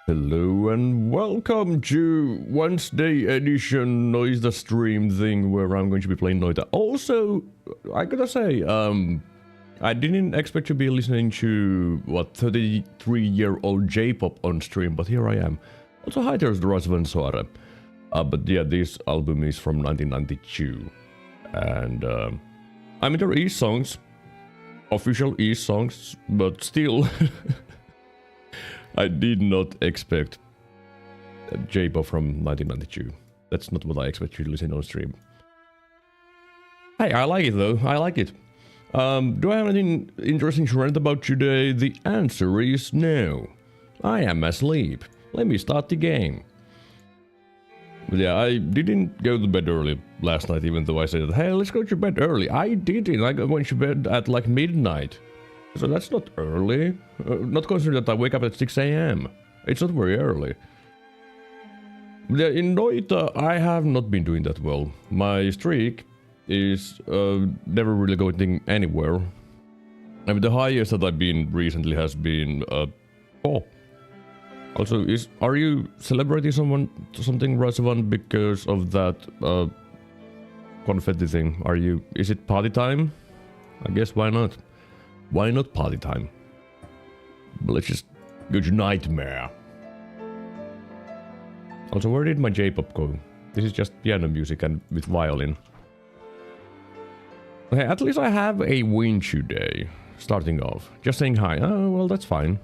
Hello and welcome to Wednesday edition Noita stream thing where I'm going to be playing Noita. Also, I gotta say, I didn't expect to be listening to, 33-year-old J-pop on stream, but here I am. Also, hi, there's the Rasvan Soare. But yeah, this album is from 1992. And, I mean, there are songs, official songs, but still... I did not expect J-pop from 1992. That's not what I expected to listen on stream. Hey, I like it though. I like it. Do I have anything interesting to rant about today? The answer is no. I am asleep. Let me start the game. But yeah, I didn't go to bed early last night, even though I said, hey, let's go to bed early. I didn't. I went to bed at like midnight. So that's not early. Not considering that I wake up at 6 a.m. It's not very early. But yeah, in Noita, I have not been doing that well. My streak is never really going anywhere. I mean, the highest that I've been recently has been 4. Also, are you celebrating something, Rasavan, because of that confetti thing? Is it party time? I guess why not? Why not party time? But let's just go to Nightmare. Also, where did my J-pop go? This is just piano music and with violin. Okay, at least I have a win today. Starting off. Just saying hi. Oh, well, that's fine.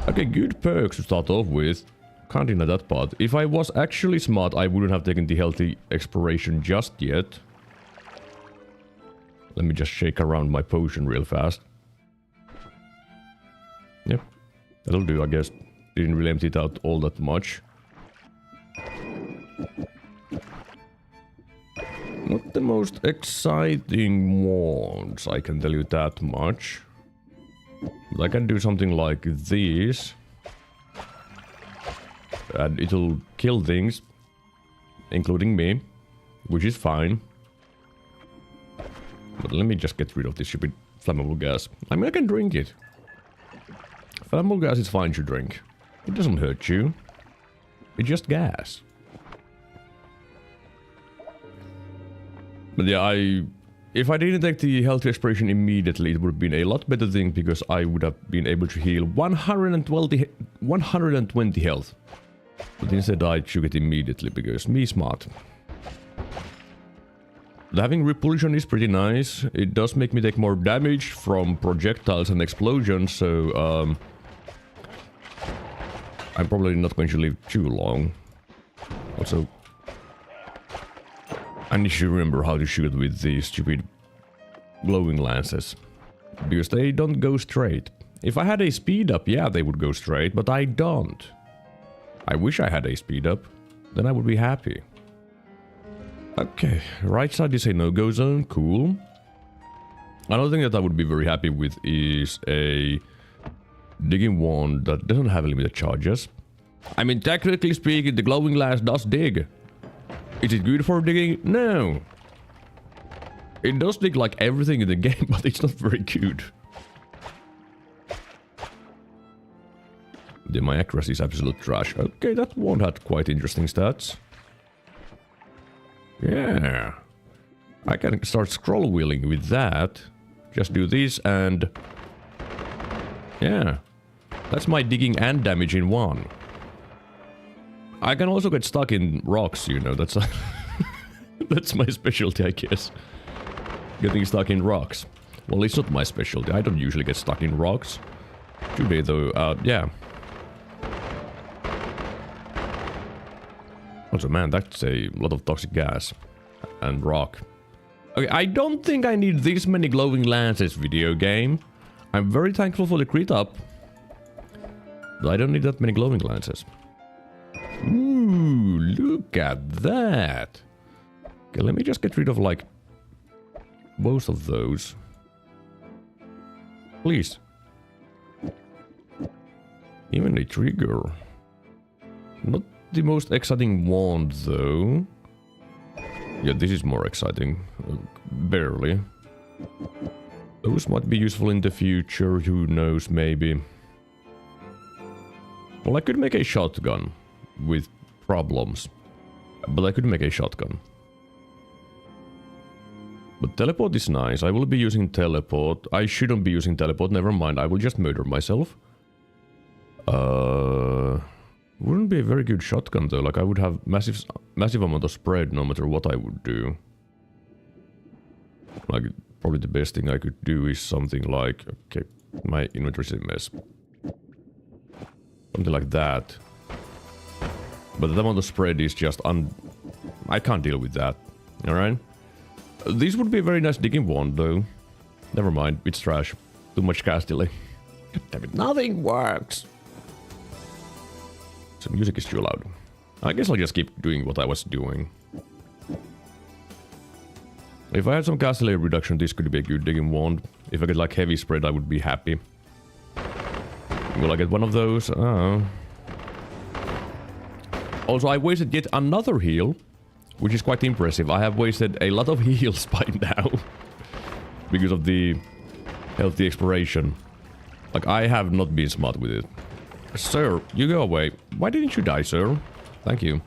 Okay, good perks to start off with. Can't deny that part. If I was actually smart, I wouldn't have taken the healthy exploration just yet. Let me just shake around my potion real fast. Yep, that'll do, I guess. Didn't really empty it out all that much. Not the most exciting ones, I can tell you that much. But I can do something like this. And it'll kill things. Including me. Which is fine. But let me just get rid of this stupid flammable gas. I mean, I can drink it. Flammable gas is fine to drink. It doesn't hurt you. It's just gas. But yeah, if I didn't take the health exploration immediately, it would have been a lot better thing because I would have been able to heal 120 health. But instead I took it immediately because me smart. But having repulsion is pretty nice. It does make me take more damage from projectiles and explosions, so I'm probably not going to live too long. Also, I need to remember how to shoot with these stupid glowing lances. Because they don't go straight. If I had a speed up, yeah, they would go straight, but I don't. I wish I had a speed up. Then I would be happy. Okay, right side is a no-go zone, cool. Another thing that I would be very happy with is a digging wand that doesn't have limited charges. I mean, technically speaking, the glowing lance does dig. Is it good for digging? No. It does dig like everything in the game, but it's not very good. Yeah, my accuracy is absolute trash. Okay, that wand had quite interesting stats. Yeah. I can start scroll wheeling with that. Just do this and... yeah. That's my digging and damage in one. I can also get stuck in rocks, you know, that's... that's my specialty, I guess. Getting stuck in rocks. Well, it's not my specialty. I don't usually get stuck in rocks. Today, though, yeah. Also, man, that's a lot of toxic gas. And rock. Okay, I don't think I need this many glowing lances, video game. I'm very thankful for the crit up. But I don't need that many glowing lances. Ooh, look at that. Okay, let me just get rid of, like, both of those. Please. Even a trigger. Not the most exciting wand, though. Yeah, this is more exciting. Barely. Those might be useful in the future, who knows, maybe. Well, I could make a shotgun with problems. But I could make a shotgun. But teleport is nice. I will be using teleport. I shouldn't be using teleport, never mind. I will just murder myself. Wouldn't be a very good shotgun though. Like I would have massive amount of spread no matter what I would do. Like probably the best thing I could do is something like, okay, my inventory is a mess. Something like that. But the amount of spread is just I can't deal with that. Alright? This would be a very nice digging wand though. Never mind, it's trash. Too much cast delay. God damn it, nothing works! The music is too loud. I guess I'll just keep doing what I was doing. If I had some caster reduction, this could be a good digging wand. If I get like heavy spread, I would be happy. Will I get one of those? Oh. Also, I wasted yet another heal, which is quite impressive. I have wasted a lot of heals by now. Because of the healthy exploration. Like, I have not been smart with it. Sir, you go away. Why didn't you die, sir? Thank you.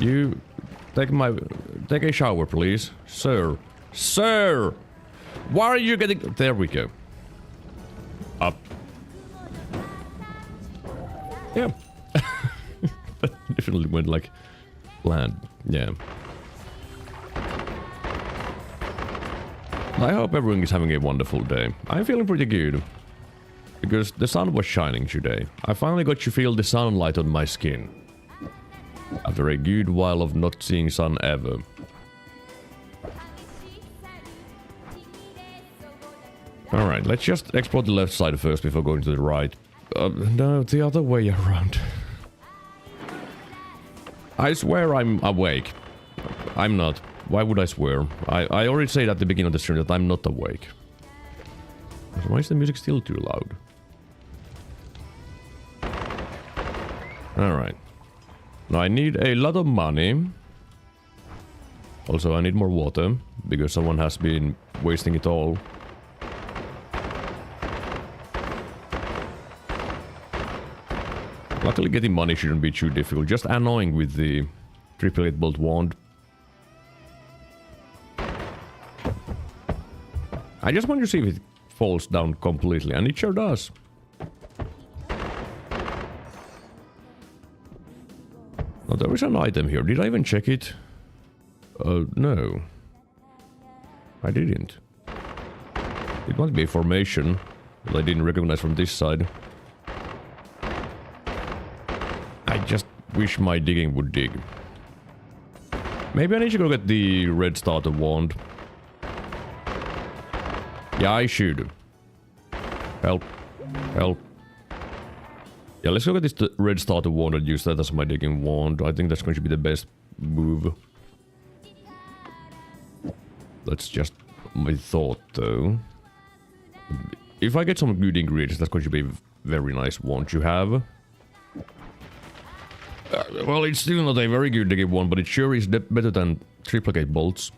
You... Take a shower, please. Sir. Sir! Why are you getting... There we go. Up. Yeah. That definitely went like... planned. Yeah. I hope everyone is having a wonderful day. I'm feeling pretty good. Because the sun was shining today. I finally got to feel the sunlight on my skin. After a good while of not seeing sun ever. Alright, let's just explore the left side first before going to the right. No, the other way around. I swear I'm awake. I'm not. Why would I swear? I already said at the beginning of the stream that I'm not awake. So why is the music still too loud? Alright. Now I need a lot of money. Also I need more water, because someone has been wasting it all. Luckily getting money shouldn't be too difficult, just annoying with the 888 bolt wand. I just want to see if it falls down completely, and it sure does. Now there is an item here. Did I even check it? No. I didn't. It might be a formation that I didn't recognize from this side. I just wish my digging would dig. Maybe I need to go get the red starter wand. Yeah, I should. Help. Help. Yeah, let's go get this red starter wand and use that as my digging wand. I think that's going to be the best move. That's just my thought, though. If I get some good ingredients, that's going to be a very nice wand to have. Well, it's still not a very good digging wand, but it sure is better than 888 bolts.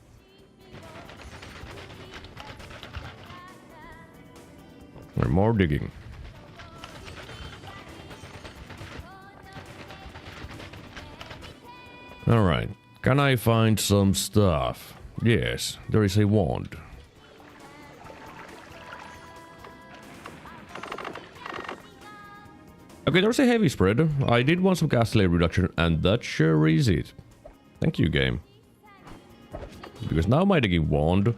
More digging. Alright. Can I find some stuff? Yes, there is a wand. Okay, there's a heavy spread. I did want some cast layer reduction, and that sure is it. Thank you, game. Because now my digging wand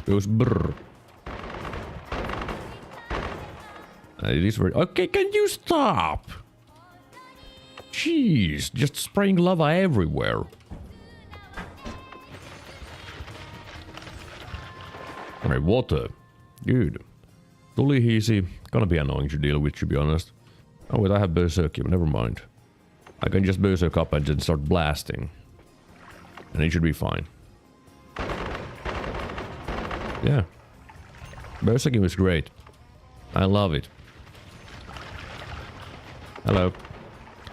goes brrr. It is very... Okay, can you stop? Jeez, just spraying lava everywhere. Alright, water. Good. Totally easy. Gonna be annoying to deal with, to be honest. Oh wait, I have berserk, never mind. I can just berserk up and then start blasting. And it should be fine. Yeah. Berserking was great. I love it. Hello.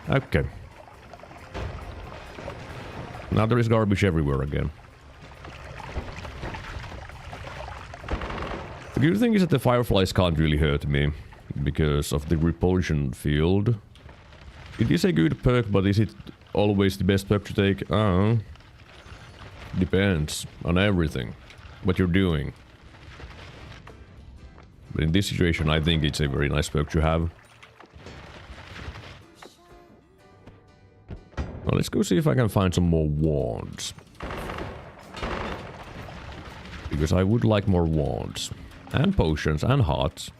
Okay. Now there is garbage everywhere again. The good thing is that the fireflies can't really hurt me because of the repulsion field. It is a good perk, but is it always the best perk to take? Depends on everything. What you're doing. But in this situation, I think it's a very nice perk to have. Well, let's go see if I can find some more wands. Because I would like more wands. And potions and hearts.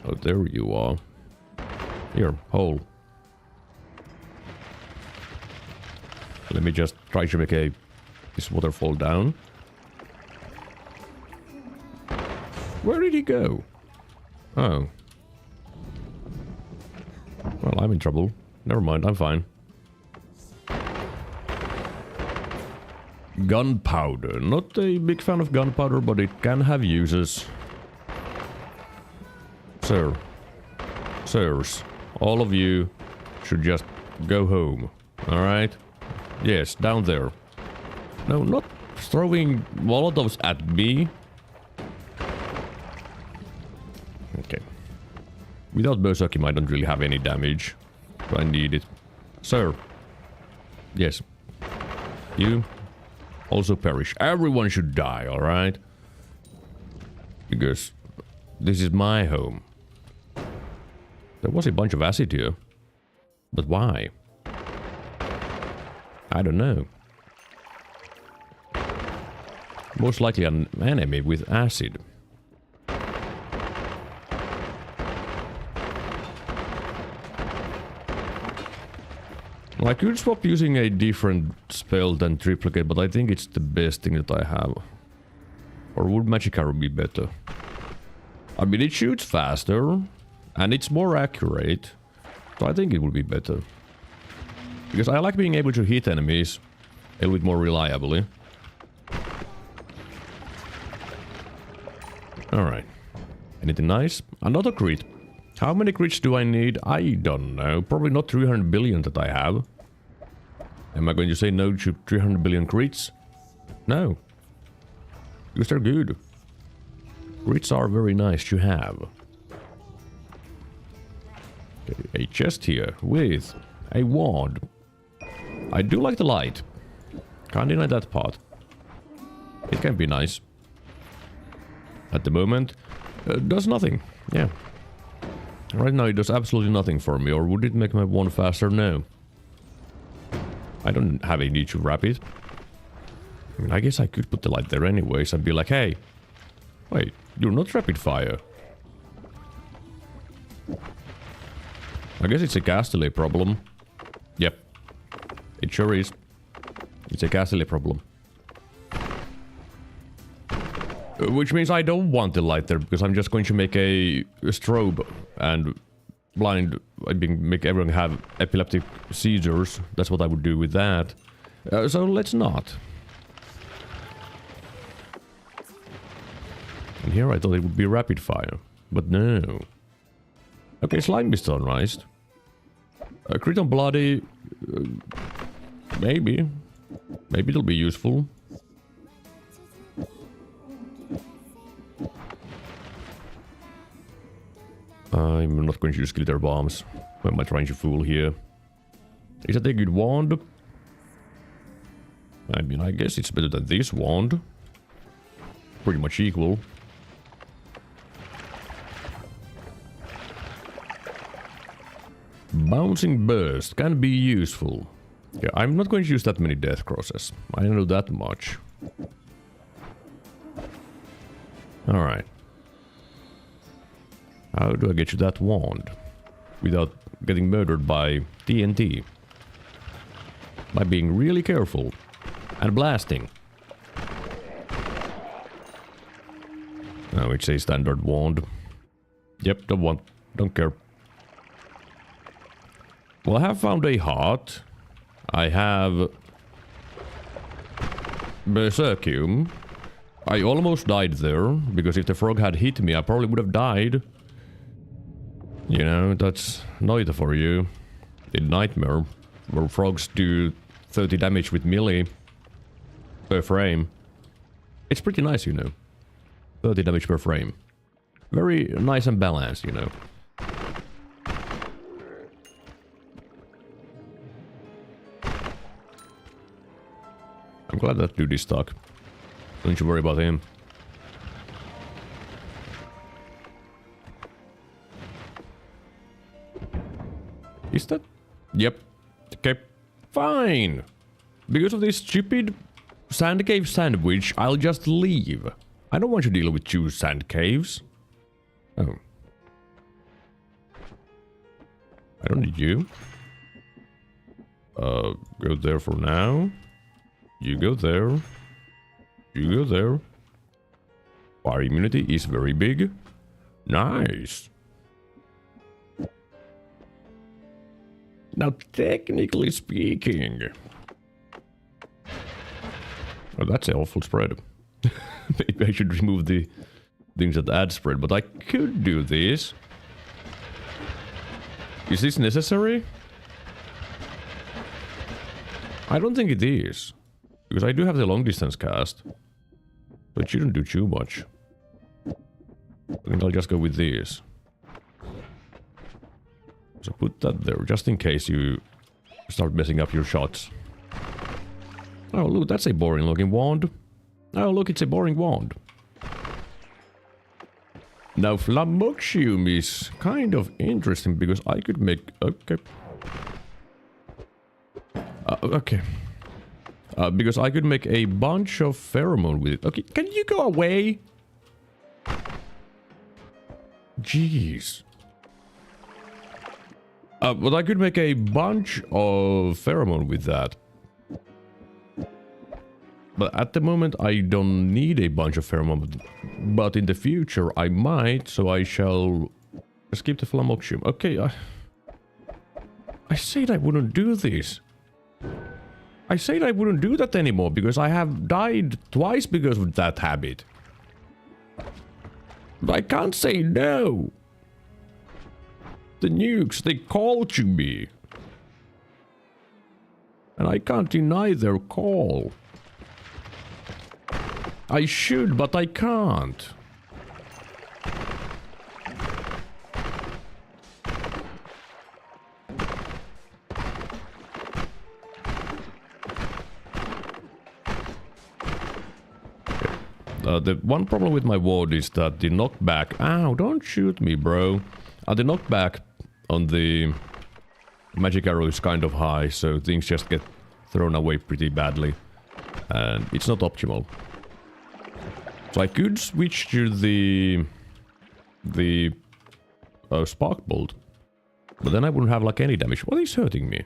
Oh, there you are. Here, hole. Let me just try to make this waterfall down. Where did he go? Oh. Well, I'm in trouble. Never mind, I'm fine. Gunpowder. Not a big fan of gunpowder, but it can have uses. Sir. Sirs. All of you should just go home. Alright? Yes, down there. No, not throwing molotovs at me. Okay. Without Berserkim, I don't really have any damage. So I need it. Sir. Yes. You also perish. Everyone should die, alright? Because this is my home. There was a bunch of acid here. But why? I don't know. Most likely an enemy with acid. Well, I could swap using a different spell than triplicate, but I think it's the best thing that I have. Or would magic arrow be better? I mean, it shoots faster, and it's more accurate, so I think it would be better. Because I like being able to hit enemies a little bit more reliably. Alright. Anything nice? Another crit. How many crits do I need? I don't know. Probably not 300 billion that I have. Am I going to say no to 300 billion crits? No. Because they're good. Crits are very nice to have. Okay, a chest here with a wand. I do like the light. Can't deny that part. It can be nice. At the moment, does nothing. Yeah. Right now it does absolutely nothing for me. Or would it make my wand faster? No. I don't have a need to wrap it. I mean, I guess I could put the light there anyways and be like, hey, wait, you're not rapid fire. I guess it's a cast delay problem. Yep. It sure is. It's a cast delay problem. Which means I don't want the light there, because I'm just going to make a strobe and blind, I mean, make everyone have epileptic seizures. That's what I would do with that. So let's not. And here I thought it would be rapid fire, but no. Okay, slime is sunrised. Crit on bloody... maybe. Maybe it'll be useful. I'm not going to use glitter bombs. Who am I trying to fool here? Is that a good wand? I mean, I guess it's better than this wand. Pretty much equal. Bouncing burst can be useful. Yeah, I'm not going to use that many death crosses. I know that much. Alright. How do I get you that wand? Without getting murdered by TNT. By being really careful. And blasting. Oh, it's a standard wand. Yep, don't want. Don't care. Well, I have found a heart. I have... Berserkium. I almost died there, because if the frog had hit me, I probably would have died. You know, that's Noita for you. In Nightmare, where frogs do 30 damage with melee per frame. It's pretty nice, you know. 30 damage per frame. Very nice and balanced, you know. I'm glad that dude is stuck. Don't you worry about him. Is that? Yep. Okay. Fine. Because of this stupid sand cave sandwich, I'll just leave. I don't want to deal with 2 sand caves. Oh. I don't need you. Go there for now. You go there. You go there. Fire immunity is very big. Nice. Now, technically speaking... Oh, that's an awful spread. Maybe I should remove the things that add spread, but I could do this. Is this necessary? I don't think it is. Because I do have the long distance cast. So it shouldn't do too much. I think I'll just go with this. So put that there, just in case you start messing up your shots. Oh look, that's a boring looking wand. Oh look, it's a boring wand. Now Flamoxium is kind of interesting because I could make... Okay. Okay. Because I could make a bunch of pheromone with it. Okay, can you go away? Jeez. But I could make a bunch of pheromone with that. But at the moment I don't need a bunch of pheromone. But in the future I might, so I shall skip the Flamoxium. Okay, I said I wouldn't do this. I said I wouldn't do that anymore because I have died twice because of that habit. But I can't say no. The nukes, they call to me. And I can't deny their call. I should, but I can't. The one problem with my ward is that the knockback... Ow, don't shoot me, bro. The knockback on the magic arrow is kind of high, so things just get thrown away pretty badly. And it's not optimal. So I could switch to the spark bolt. But then I wouldn't have like any damage. What is hurting me?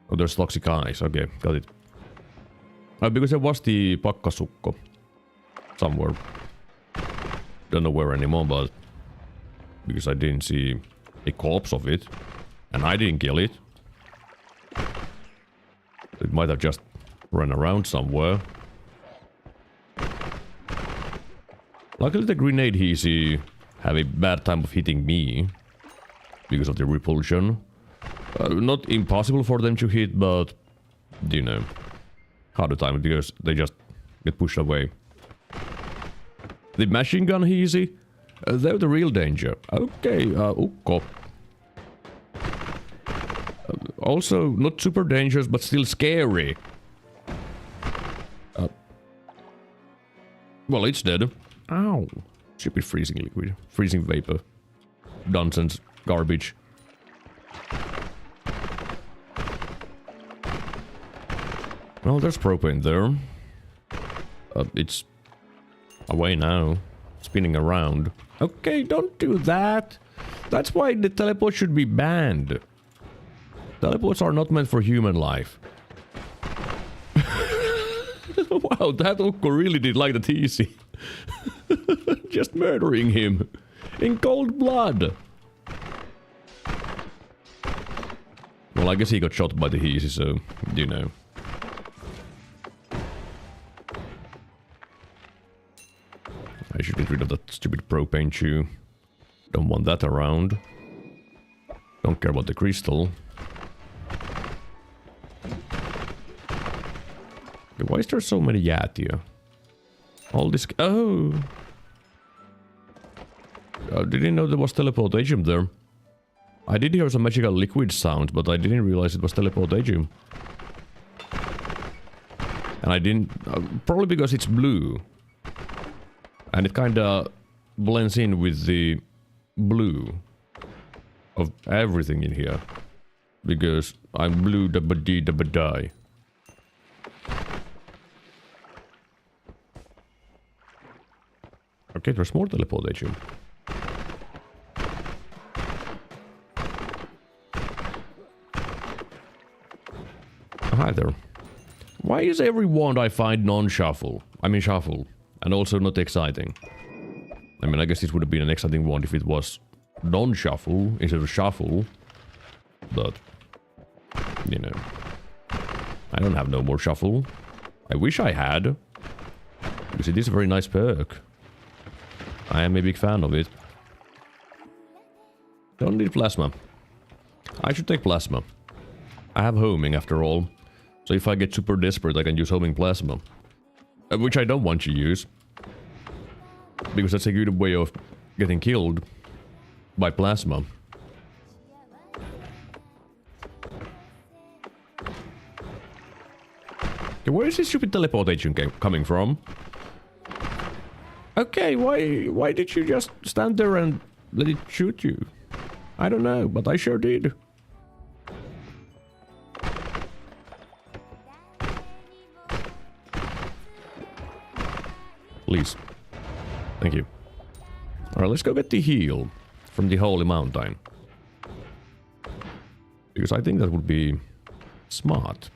Oh, there's toxic eyes. Okay, got it. Because there was the pakkasukko somewhere. Don't know where anymore, but because I didn't see a corpse of it, and I didn't kill it. It might have just run around somewhere. Luckily the grenade heezy have a bad time of hitting me because of the repulsion. Not impossible for them to hit, but you know, harder time because they just get pushed away. The machine gun heezy, they're the real danger. Okay, Ukko. Also, not super dangerous, but still scary. Well, it's dead. Ow. Stupid freezing liquid. Freezing vapor. Nonsense. Garbage. Well, there's propane there. It's away now. Spinning around. Okay, don't do that. That's why the teleport should be banned. Teleports are not meant for human life. Wow, that Ukko really did like the TC. Just murdering him. In cold blood. Well, I guess he got shot by the Heezy, so, you know. I should get rid of that stupid propane chew. Don't want that around. Don't care about the crystal. Why is there so many Yatia? All this... Oh! I didn't know there was teleportation there. I did hear some magical liquid sound, but I didn't realize it was teleportation. And I didn't... probably because it's blue. And it kinda blends in with the blue of everything in here. Because I'm blue da-ba-dee-da-ba-die. Okay, there's more teleportation. Hi there. Why is every wand I find non-shuffle? I mean shuffle. And also not exciting. I mean, I guess this would have been an exciting wand if it was non-shuffle instead of shuffle. But, you know, I don't have no more shuffle. I wish I had. Because it is a very nice perk. I am a big fan of it. Don't need plasma. I should take plasma. I have homing after all. So if I get super desperate, I can use homing plasma. Which I don't want to use. Because that's a good way of getting killed by plasma. Okay, where is this stupid teleportation coming from? Okay, why did you just stand there and let it shoot you? I don't know, but I sure did. Please. Thank you. Alright, let's go get the heal from the Holy Mountain. Because I think that would be smart.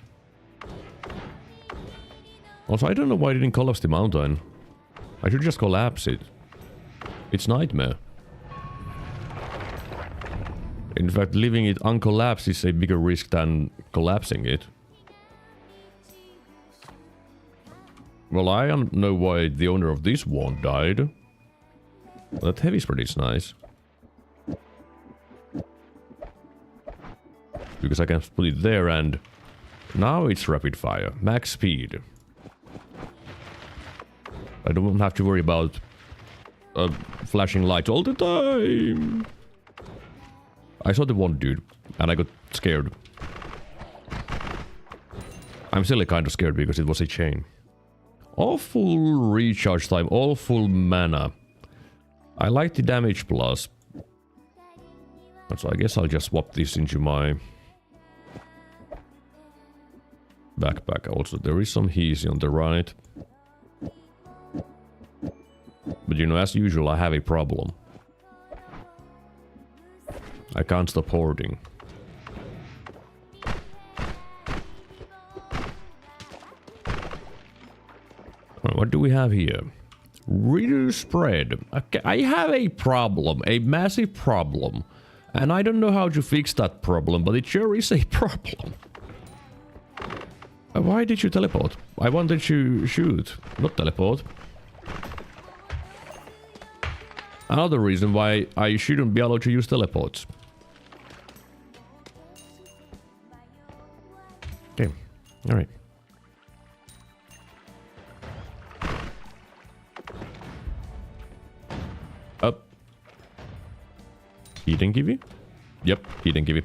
Also, I don't know why I didn't collapse the mountain. I should just collapse it. It's nightmare. In fact, leaving it uncollapsed is a bigger risk than collapsing it. Well, I don't know why the owner of this wand died. That heavy spread is nice. Because I can put it there and... Now it's rapid fire. Max speed. I don't have to worry about flashing lights all the time. I saw the one dude and I got scared. I'm still kind of scared because it was a chain. All full recharge time, all full mana. I like the damage plus. So I guess I'll just swap this into my backpack. Also, there is some Heezy on the right. But you know, as usual, I have a problem. I can't stop hoarding. What do we have here? Reader spread. Okay, I have a problem, a massive problem. And I don't know how to fix that problem, but it sure is a problem. Why did you teleport? I wanted to shoot, not teleport. Another reason why I shouldn't be allowed to use teleports. Okay, alright. Up. Heating kiwi? Yep, heating kiwi.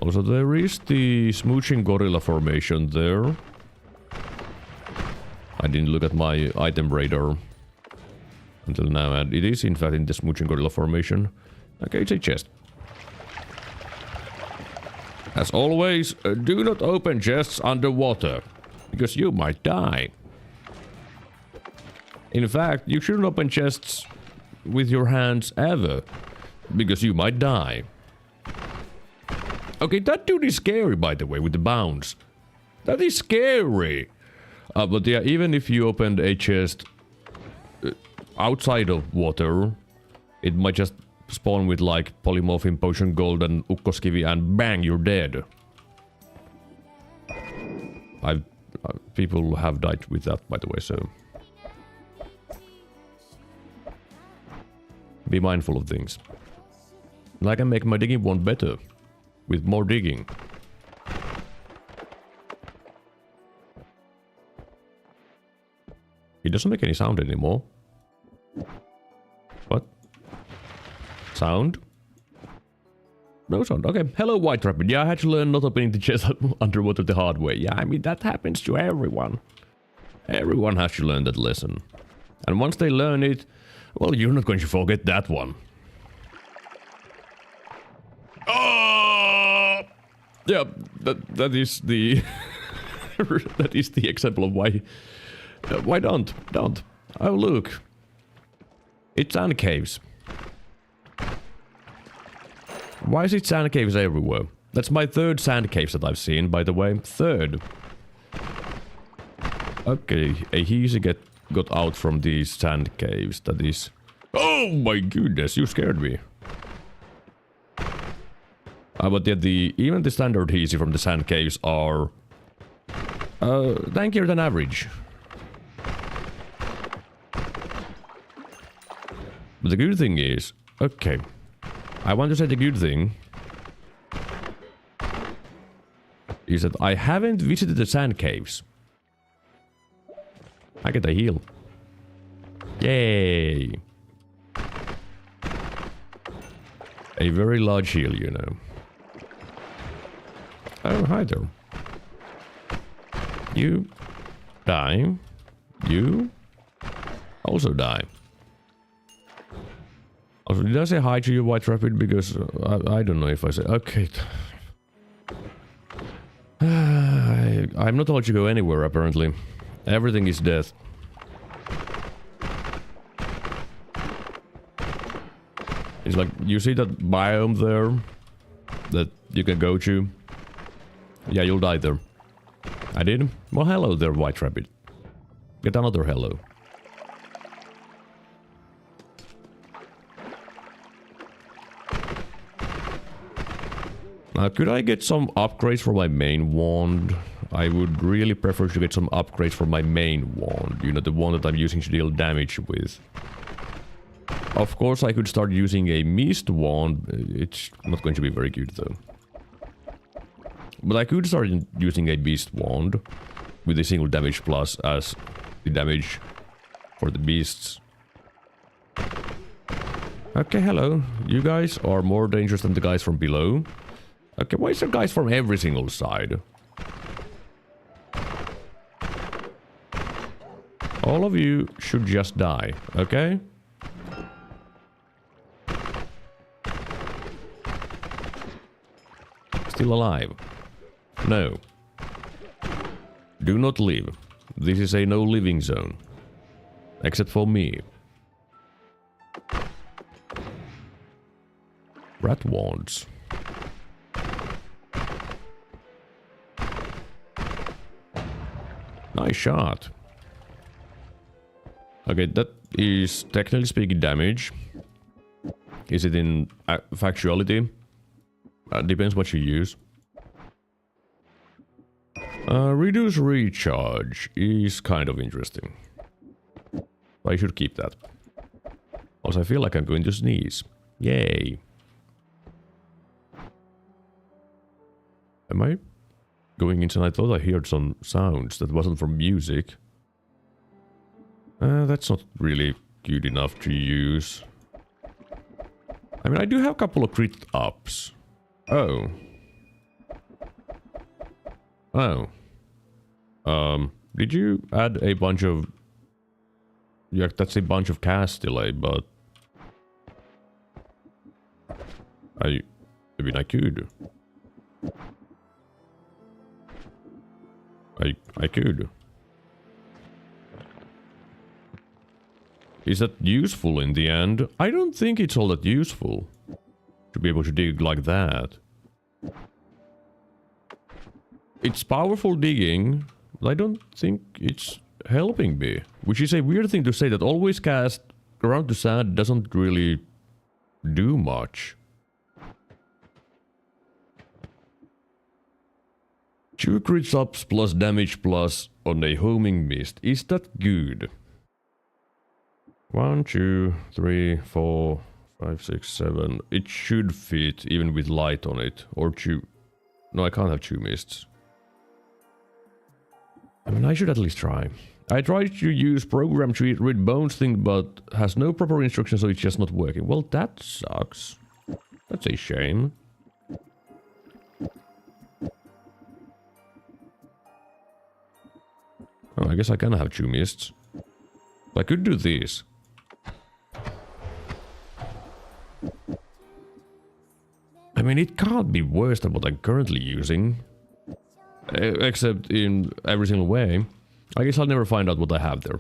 Also, there is the smooching gorilla formation there. I didn't look at my item radar until now, and it is in fact in the smooching gorilla formation. Okay, it's a chest. As always, do not open chests underwater, because you might die. In fact, you shouldn't open chests with your hands ever, because you might die. Okay, that dude is scary, by the way, with the bounce. That is scary. But yeah, even if you opened a chest outside of water, it might just spawn with like polymorphine potion gold and ukkoskivi and bang, you're dead. People have died with that, by the way, so be mindful of things. And I can make my digging wand better with more digging. It doesn't make any sound anymore. What? Sound? No sound. Okay. Hello, White Rabbit. Yeah, I had to learn not opening the chest underwater the hard way. Yeah, I mean, that happens to everyone. Everyone has to learn that lesson. And once they learn it, well, you're not going to forget that one. Oh! Yeah, that is the... that is the example of why... why don't? Oh, look. It's sand caves. Why is it sand caves everywhere? That's my third sand caves that I've seen, by the way. Third. Okay, a Heezy got out from these sand caves. That is Oh my goodness, you scared me. But yet even the standard easy from the sand caves are tankier than average. But the good thing is, okay, I want to say the good thing is that I haven't visited the sand caves. I get a heal. Yay! A very large heal, you know. Oh, hi there. You die. You also die. Also, did I say hi to you, White Rapid? Because I don't know if I said... Okay. I'm not allowed to go anywhere, apparently. Everything is death. It's like, you see that biome there? That you can go to? Yeah, you'll die there. I did? Well, hello there, White Rabbit. Get another hello. Now, could I get some upgrades for my main wand? I would really prefer to get some upgrades for my main wand. You know, the one that I'm using to deal damage with. Of course, I could start using a mist wand. It's not going to be very good, though. But I could start using a beast wand with a single damage plus as the damage for the beasts. Okay, hello. You guys are more dangerous than the guys from below. Okay, why is there guys from every single side? All of you should just die, okay? Still alive? No. Do not leave. This is a no living zone. Except for me. Rat wands. Nice shot. Okay, that is technically speaking damage. Is it in factuality? Depends what you use. Reduce recharge is kind of interesting. I should keep that. Also, I feel like I'm going to sneeze. Yay. Am I going inside? I thought I heard some sounds that wasn't from music. That's not really good enough to use. I mean, I do have a couple of crit ups. Oh. Oh. Did you add a bunch of... Yeah, that's a bunch of cast delay, but... I mean, I could. I could. Is that useful in the end? I don't think it's all that useful. To be able to dig like that. It's powerful digging, but I don't think it's helping me. Which is a weird thing to say, that always cast around the sand doesn't really do much. 2 crit ups plus damage plus on a homing mist. Is that good? 1, 2, 3, 4, 5, 6, 7. It should fit even with light on it. Or 2. No, I can't have 2 mists. I mean, I should at least try. I tried to use program to read bones thing, but has no proper instructions, so it's just not working. Well, that sucks. That's a shame. Oh, I guess I can have 2 mists. I could do this. I mean, it can't be worse than what I'm currently using. Except in every single way. I guess I'll never find out what I have there.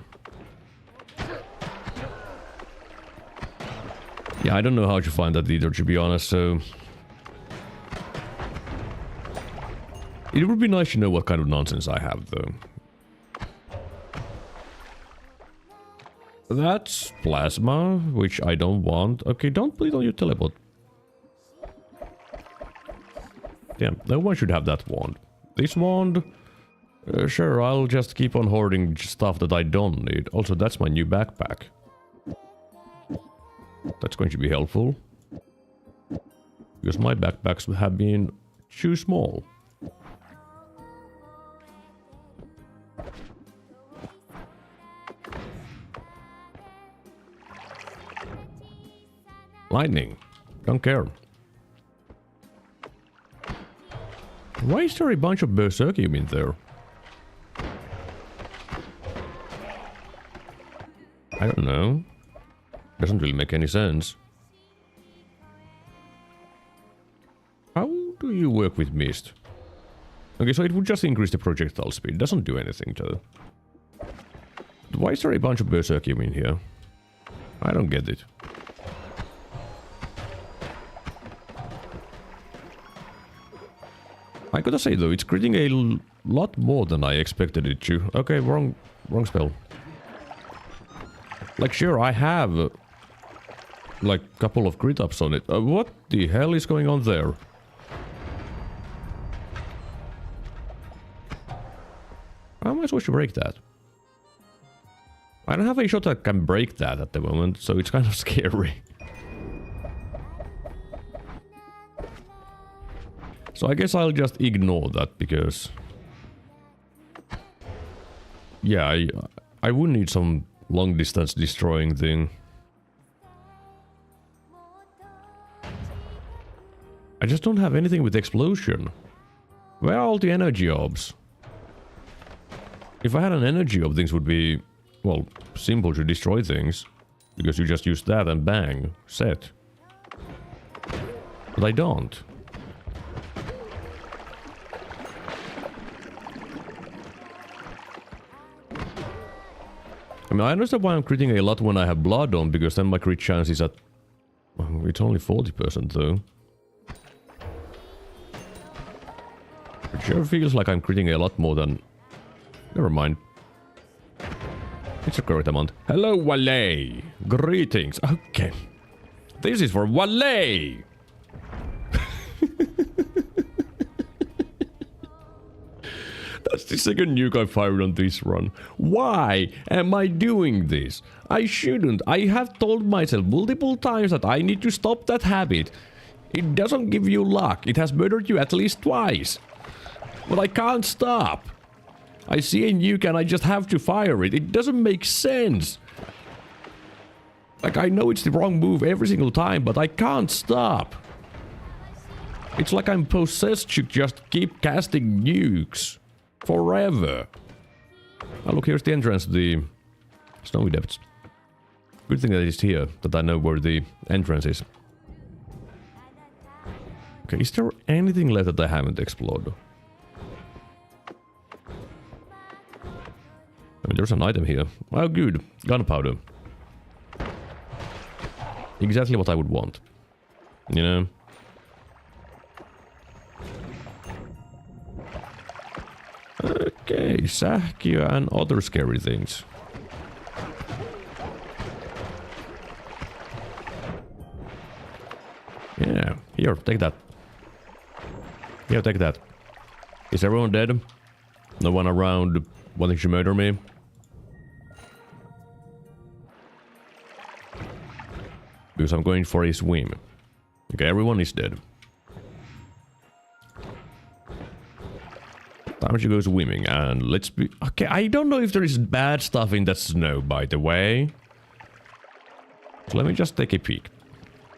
Yeah, I don't know how to find that either, to be honest, so... It would be nice to know what kind of nonsense I have, though. That's plasma, which I don't want. Okay, don't put it on your teleport. Damn, no one should have that wand. This wand... sure, I'll just keep on hoarding stuff that I don't need. Also, that's my new backpack. That's going to be helpful. Because my backpacks have been too small. Lightning. Don't care. Why is there a bunch of berserkium in there? I don't know. Doesn't really make any sense. How do you work with mist? Okay, so it would just increase the projectile speed. Doesn't do anything though. Why is there a bunch of berserkium in here? I don't get it. I gotta say though, it's critting a lot more than I expected it to. Okay, wrong spell. Like, sure, I have like a couple of crit ups on it. What the hell is going on there? How am I supposed to break that? I don't have a shot that can break that at the moment, so it's kind of scary. So I guess I'll just ignore that because... yeah, I would need some long distance destroying thing. I just don't have anything with explosion. Where are all the energy orbs? If I had an energy orb, things would be, well, simple to destroy things. Because you just use that and bang, set. But I don't. I mean, I understand why I'm critting a lot when I have blood on, because then my crit chance is at... well, it's only 40% though. It sure feels like I'm critting a lot more than... never mind. It's a correct amount. Hello, Wale! Greetings! Okay. This is for Wale! That's the second nuke I fired on this run. Why am I doing this? I shouldn't. I have told myself multiple times that I need to stop that habit. It doesn't give you luck. It has murdered you at least twice. But I can't stop. I see a nuke and I just have to fire it. It doesn't make sense. Like, I know it's the wrong move every single time, but I can't stop. It's like I'm possessed to just keep casting nukes. Forever. Oh, look, here's the entrance to the Snowy Depths. Good thing that it's here, that I know where the entrance is. Okay, is there anything left that I haven't explored? I mean, there's an item here. Oh, good. Gunpowder. Exactly what I would want. You know? Okay, Sähkiö and other scary things. Yeah, here, take that. Here, take that. Is everyone dead? No one around wanting to murder me? Because I'm going for a swim. Okay, everyone is dead. Time to go swimming, and let's be... okay, I don't know if there is bad stuff in that snow, by the way. So let me just take a peek.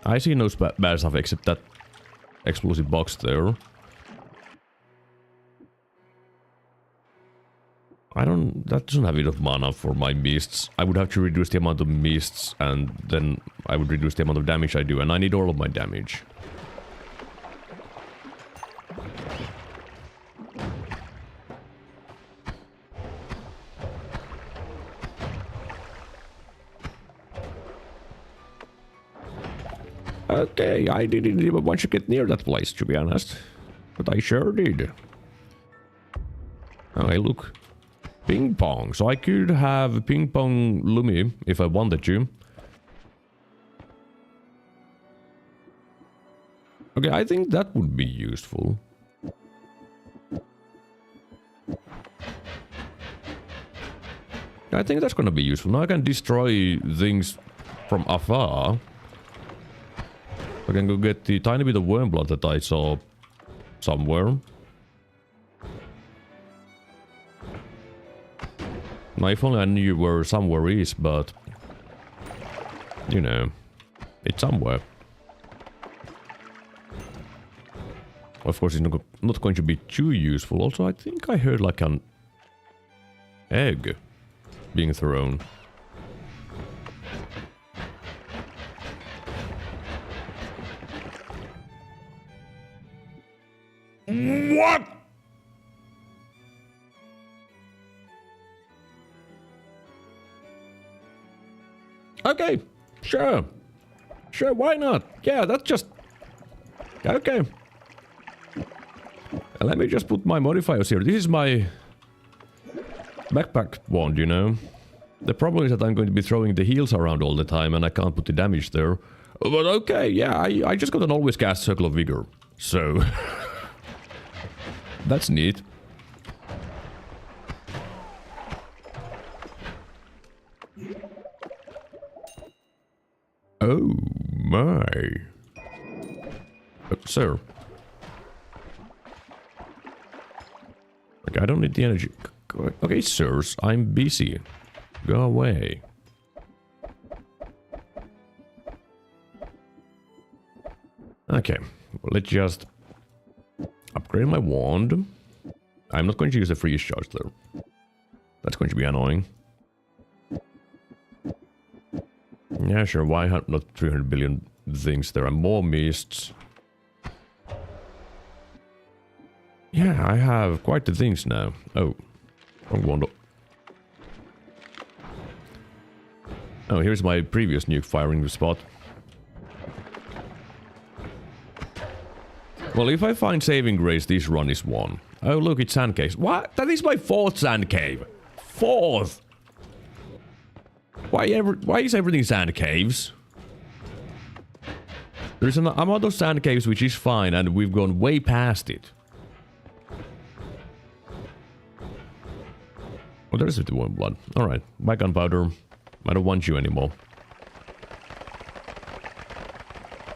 I see no bad stuff except that explosive box there. that doesn't have enough mana for my mists. I would have to reduce the amount of mists, and then I would reduce the amount of damage I do, and I need all of my damage. Okay, I didn't even want to get near that place, to be honest. But I sure did. Oh, hey, look. Ping pong. So I could have ping pong Lumi if I wanted to. Okay, I think that would be useful. I think that's gonna be useful. Now I can destroy things from afar. I can go get the tiny bit of worm blood that I saw somewhere. Now if only I knew where somewhere is, but... You know, it's somewhere. Of course, it's not going to be too useful. Also, I think I heard like an egg being thrown. What? Okay, sure. Sure, why not? Yeah, that's just... Okay. Let me just put my modifiers here. This is my backpack wand, you know. The problem is that I'm going to be throwing the heals around all the time and I can't put the damage there. But okay, yeah, I just got an always cast Circle of Vigor. So... That's neat. Oh my. Sir. Okay, I don't need the energy. Okay, sirs, I'm busy. Go away. Okay, well, let's just upgrade my wand. I'm not going to use the freeze charge though. That's going to be annoying. Yeah, sure, why not 300 billion things? There are more mists. Yeah, I have quite the things now. Oh, wrong wand. Oh, here's my previous nuke firing spot. Well, if I find saving grace, this run is won. Oh, look, it's sand caves. What? That is my 4th sand cave. 4th! Why is everything sand caves? There's an amount of sand caves which is fine, and we've gone way past it. Oh, there's 51 blood. Alright, my gunpowder. I don't want you anymore.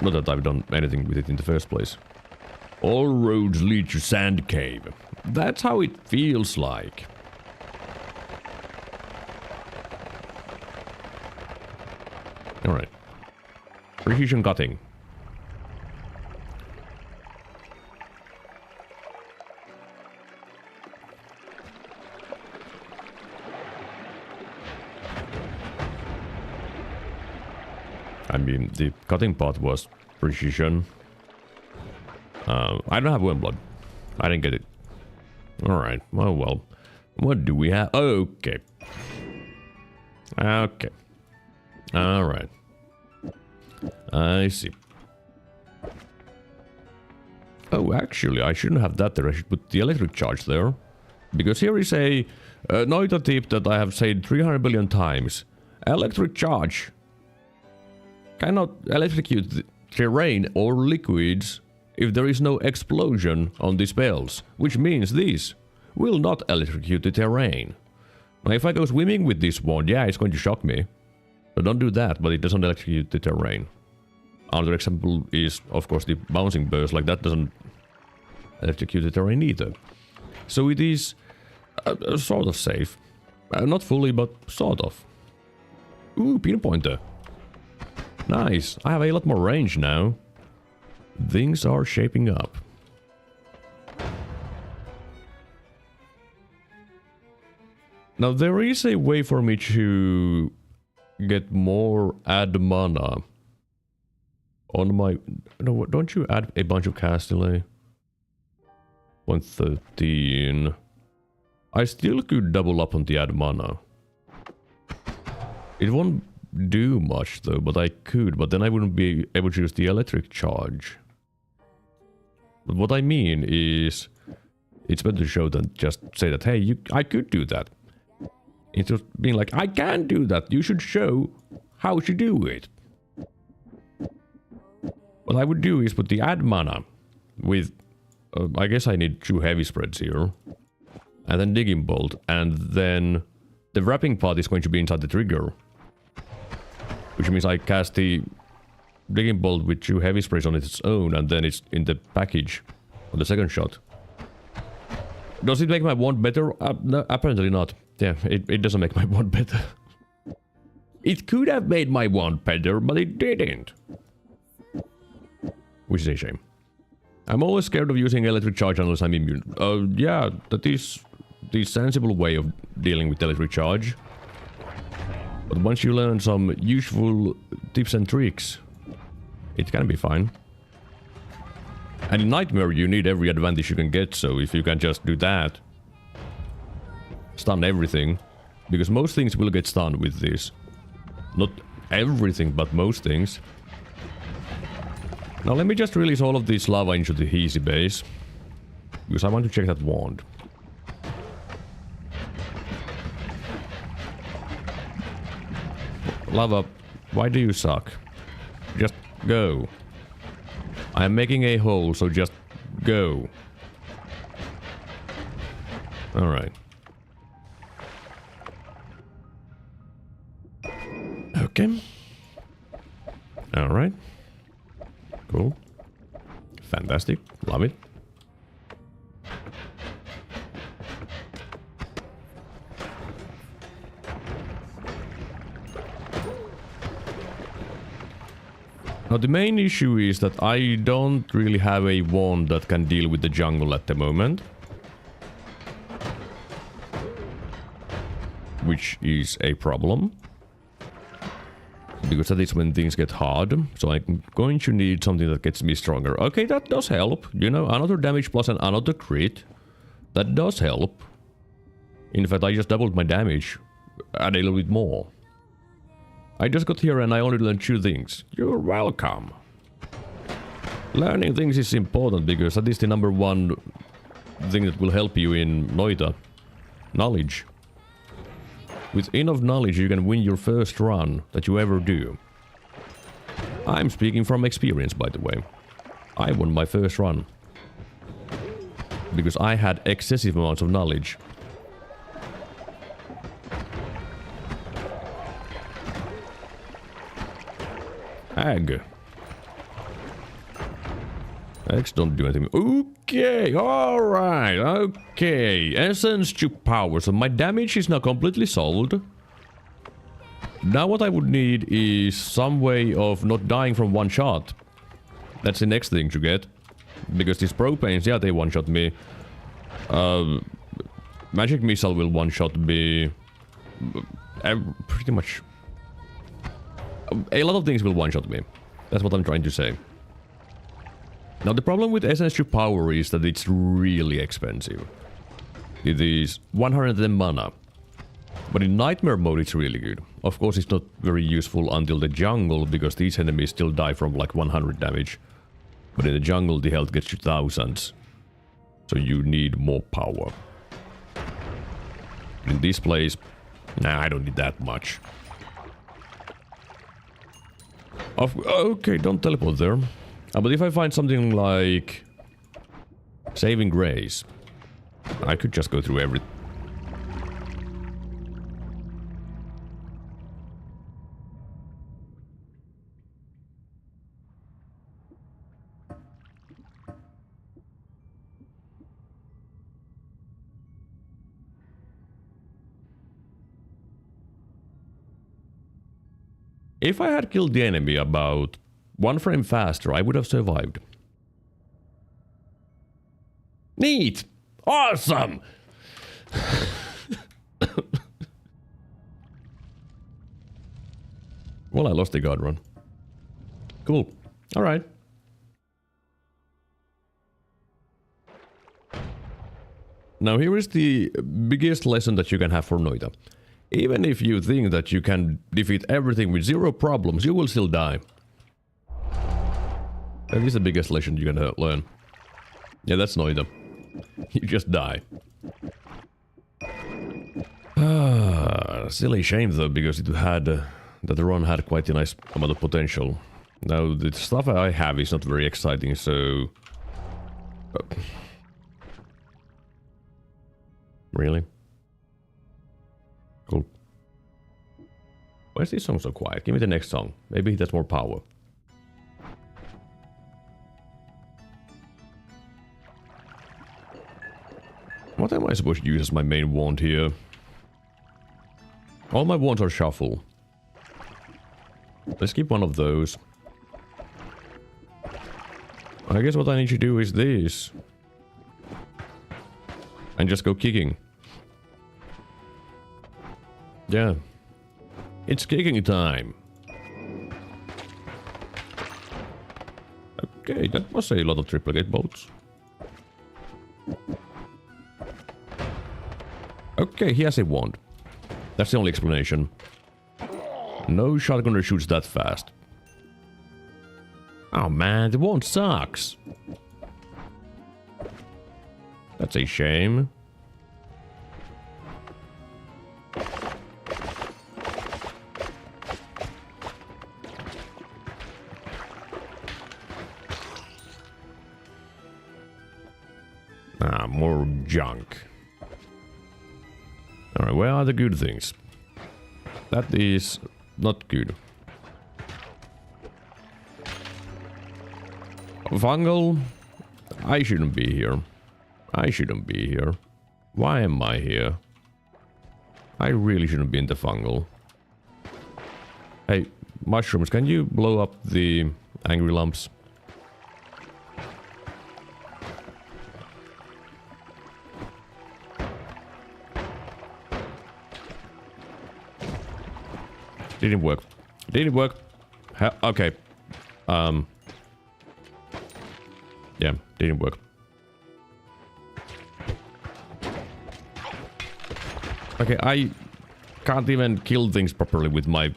Not that I've done anything with it in the first place. All roads lead to Sand Cave. That's how it feels like. Alright. Precision cutting. I mean, the cutting part was precision. I don't have worm blood. I didn't get it. Alright, well. What do we have? Okay. Okay. Alright. I see. Oh, actually, I shouldn't have that there. I should put the electric charge there. Because here is a Noita tip that I have said 300 billion times. Electric charge cannot electrocute the terrain or liquids if there is no explosion on the spells, which means these will not electrocute the terrain. Now, if I go swimming with this wand, yeah, it's going to shock me. So don't do that, but it doesn't electrocute the terrain. Another example is, of course, the bouncing burst, like that doesn't electrocute the terrain either. So it is sort of safe. Not fully, but sort of. Ooh, pinpointer. Nice, I have a lot more range now. Things are shaping up. Now there is a way for me to get more add mana on my... No, don't you add a bunch of cast delay? 113. I still could double up on the add mana. It won't do much though, but I could, but then I wouldn't be able to use the electric charge. But what I mean is, it's better to show than just say that, hey, I could do that. Instead of being like, I can't do that, you should show how to do it. What I would do is put the add mana with, I guess I need 2 heavy spreads here. And then digging bolt, and then the wrapping part is going to be inside the trigger. Which means I cast the digging bolt with 2 heavy sprays on its own, and then it's in the package on the second shot. Does it make my wand better? No, apparently not. Yeah, it doesn't make my wand better. It could have made my wand better, but it didn't. Which is a shame. I'm always scared of using electric charge unless I'm immune. Yeah, that is the sensible way of dealing with electric charge. But once you learn some useful tips and tricks, it can be fine. And in Nightmare you need every advantage you can get, so if you can just do that, stun everything, because most things will get stunned with this. Not everything, but most things. Now let me just release all of this lava into the easy base, because I want to check that wand. Lava, why do you suck? Just go. I am making a hole, so just go. Alright. Okay. Alright. Cool. Fantastic. Love it. Now the main issue is that I don't really have a wand that can deal with the jungle at the moment. Which is a problem. Because that is when things get hard. So I'm going to need something that gets me stronger. Okay, that does help. You know, another damage plus and another crit. That does help. In fact, I just doubled my damage. Add a little bit more. I just got here and I only learned 2 things. You're welcome. Learning things is important because that is the #1 thing that will help you in Noita. Knowledge. With enough knowledge you can win your first run that you ever do. I'm speaking from experience, by the way. I won my first run. Because I had excessive amounts of knowledge. Egg. Eggs don't do anything. Okay, alright, okay. Essence to power. So my damage is now completely solved. Now what I would need is some way of not dying from one shot. That's the next thing to get. Because these propanes, yeah, they one-shot me. Magic missile will one-shot me. Pretty much. A lot of things will one-shot me. That's what I'm trying to say. Now the problem with Essence to Power is that it's really expensive. It is 110 mana. But in Nightmare mode it's really good. Of course it's not very useful until the jungle, because these enemies still die from like 100 damage. But in the jungle the health gets to thousands. So you need more power. In this place, nah, I don't need that much. Okay, don't teleport there. But if I find something like Saving Grace, I could just go through everything. If I had killed the enemy about 1 frame faster, I would have survived. Neat! Awesome! Well, I lost the guard run. Cool. Alright. Now here is the biggest lesson that you can have for Noita. Even if you think that you can defeat everything with 0 problems, you will still die. That is the biggest lesson you can learn. Yeah, that's Noita. You just die. Silly shame though, because it had that the run had quite a nice amount of potential. Now the stuff I have is not very exciting, so really cool. Why is this song so quiet? Give me the next song. Maybe that's more power. What am I supposed to use as my main wand here? All my wands are shuffle. Let's keep one of those. I guess what I need to do is this. And just go kicking. Yeah. It's kicking time. Okay, that was a lot of triplicate bolts. Okay, he has a wand. That's the only explanation. No shotgunner shoots that fast. Oh man, the wand sucks. That's a shame. Ah, more junk. Alright, where are the good things? That is not good. Fungal? I shouldn't be here. I shouldn't be here. Why am I here? I really shouldn't be in the fungal. Hey, mushrooms, can you blow up the angry lumps? Didn't work. Didn't work. Okay. Yeah, didn't work. Okay, I can't even kill things properly with my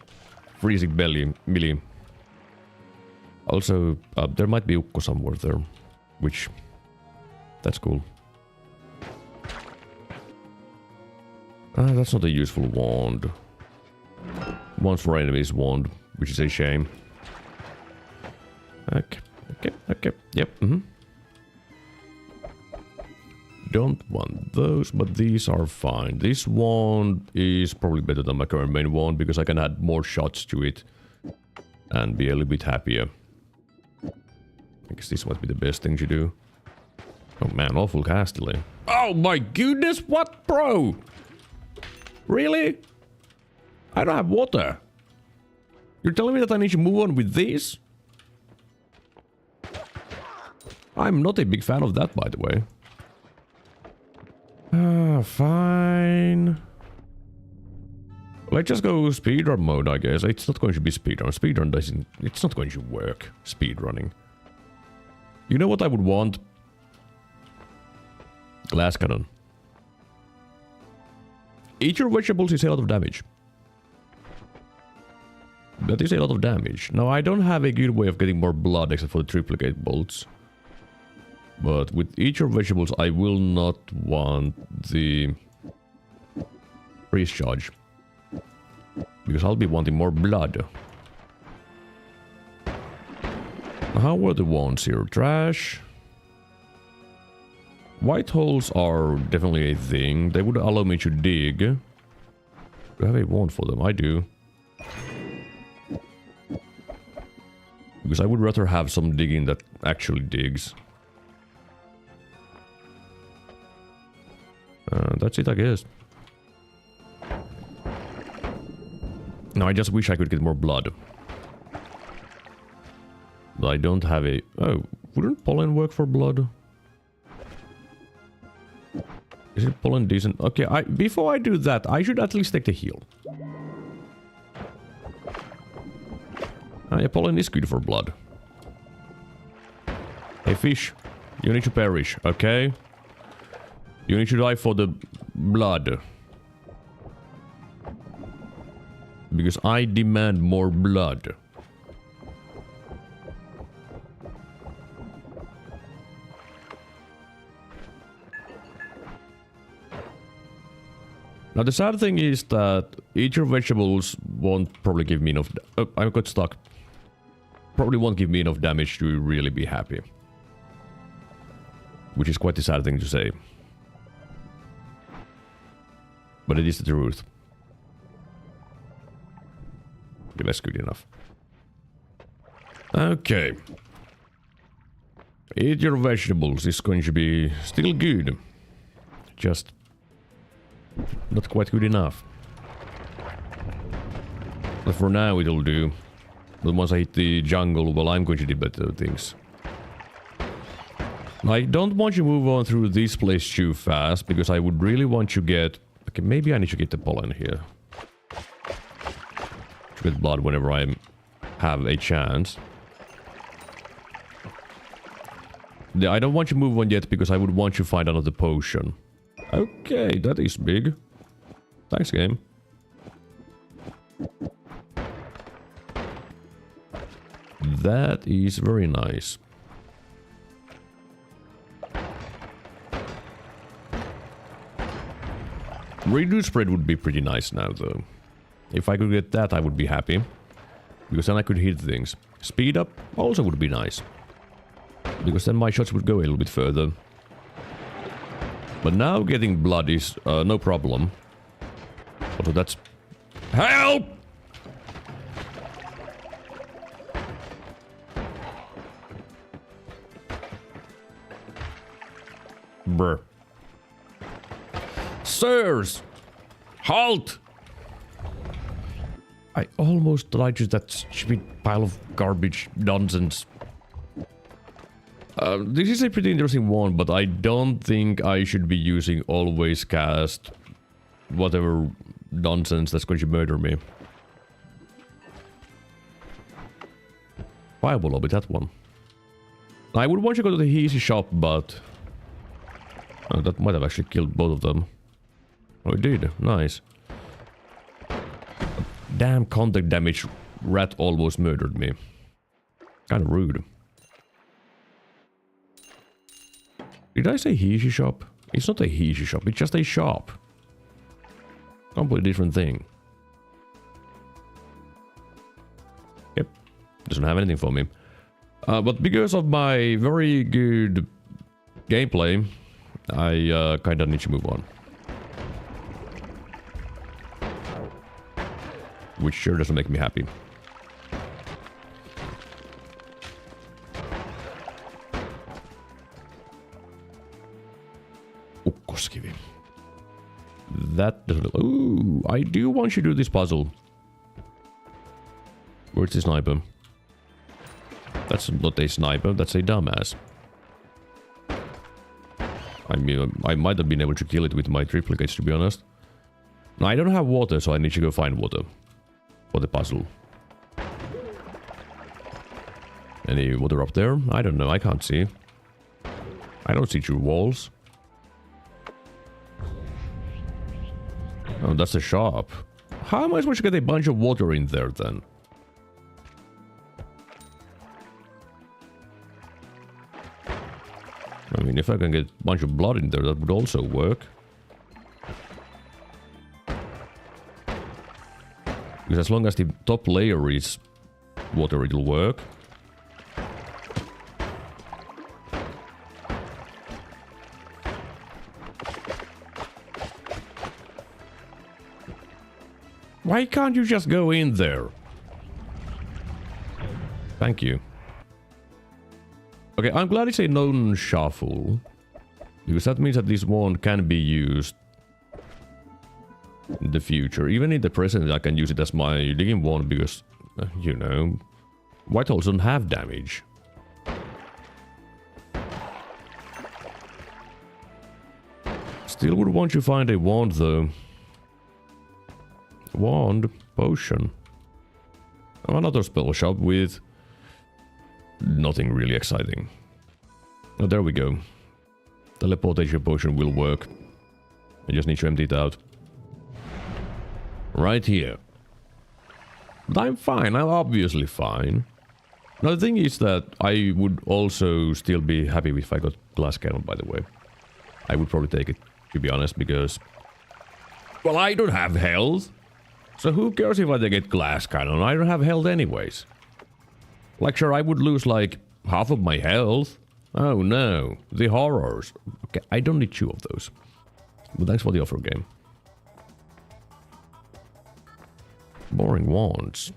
freezing belly melee. Also, there might be Ukko somewhere there, which that's cool. That's not a useful wand. Once for enemies wand, which is a shame. Okay, yep, Don't want those, but these are fine. This wand is probably better than my current main wand, because I can add more shots to it and be a little bit happier. I guess this might be the best thing to do. Oh man, awful cast delay. Oh my goodness, what, bro? Really? I don't have water. You're telling me that I need to move on with this? I'm not a big fan of that, by the way. Fine. Let's just go speedrun mode, I guess. It's not going to be speedrun. Speedrun doesn't... It's not going to work, speedrunning. You know what I would want? Glass cannon. Eat your vegetables is a lot of damage. That is a lot of damage. Now, I don't have a good way of getting more blood except for the triplicate bolts. But with eat your vegetables, I will not want the freeze charge. Because I'll be wanting more blood. How were the wands here? Trash. White holes are definitely a thing. They would allow me to dig. Do I have a wand for them? I do. Because I would rather have some digging that actually digs. That's it, I guess. No, I just wish I could get more blood. But I don't have a... Oh, wouldn't pollen work for blood? Is it pollen decent? Okay, before I do that, I should at least take the heal. Yeah, pollen is good for blood. Hey, fish. You need to perish, okay? You need to die for the blood. Because I demand more blood. Now the sad thing is that eat your vegetables won't probably give me enough... I got stuck. Probably won't give me enough damage to really be happy. Which is quite a sad thing to say. But it is the truth. Okay, that's good enough. Okay. Eat your vegetables is going to be still good. Just not quite good enough. But for now it'll do. But once I hit the jungle, well, I'm going to do better things. I don't want you to move on through this place too fast, because I would really want to get... Okay, maybe I need to get the pollen here. To get blood whenever I have a chance. I don't want you to move on yet, because I would want you to find another potion. Okay, that is big. Thanks, game. That is very nice. Reduce spread would be pretty nice now, though. If I could get that, I would be happy. Because then I could hit things. Speed up also would be nice. Because then my shots would go a little bit further. But now getting blood is no problem. Also, that's... Help! Brr. Sirs! Halt! I almost died to that stupid pile of garbage nonsense. This is a pretty interesting one, but I don't think I should be using always cast whatever nonsense that's going to murder me. Fireball will be that one. I would want to go to the easy shop, but... Oh, that might have actually killed both of them. Oh, it did. Nice. Damn contact damage rat almost murdered me. Kind of rude. Did I say Hishi shop? It's not a Hishi shop, it's just a shop. Completely different thing. Yep. Doesn't have anything for me. But because of my very good gameplay, I kinda need to move on. Which sure doesn't make me happy. Ukkoskivi. That doesn't look... Ooh, I do want you to do this puzzle. Where's the sniper? That's not a sniper, that's a dumbass. I mean, I might have been able to kill it with my triplicates, to be honest. No, I don't have water, so I need to go find water. For the puzzle. Any water up there? I don't know, I can't see. I don't see through walls. Oh, that's a shop. How am I supposed to get a bunch of water in there, then? I mean, if I can get a bunch of blood in there, that would also work. Because as long as the top layer is water, it'll work. Why can't you just go in there? Thank you. Okay, I'm glad it's a non-shuffle. Because that means that this wand can be used in the future. Even in the present, I can use it as my digging wand because, you know, white holes don't have damage. Still would want to find a wand, though. Wand, potion. Another spell shop with nothing really exciting. Oh, there we go. Teleportation potion will work. I just need to empty it out. Right here. But I'm fine, I'm obviously fine. Now the thing is that I would also still be happy if I got glass cannon, by the way. I would probably take it, to be honest, because... Well, I don't have health. So who cares if I get glass cannon? I don't have health anyways. Like, sure, I would lose like half of my health. Oh no, the horrors. Okay, I don't need 2 of those. But thanks for the offer, game. Boring wands.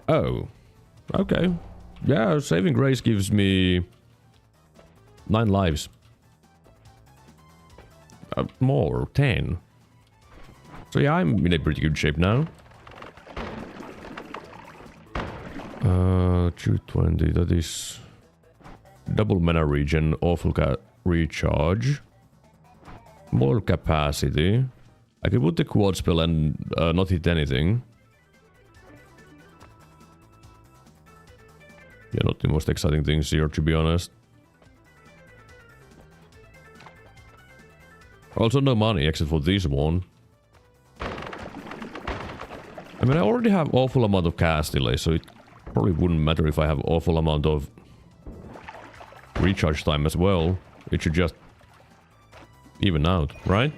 Oh, okay. Yeah, saving grace gives me 9 lives. More, 10. So yeah, I'm in a pretty good shape now. 220, that is double mana regen, awful recharge, more capacity. I could put the quad spell and not hit anything. Yeah, not the most exciting things here, to be honest. Also no money, except for this one. I mean, I already have awful amount of cast delay, so it probably wouldn't matter if I have awful amount of recharge time as well. It should just even out, right?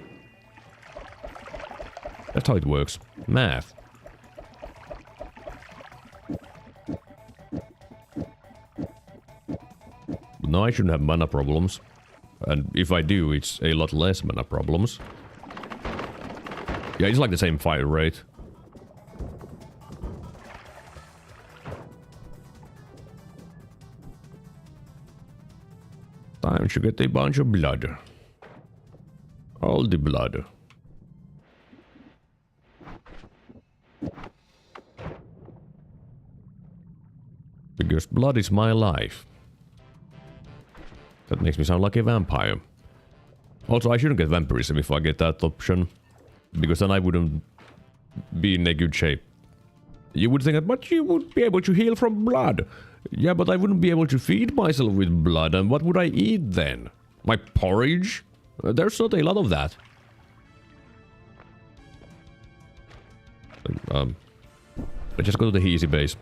That's how it works. Math. No, I shouldn't have mana problems. And if I do, it's a lot less mana problems. Yeah, it's like the same fire rate. Time to get a bunch of blood. All the blood. Because blood is my life. That makes me sound like a vampire. Also, I shouldn't get vampirism if I get that option. Because then I wouldn't be in a good shape. You would think that, but you would be able to heal from blood. Yeah, but I wouldn't be able to feed myself with blood, and what would I eat then? My porridge? There's not a lot of that. Let's just go to the easy base.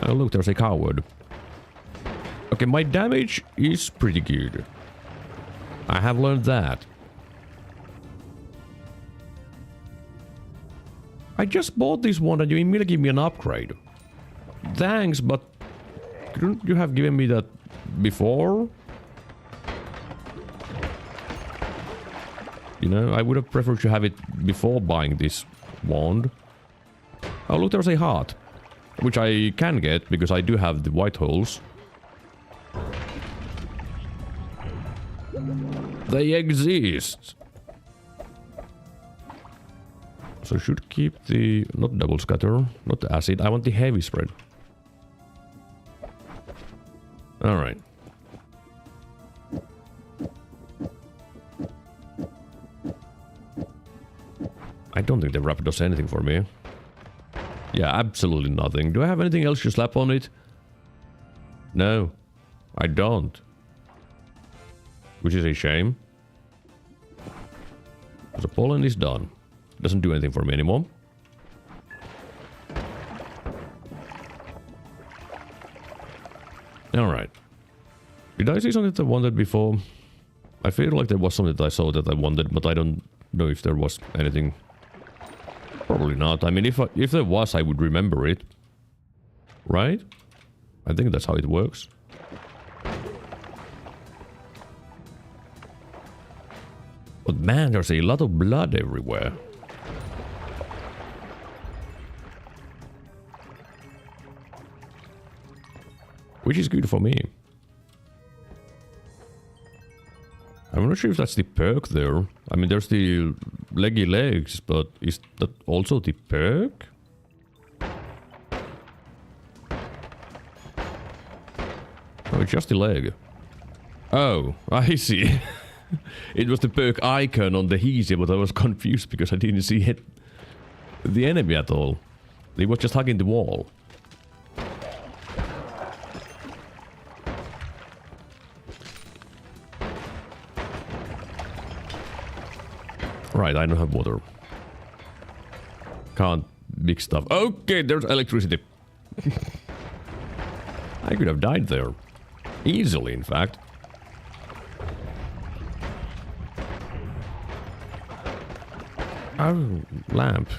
Oh look, there's a coward. Okay, my damage is pretty good. I have learned that. I just bought this one and you immediately give me an upgrade. Thanks, but couldn't you have given me that before? You know, I would have preferred to have it before buying this wand. Oh look, there's a heart. Which I can get because I do have the white holes. They exist. So should keep the... not double scatter, not the acid. I want the heavy spread. Alright. I don't think the wrap does anything for me. Yeah, absolutely nothing. Do I have anything else to slap on it? No, I don't. Which is a shame. The pollen is done. Doesn't do anything for me anymore. Alright. Did I see something that I wanted before? I feel like there was something that I saw that I wanted, but I don't know if there was anything. Probably not. I mean, if there was, I would remember it. Right? I think that's how it works. But man, there's a lot of blood everywhere. Which is good for me. I'm not sure if that's the perk there. I mean, there's the leggy legs, but is that also the perk? Oh, it's just the leg. Oh, I see. It was the perk icon on the easy, but I was confused because I didn't see it. The enemy at all. He was just hugging the wall. Right, I don't have water. Can't big stuff. Okay, there's electricity. I could have died there. Easily, in fact. Oh, lamp.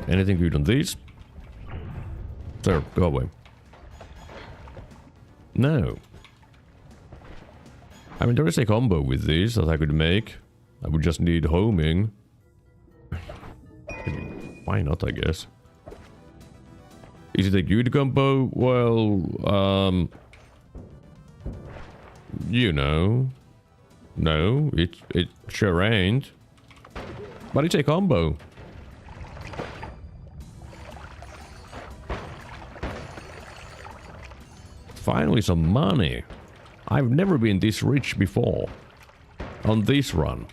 Anything good on these? Sir, go away. No. I mean, there is a combo with these that I could make. I would just need homing. Why not, I guess. Is it a good combo? Well, you know. No, it sure ain't. But it's a combo. Finally some money. I've never been this rich before. On this run.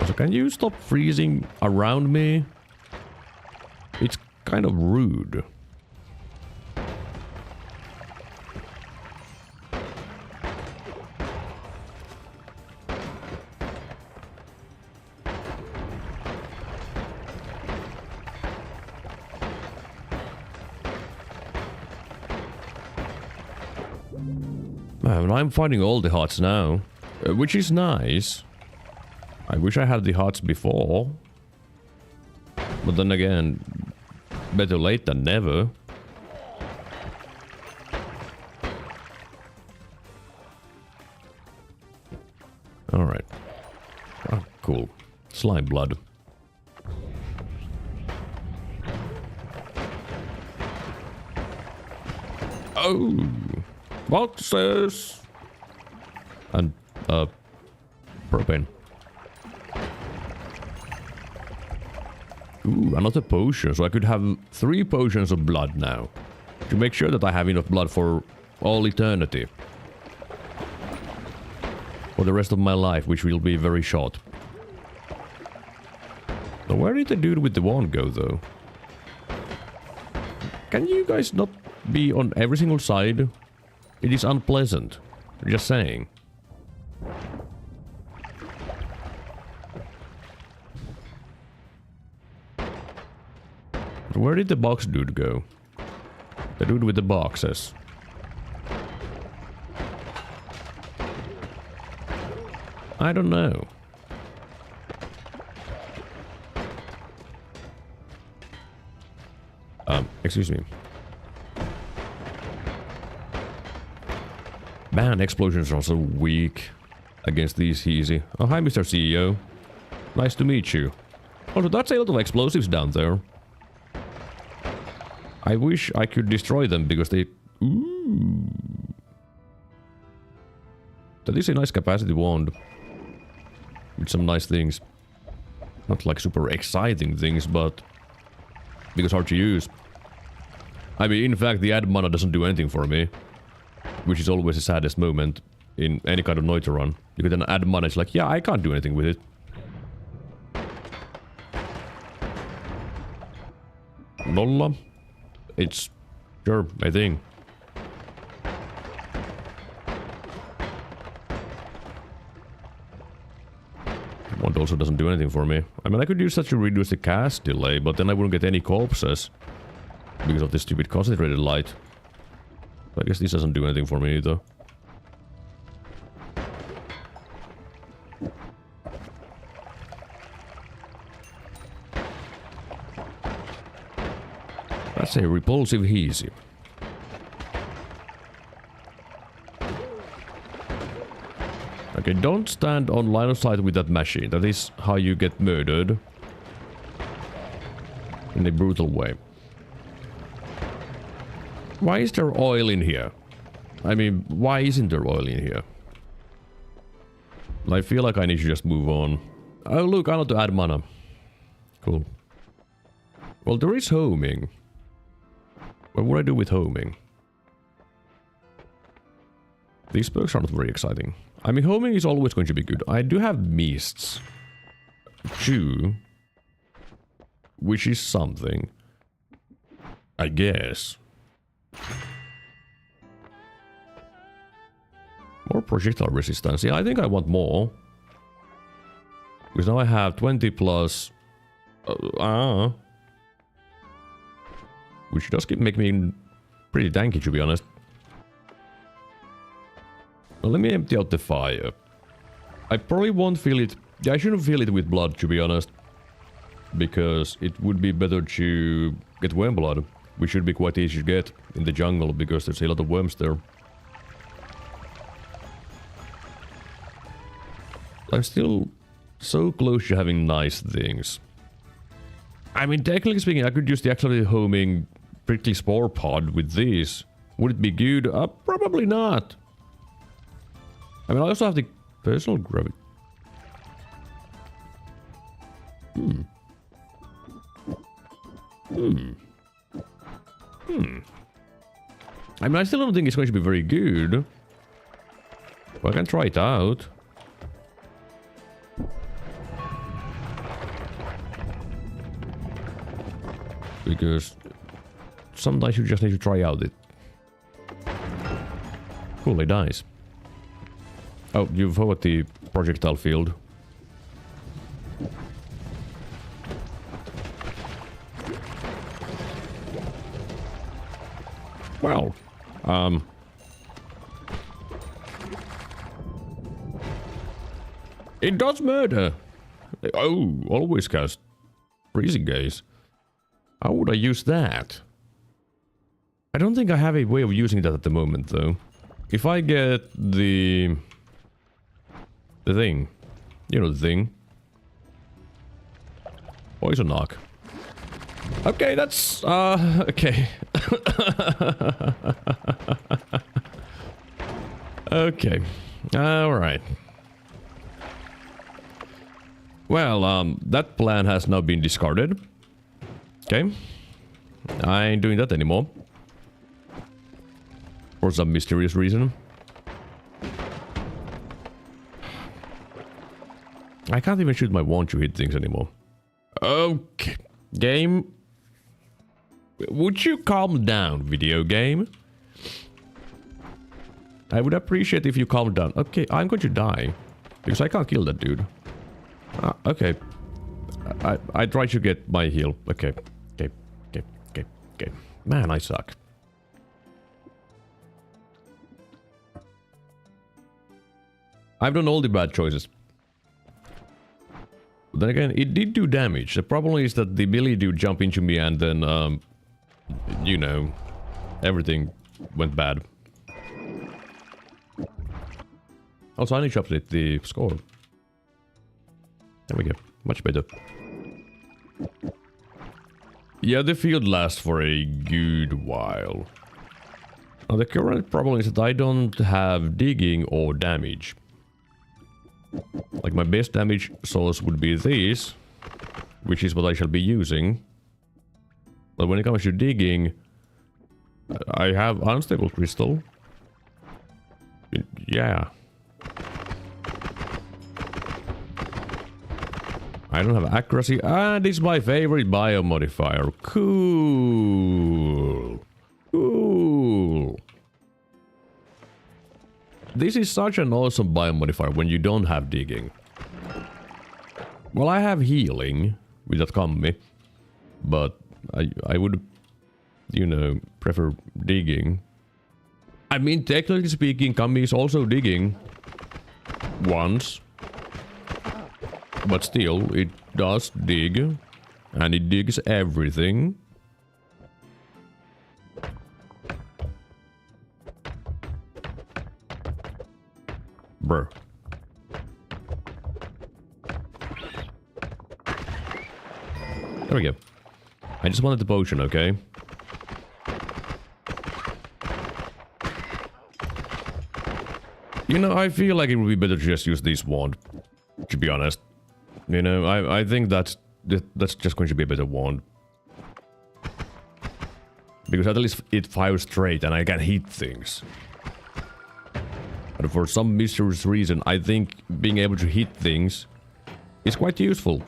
So can you stop freezing around me? It's kind of rude. Man, I'm finding all the huts now, which is nice. I wish I had the huts before. But then again, better late than never. Alright. Oh, cool. Slime blood. Oh! Boxes! And, propane. Ooh, another potion, so I could have 3 potions of blood now. To make sure that I have enough blood for all eternity. For the rest of my life, which will be very short. So where did the dude with the wand go, though? Can you guys not be on every single side? It is unpleasant. Just saying. Where did the box dude go? The dude with the boxes. I don't know. Excuse me. Man, explosions are so weak against these easy. Oh, hi, Mr. CEO. Nice to meet you. Oh, that's a lot of explosives down there. I wish I could destroy them because they... Ooh. That is a nice capacity wand. With some nice things. Not like super exciting things, but... because hard to use. I mean, in fact, the add mana doesn't do anything for me. Which is always the saddest moment in any kind of Noita run. You can then add mana, it's like, yeah, I can't do anything with it. Nolla. It's... sure, a thing. Wand also doesn't do anything for me. I mean, I could use that to reduce the cast delay, but then I wouldn't get any corpses. Because of this stupid concentrated light. I guess this doesn't do anything for me either. That's a repulsive easy. Okay, don't stand on line of sight with that machine. That is how you get murdered. In a brutal way. Why is there oil in here? I mean, why isn't there oil in here? I feel like I need to just move on. Oh look, I want to add mana. Cool. Well, there is homing. What would I do with homing? These perks are not very exciting. I mean, homing is always going to be good. I do have mists. 2. Which is something. I guess. More projectile resistance. Yeah, I think I want more. Because now I have 20 plus... which does make me pretty tanky, to be honest. Well, let me empty out the fire. I probably won't fill it... I shouldn't fill it with blood, to be honest. Because it would be better to get worm blood, which should be quite easy to get in the jungle, because there's a lot of worms there. I'm still so close to having nice things. I mean, technically speaking, I could use the actually homing prickly spore pod with these. Would it be good? Probably not. I mean, I also have the personal gravity. I mean, I still don't think it's going to be very good. But I can try it out. Because sometimes you just need to try out it. Cool, it dies. Oh, you forgot the projectile field. Well, it does murder. Oh, always cast freezing gaze. How would I use that? I don't think I have a way of using that at the moment, though. If I get the thing. You know the thing. Poison knock. Okay, that's... okay. Okay. Alright. Well, that plan has now been discarded. Okay. I ain't doing that anymore. For some mysterious reason. I can't even shoot my wand to hit things anymore. Okay. Game. Would you calm down, video game? I would appreciate if you calm down. Okay, I'm going to die. Because I can't kill that dude. Okay. I try to get my heal. Okay. Okay. Man, I suck. I've done all the bad choices. But then again, it did do damage. The problem is that the melee dude jumped into me and then, you know, everything went bad. Also, I need to update the score. There we go. Much better. Yeah, the field lasts for a good while. Now, the current problem is that I don't have digging or damage. Like, my best damage source would be this, which is what I shall be using. But when it comes to digging, I have unstable crystal. Yeah. I don't have accuracy, and it's my favorite biomodifier. Cool. Cool. This is such an awesome biomodifier when you don't have digging. Well, I have healing with that Kammi, but I would, you know, prefer digging. I mean, technically speaking, Kammi is also digging once. But still, it does dig. And it digs everything. Bruh. There we go. I just wanted the potion, okay? You know, I feel like it would be better to just use this wand. To be honest. You know, I think that's just going to be a better wand. Because at least it fires straight and I can hit things. But for some mysterious reason, I think being able to hit things is quite useful.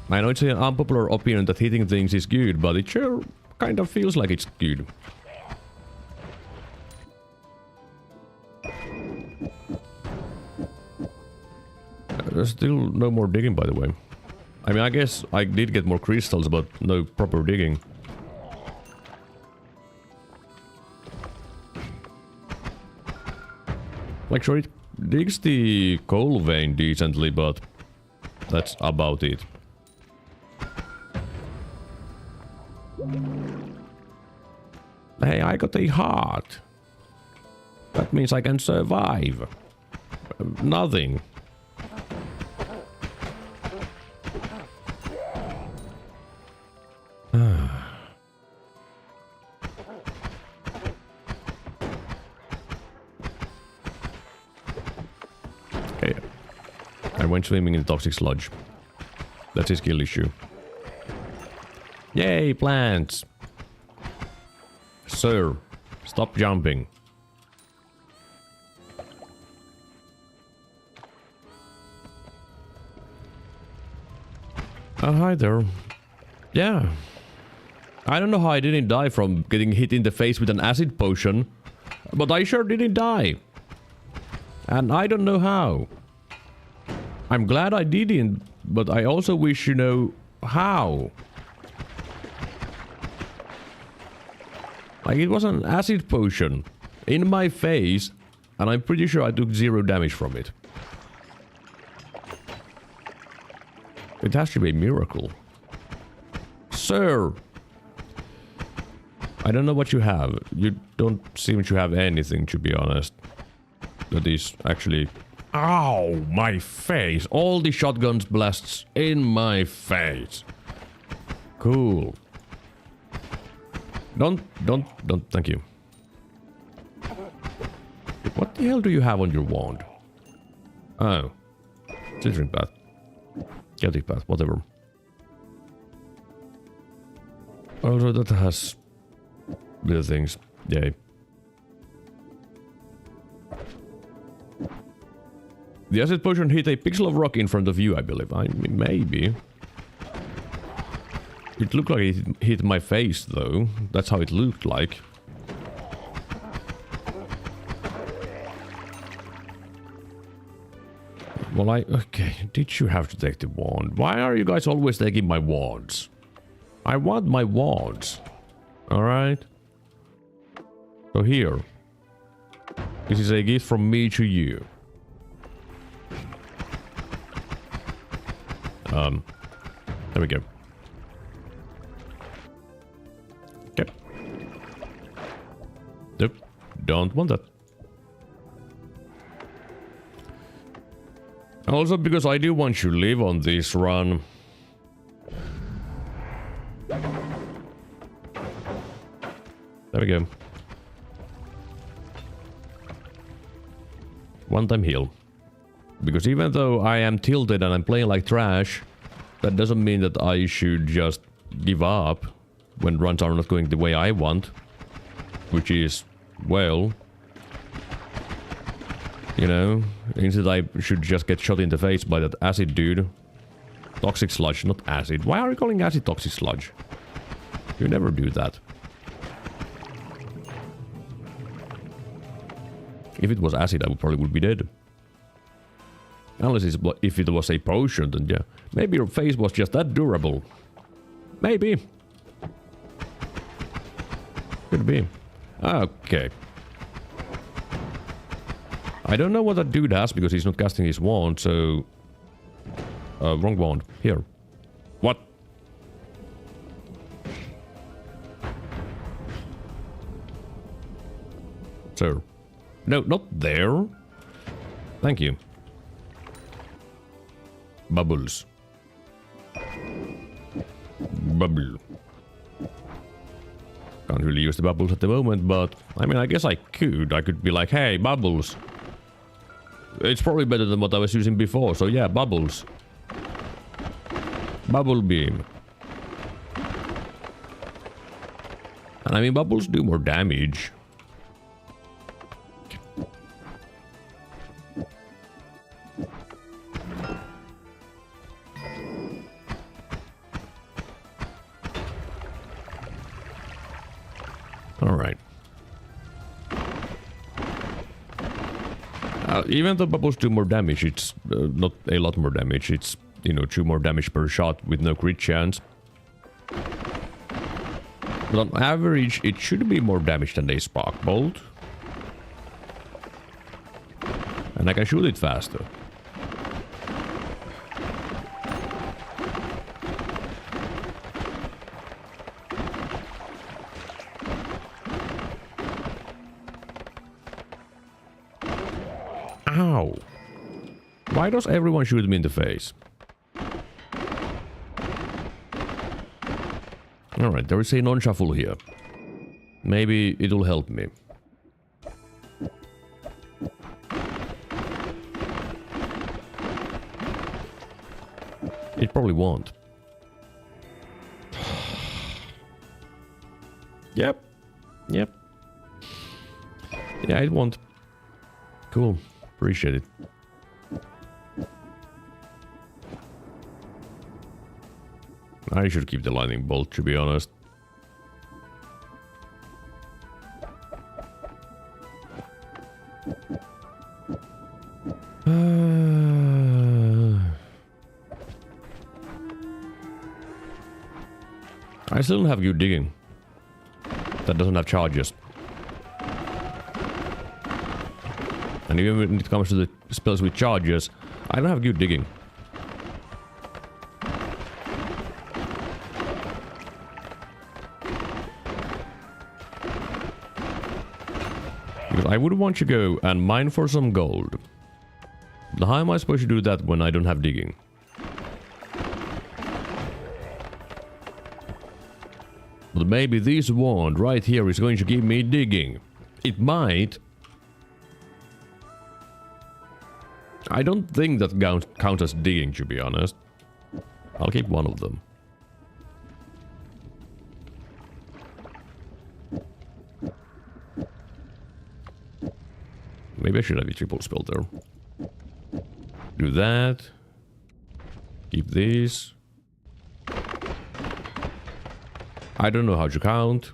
I know it's an unpopular opinion that hitting things is good, but it sure kind of feels like it's good. There's still no more digging, by the way. I mean, I guess I did get more crystals, but no proper digging. Like, sure, it digs the coal vein decently, but that's about it. Hey, I got a heart. That means I can survive. Nothing. Okay. I went swimming in toxic sludge. That's a skill issue. Yay, plants! Sir, stop jumping. Hi there. Yeah. I don't know how I didn't die from getting hit in the face with an acid potion, but I sure didn't die. And I don't know how. I'm glad I didn't, but I also wish you know how. Like, it was an acid potion in my face, and I'm pretty sure I took 0 damage from it. It has to be a miracle. Sir! I don't know what you have. You don't seem to have anything, to be honest. That is actually... Ow! My face! All the shotgun's blasts in my face. Cool. Don't, thank you. What the hell do you have on your wand? Oh. Citron path. Celtic path, whatever. Also, that has little things. Yay. The acid potion hit a pixel of rock in front of you, I believe. I mean, maybe. It looked like it hit my face, though. That's how it looked like. Well, okay, did you have to take the wand? Why are you guys always taking my wands? I want my wands. Alright? So here. This is a gift from me to you. There we go. Okay. Nope. Don't want that. Also, because I do want you to live on this run. There we go. One time heal. Because even though I am tilted and I'm playing like trash, that doesn't mean that I should just give up when runs are not going the way I want. Which is, well... You know, instead I should just get shot in the face by that acid dude. Toxic sludge, not acid. Why are you calling acid toxic sludge? You never do that. If it was acid, I probably would be dead. Unless if it was a potion, then yeah. Maybe your face was just that durable. Maybe. Could be. Okay. I don't know what that dude has because he's not casting his wand, so... wrong wand. Here. What? Sir. No, not there. Thank you. Bubbles. Bubble. Can't really use the bubbles at the moment, but... I mean, I guess I could. I could be like, hey, bubbles. It's probably better than what I was using before, so yeah, bubbles. Bubble beam. And I mean, bubbles do more damage. Alright. Even though bubbles do more damage, it's not a lot more damage. It's you know, 2 more damage per shot with no crit chance. But on average, it should be more damage than a spark bolt. And I can shoot it faster. Ow! Why does everyone shoot me in the face? Alright, there is a non-shuffle here. Maybe it'll help me. It probably won't. Yep. Yep. Yeah, it won't. Cool. Appreciate it. I should keep the lightning bolt, to be honest. I still don't have good digging. That doesn't have charges. And even when it comes to the spells with charges, I don't have good digging. Because I would want to go and mine for some gold. How am I supposed to do that when I don't have digging? But maybe this wand right here is going to give me digging. It might. I don't think that counts as digging, to be honest. I'll keep one of them. Maybe I should have a triple spell there. Do that. Keep these. I don't know how to count.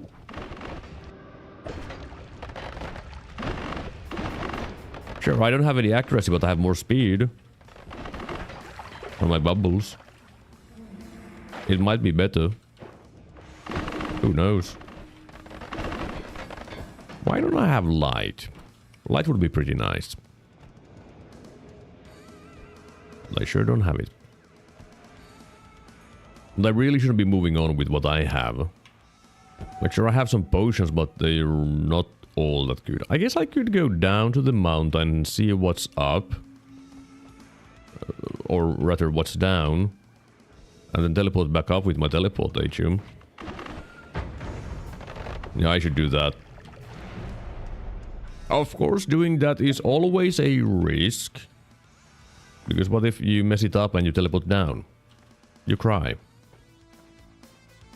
Sure, I don't have any accuracy, but I have more speed. On my bubbles. It might be better. Who knows? Why don't I have light? Light would be pretty nice. I sure don't have it. And I really shouldn't be moving on with what I have. Like, sure, I have some potions, but they're not all that good. I guess I could go down to the mountain and see what's up. Or rather, what's down. And then teleport back up with my teleportation. Yeah, I should do that. Of course, doing that is always a risk. Because what if you mess it up and you teleport down? You cry.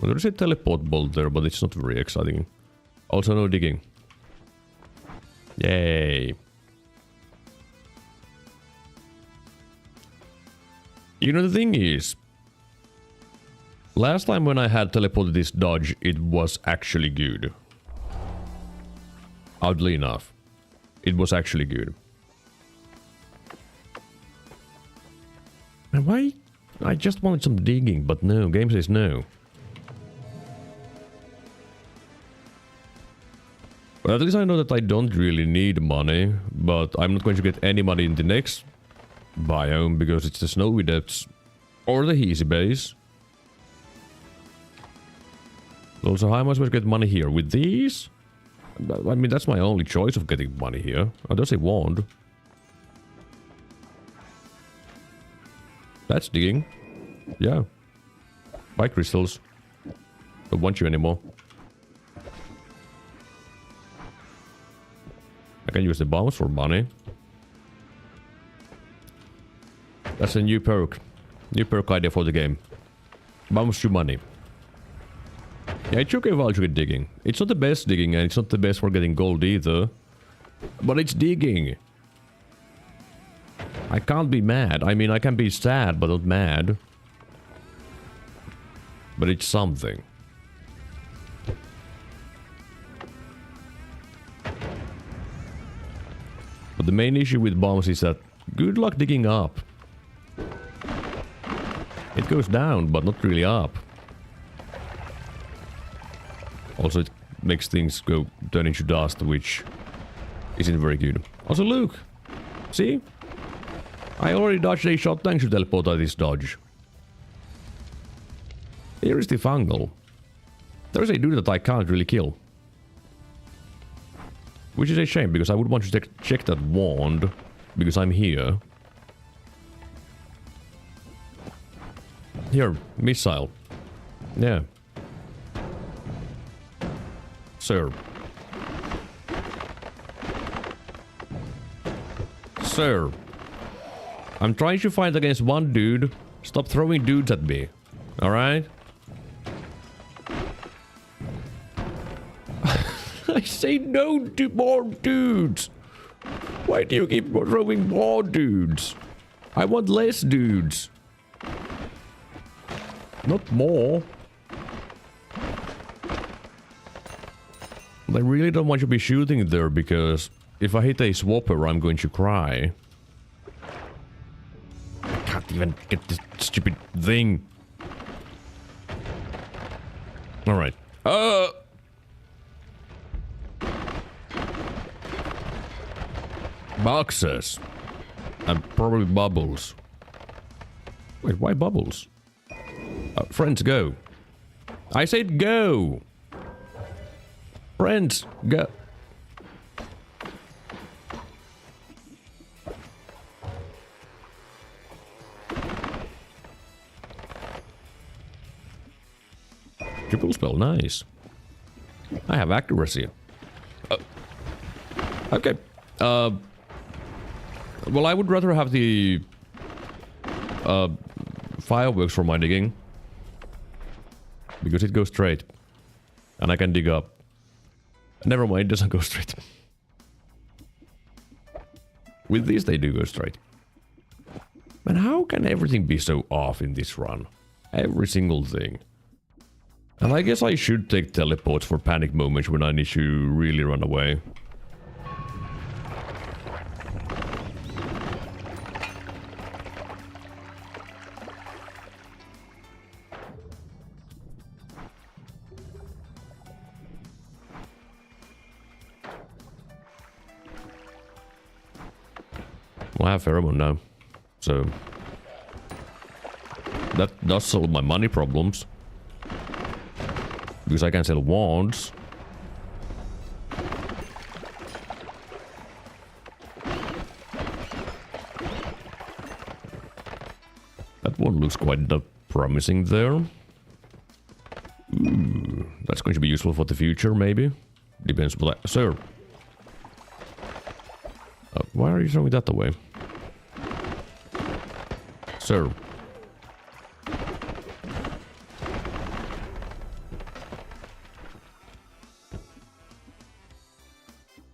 Well, there's a teleport bolt there, but it's not very exciting. Also, no digging. Yay. You know, the thing is, last time when I had teleported this dodge, it was actually good. Oddly enough, it was actually good. And why? I just wanted some digging, but no, game says no. Well, at least I know that I don't really need money, but I'm not going to get any money in the next biome because it's the snowy depths or the easy base. Also, how am I supposed to get money here? With these? I mean, that's my only choice of getting money here. Oh, there's a wand. That's digging. Yeah. Buy crystals. Don't want you anymore. I can use the bombs for money. That's a new perk. New perk idea for the game. Bombs to money. Yeah, it took a while to get digging. It's not the best digging, and it's not the best for getting gold either. But it's digging. I can't be mad. I mean, I can be sad, but not mad. But it's something. But the main issue with bombs is that good luck digging up. It goes down, but not really up. Also, it makes things turn into dust, which isn't very good. Also, look! See? I already dodged a shot thanks to teleport at this dodge. Here is the fungal. There's a dude that I can't really kill. Which is a shame, because I would want to check that wand, because I'm here. Here, missile. Yeah. Sir. Sir. I'm trying to fight against one dude. Stop throwing dudes at me. Alright? I say no to more dudes. Why do you keep throwing more dudes? I want less dudes. Not more. I really don't want to be shooting there because if I hit a swapper, I'm going to cry. I can't even get this stupid thing. Alright. Boxes. And probably bubbles. Wait, why bubbles? Friends, go. I said go! Friends, go. Triple spell, nice. I have accuracy. Okay. Well, I would rather have the fireworks for my digging. Because it goes straight. And I can dig up. Never mind, it doesn't go straight. With these, they do go straight. Man, how can everything be so off in this run? Every single thing. And I guess I should take teleports for panic moments when I need to really run away. Well, I have pheromone now, so that does solve my money problems. Because I can sell wands. That one looks quite promising there. Ooh, that's going to be useful for the future, maybe. Depends what I... Sir! Why are you throwing that away? Sir.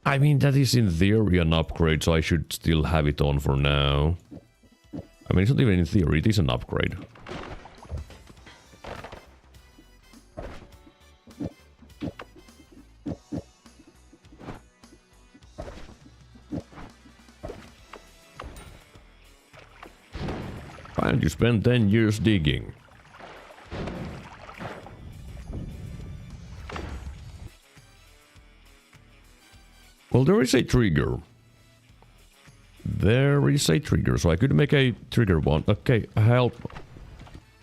I mean, that is in theory an upgrade, so I should still have it on for now. I mean, it's not even in theory, it is an upgrade. And you spent 10 years digging. Well, there is a trigger. There is a trigger, so I could make a trigger one. Okay, help.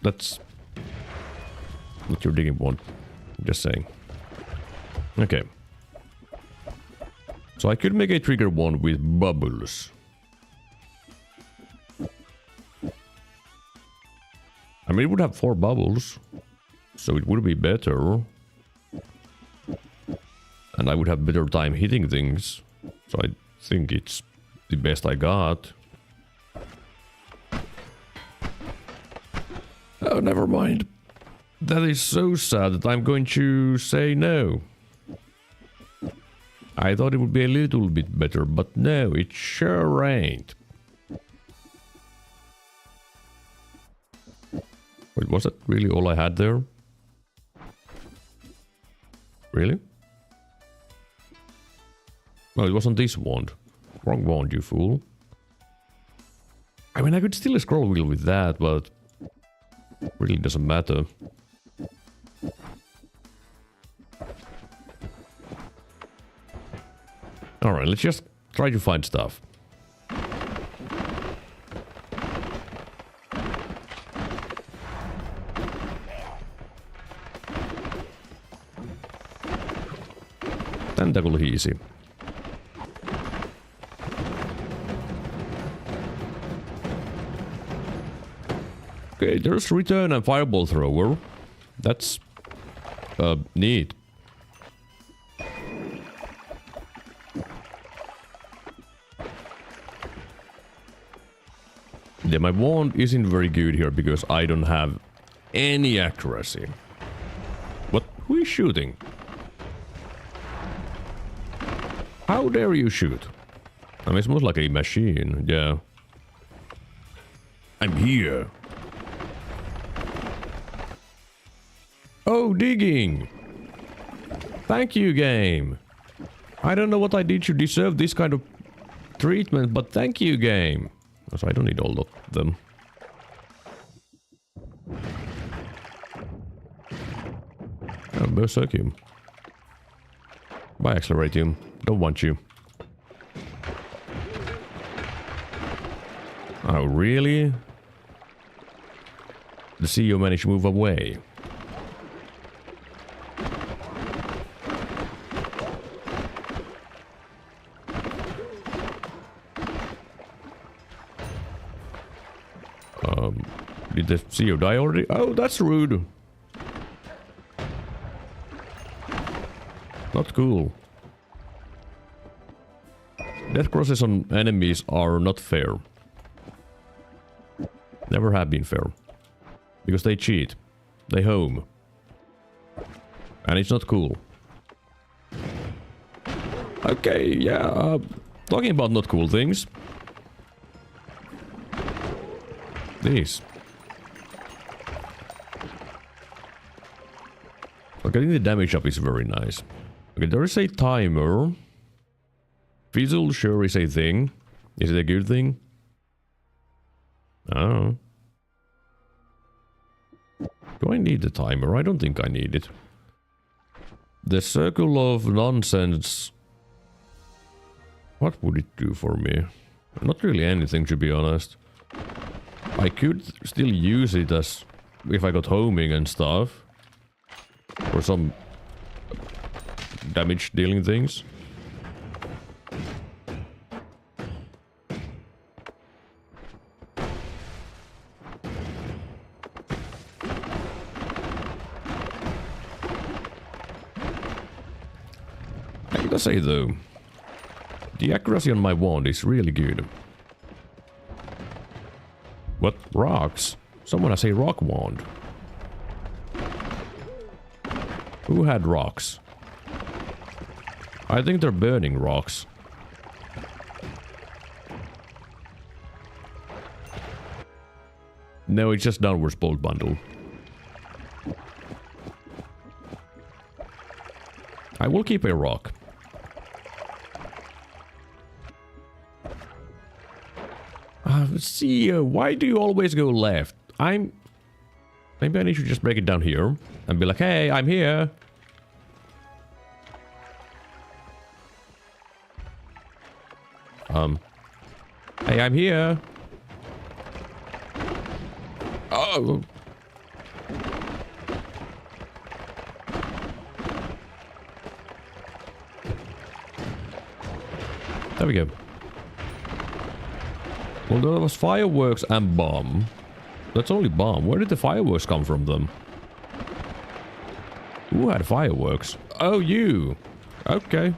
That's what your digging one. Just saying. Okay. So I could make a trigger one with bubbles. I mean, it would have 4 bubbles, so it would be better. And I would have better time hitting things, so I think it's the best I got. Oh, never mind. That is so sad that I'm going to say no. I thought it would be a little bit better, but no, it sure ain't. Wait, was that really all I had there? Really? No, it wasn't this wand. Wrong wand, you fool. I mean, I could still scroll wheel with that, but... Really doesn't matter. Alright, let's just try to find stuff. Tentacle easy. Okay, there's return and fireball thrower. That's neat. Yeah, my wand isn't very good here because I don't have any accuracy. What? Who is shooting? How dare you shoot? I mean, it's most like a machine, yeah. I'm here. Oh, digging! Thank you, game. I don't know what I did to deserve this kind of treatment, but thank you, game. So I don't need all of them. Oh, Berserkium. Bye, Acceleratium. Don't want you. Oh, really? The CEO managed to move away. Did the CEO die already? Oh, that's rude. Not cool. Death crosses on enemies are not fair. Never have been fair. Because they cheat. They home. And it's not cool. Okay, yeah. Talking about not cool things. These. Getting the damage up is very nice. Okay, there is a timer. Fizzle sure is a thing. Is it a good thing? I don't know. Do I need the timer? I don't think I need it. The circle of nonsense. What would it do for me? Not really anything, to be honest. I could still use it as if I got homing and stuff. For some damage dealing things. I gotta say though, the accuracy on my wand is really good. What? Rocks? Someone has a rock wand. Who had rocks? I think they're burning rocks. No, it's just downwards bolt bundle. I will keep a rock. CEO, why do you always go left? Maybe I need to just break it down here and be like, hey, I'm here. Hey, I'm here. Oh. There we go. Well, there was fireworks and bomb. That's only bomb. Where did the fireworks come from then? Who had fireworks? Oh, you. Okay.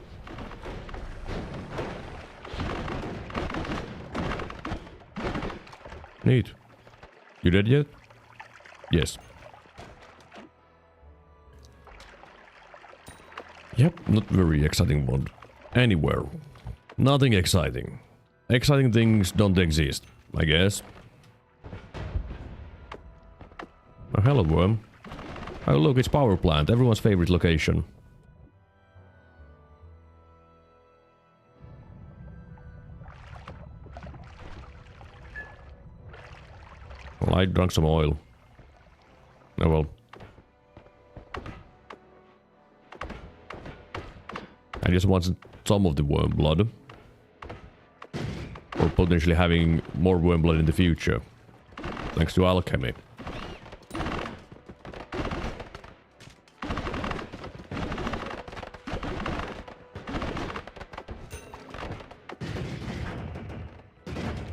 Neat. You dead yet? Yes. Yep, not very exciting one. Anywhere. Nothing exciting. Exciting things don't exist, I guess. Oh, hello, worm. Oh, look, it's power plant, everyone's favorite location. Well, I drank some oil. Oh well. I just want some of the worm blood. Or potentially having more worm blood in the future. Thanks to alchemy.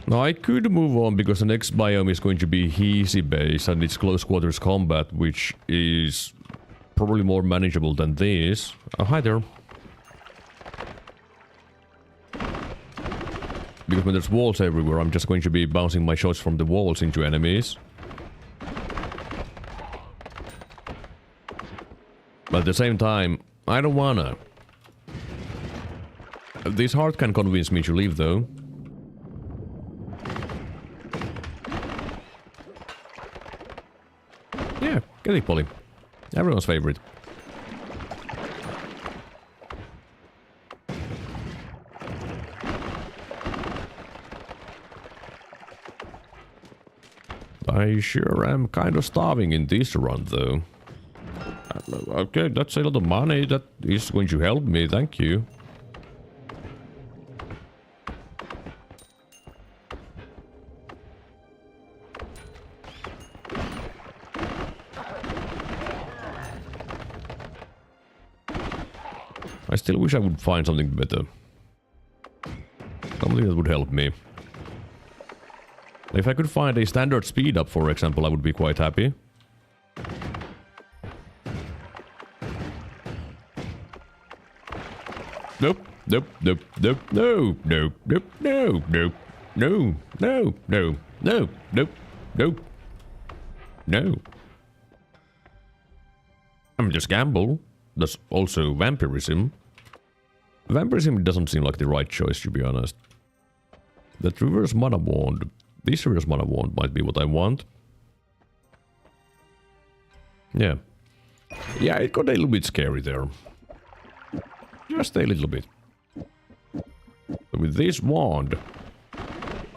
Now I could move on because the next biome is going to be Easy Base and it's close quarters combat, which is probably more manageable than this. Oh, hi there. Because when there's walls everywhere, I'm just going to be bouncing my shots from the walls into enemies. But at the same time, I don't wanna. This heart can convince me to leave though. Yeah, get it, Polly. Everyone's favorite. I sure am kind of starving in this run, though. Okay, that's a lot of money. That is going to help me, thank you. I still wish I would find something better. Something that would help me. If I could find a standard speed up, for example, I would be quite happy. Nope, nope, nope, nope, no, no, nope, no, nope, no, no, no, no, nope, nope, no. I'm just gamble. That's also vampirism. Vampirism doesn't seem like the right choice, to be honest. That reverse mana wand. This reverse mana wand might be what I want. Yeah. Yeah, it got a little bit scary there. Just a little bit. But with this wand,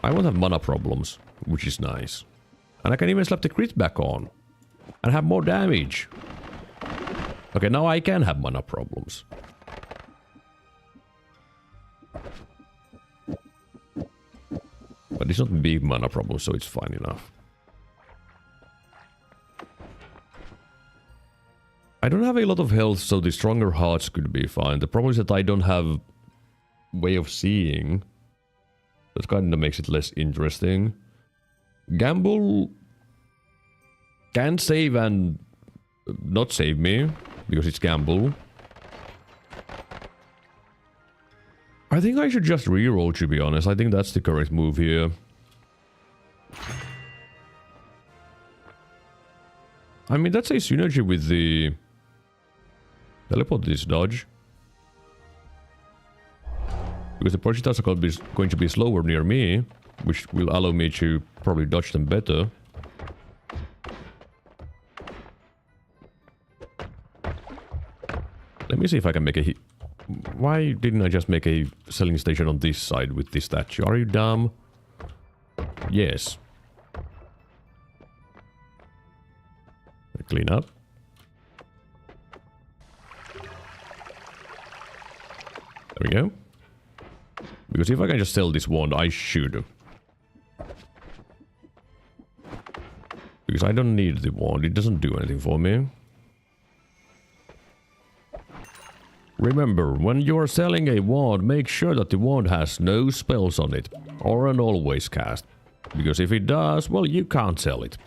I won't have mana problems, which is nice. And I can even slap the crit back on. And have more damage. Okay, now I can have mana problems. But it's not big mana problem, so it's fine enough. I don't have a lot of health, so the stronger hearts could be fine. The problem is that I don't have way of seeing. That kind of makes it less interesting. Gamble can save and not save me, because it's gamble. I think I should just reroll, to be honest. I think that's the correct move here. I mean, that's a synergy with the teleport this dodge. Because the projectiles are going to be slower near me, which will allow me to probably dodge them better. Let me see if I can make a hit. Why didn't I just make a selling station on this side with this statue? Are you dumb? Yes. Clean up. There we go. Because if I can just sell this wand, I should. Because I don't need the wand, it doesn't do anything for me. Remember, when you're selling a wand, make sure that the wand has no spells on it, or an always cast. Because if it does, well, you can't sell it.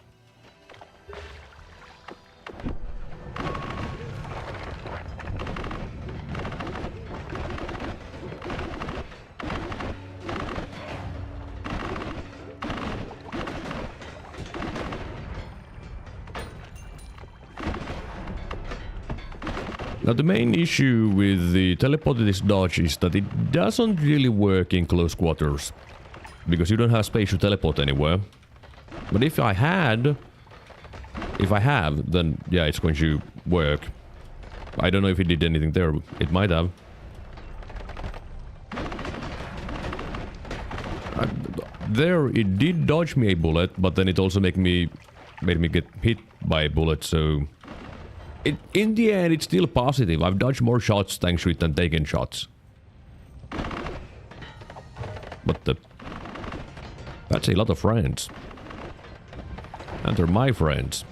Now the main issue with the teleported dodge is that it doesn't really work in close quarters. Because you don't have space to teleport anywhere. But if I have, then yeah, it's going to work. I don't know if it did anything there. It might have. There, it did dodge me a bullet, but then it also made me made me get hit by a bullet, so... in the end, it's still positive. I've dodged more shots thanks to it than taken shots. But that's a lot of friends. And they're my friends.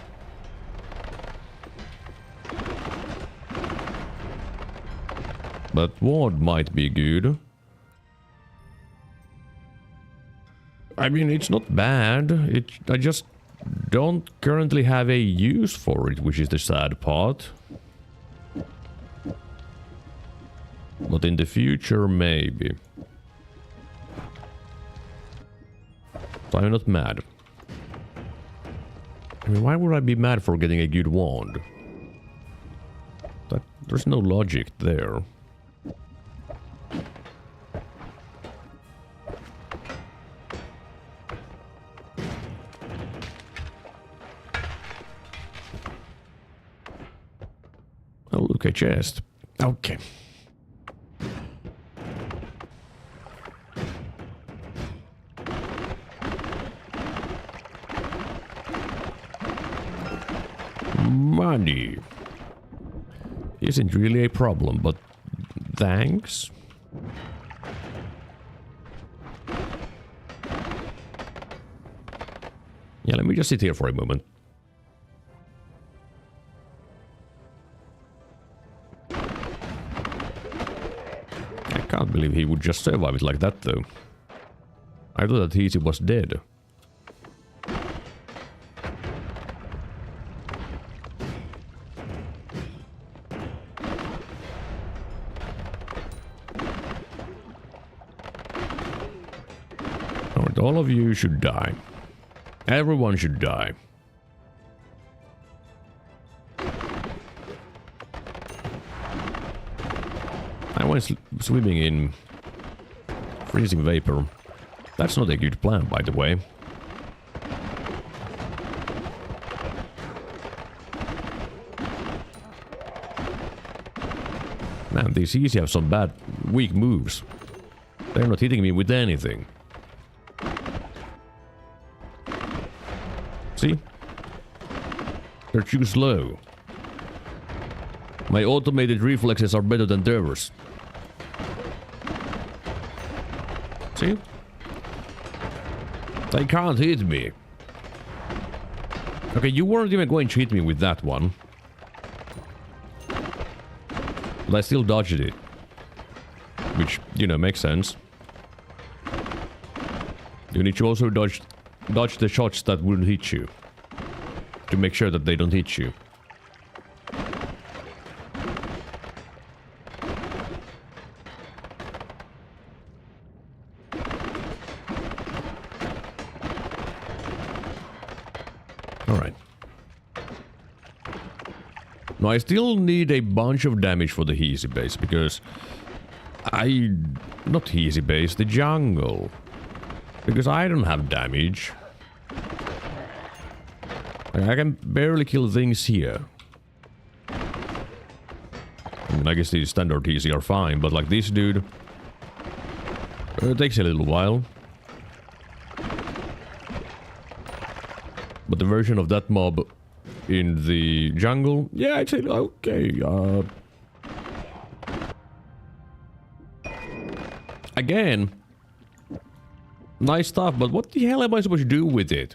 But ward might be good. I mean, it's not bad. I just don't currently have a use for it, which is the sad part. But in the future, maybe. So I'm not mad. I mean, why would I be mad for getting a good wand? There's no logic there. Oh, look, a chest. Okay. Money isn't really a problem, but thanks. Yeah, let me just sit here for a moment. I can't believe he would just survive it like that, though. I thought that he was dead. Alright, all of you should die. Everyone should die. I went swimming in freezing vapor. That's not a good plan, by the way. Man, these easy have some bad, weak moves. They're not hitting me with anything. See? They're too slow. My automated reflexes are better than theirs. See? They can't hit me. Okay, you weren't even going to hit me with that one. But I still dodged it. Which, you know, makes sense. You need to also dodge the shots that wouldn't hit you. To make sure that they don't hit you. Alright. Now I still need a bunch of damage for the easy base because not easy base, the jungle. Because I don't have damage. I can barely kill things here. I mean, I guess these standard easy are fine, but like this dude... it takes a little while. But the version of that mob in the jungle... yeah, it's okay. Again... nice stuff, but what the hell am I supposed to do with it?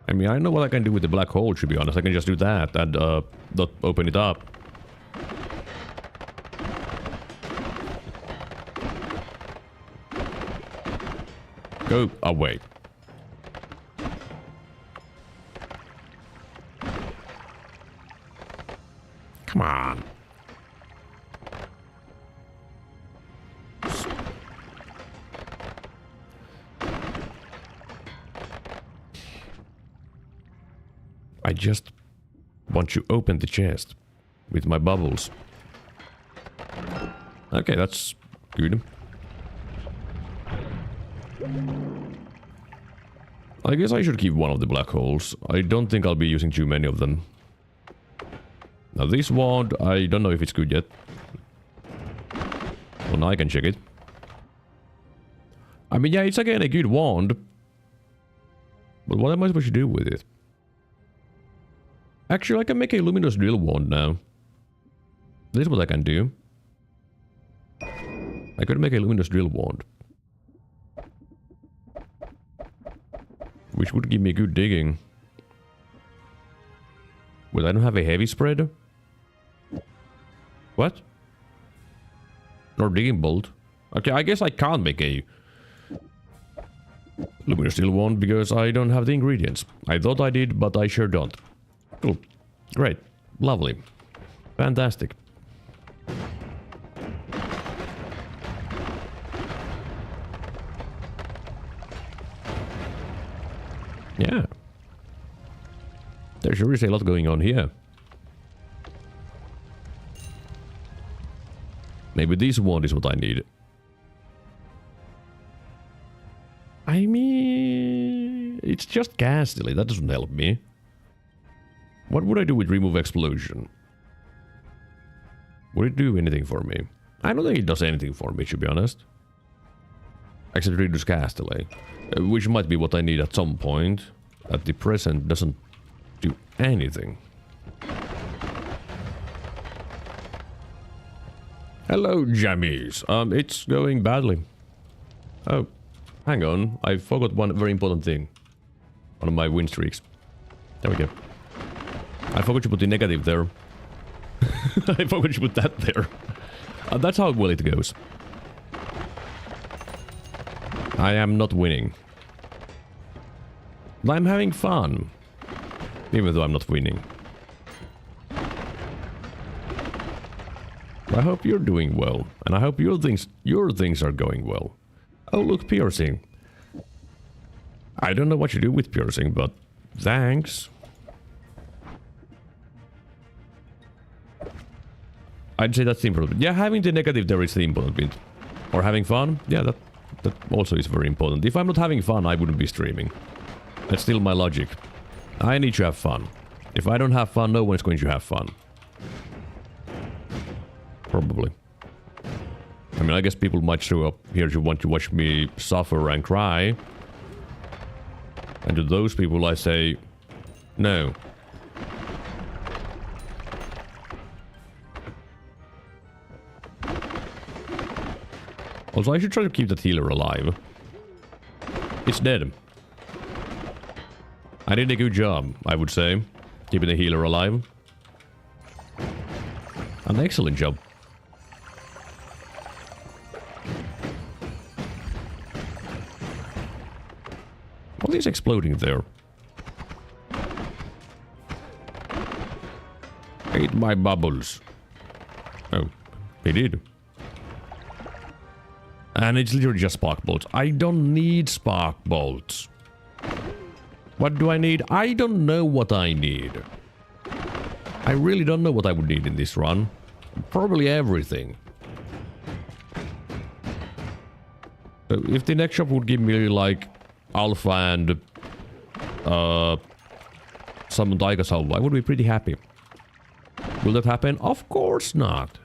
I mean, I know what I can do with the black hole, to be honest. I can just do that and, not open it up. Go away. Come on. I just want to open the chest with my bubbles. Okay, that's good. I guess I should keep one of the black holes. I don't think I'll be using too many of them. Now this wand, I don't know if it's good yet. Well, now I can check it. I mean, yeah, it's again a good wand. But what am I supposed to do with it? Actually, I can make a luminous drill wand now. This is what I can do. I could make a luminous drill wand. Which would give me good digging. But I don't have a heavy spread. What? Nor digging bolt. Okay, I guess I can't make a luminous drill wand because I don't have the ingredients. I thought I did, but I sure don't. Cool. Great. Lovely. Fantastic. Yeah. There sure is a lot going on here. Maybe this wand is what I need. I mean, it's just ghastly. That doesn't help me. What would I do with remove explosion? Would it do anything for me? I don't think it does anything for me, to be honest. Except reduce cast delay. Which might be what I need at some point. At the present, doesn't do anything. Hello, jammies. It's going badly. Oh, hang on. I forgot one very important thing. One of my win streaks. There we go. I forgot to put the negative there. I forgot to put that there. That's how well it goes. I am not winning. But I'm having fun. Even though I'm not winning. I hope you're doing well. And I hope your things are going well. Oh, look, piercing. I don't know what you do with piercing, but thanks. I'd say that's the important bit. Yeah, having the negative there is the important bit. Or having fun. Yeah, that also is very important. If I'm not having fun, I wouldn't be streaming. That's still my logic. I need to have fun. If I don't have fun, no one's going to have fun. Probably. I mean, I guess people might show up here to want to watch me suffer and cry. And to those people I say, no. Also, I should try to keep that healer alive. It's dead. I did a good job, I would say, keeping the healer alive. An excellent job. What is exploding there? Ate my bubbles. Oh, he did. And it's literally just spark bolts. I don't need spark bolts. What do I need? I don't know what I need. I really don't know what I would need in this run. Probably everything. So if the next shop would give me like alpha and some Taiga salvo, I would be pretty happy. Will that happen? Of course not.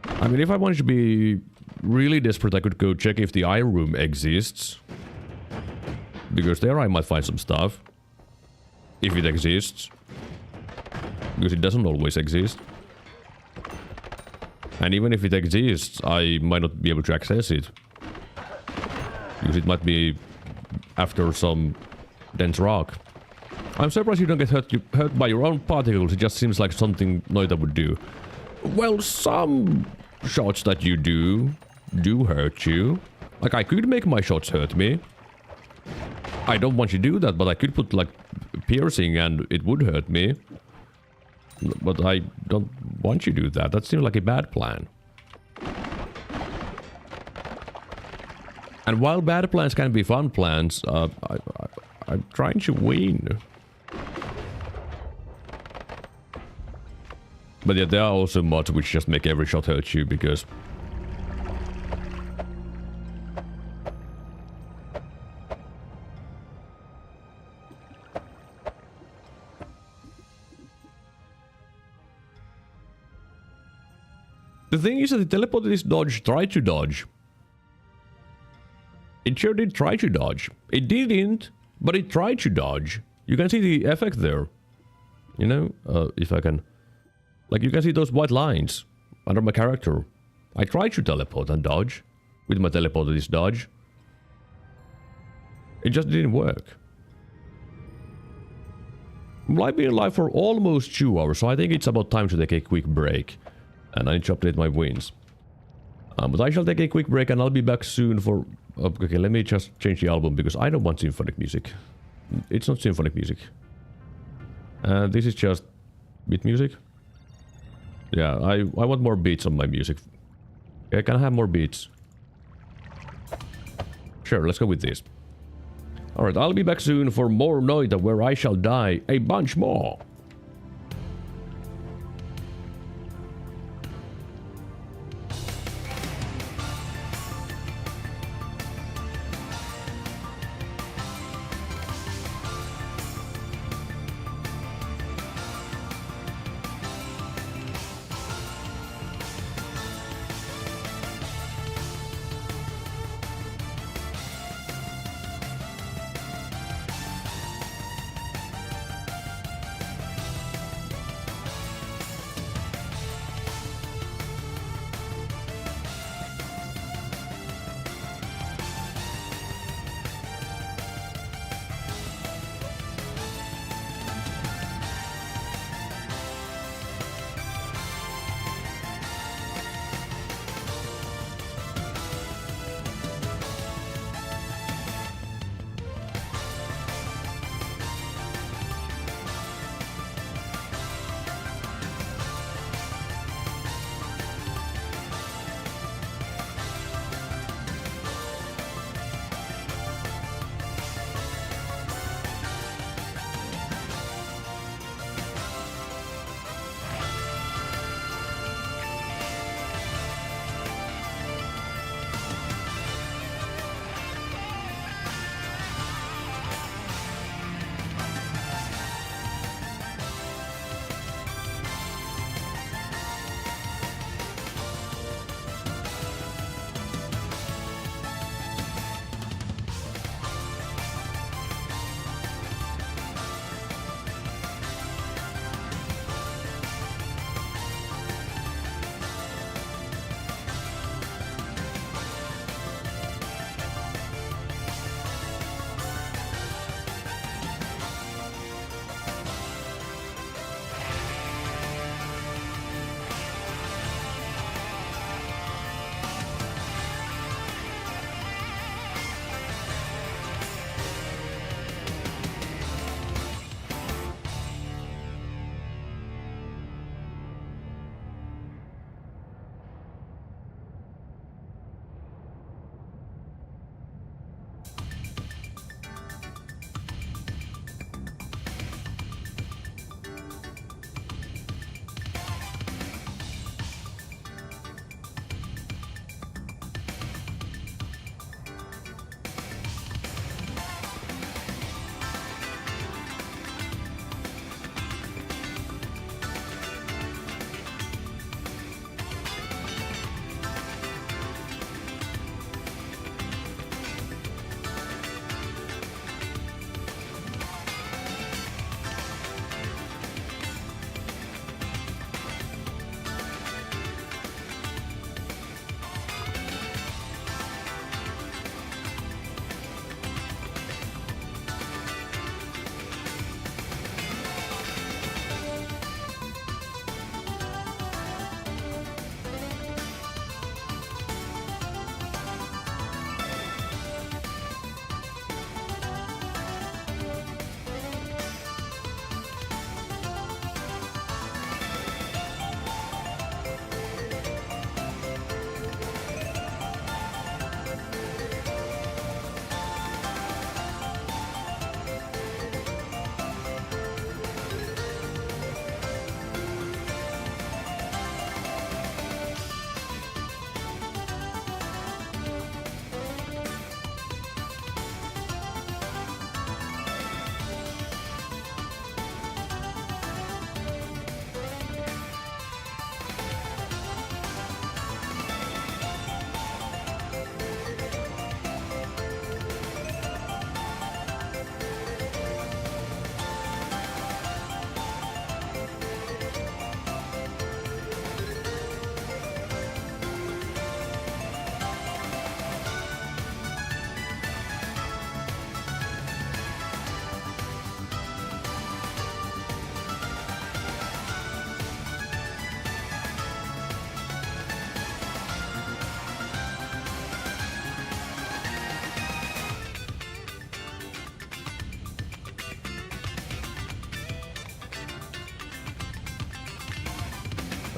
I mean, if I wanted to be really desperate, I could go check if the iron room exists. Because there I might find some stuff. If it exists. Because it doesn't always exist. And even if it exists, I might not be able to access it. Because it might be after some dense rock. I'm surprised you don't get hurt by your own particles. It just seems like something Noita would do. Well, some shots that you do hurt you. Like, I could make my shots hurt me. I don't want you to do that, but I could put, like, piercing and it would hurt me. But I don't want you to do that. That seems like a bad plan. And while bad plans can be fun plans, I'm trying to win. But yeah, there are also mods which just make every shot hurt you because... The thing is that the teleported is dodge, try to dodge. It sure did try to dodge. It didn't, but it tried to dodge. You can see the effect there. You know, if I can... Like, you can see those white lines under my character. I tried to teleport and dodge with my teleport this dodge. It just didn't work. I've been alive for almost 2 hours, so I think it's about time to take a quick break. And I need to update my wins. But I shall take a quick break and I'll be back soon for... Okay, let me just change the album because I don't want symphonic music. It's not symphonic music. This is just beat music. Yeah, I want more beats on my music. Okay, can I have more beats? Sure, let's go with this. Alright, I'll be back soon for more Noita where I shall die a bunch more.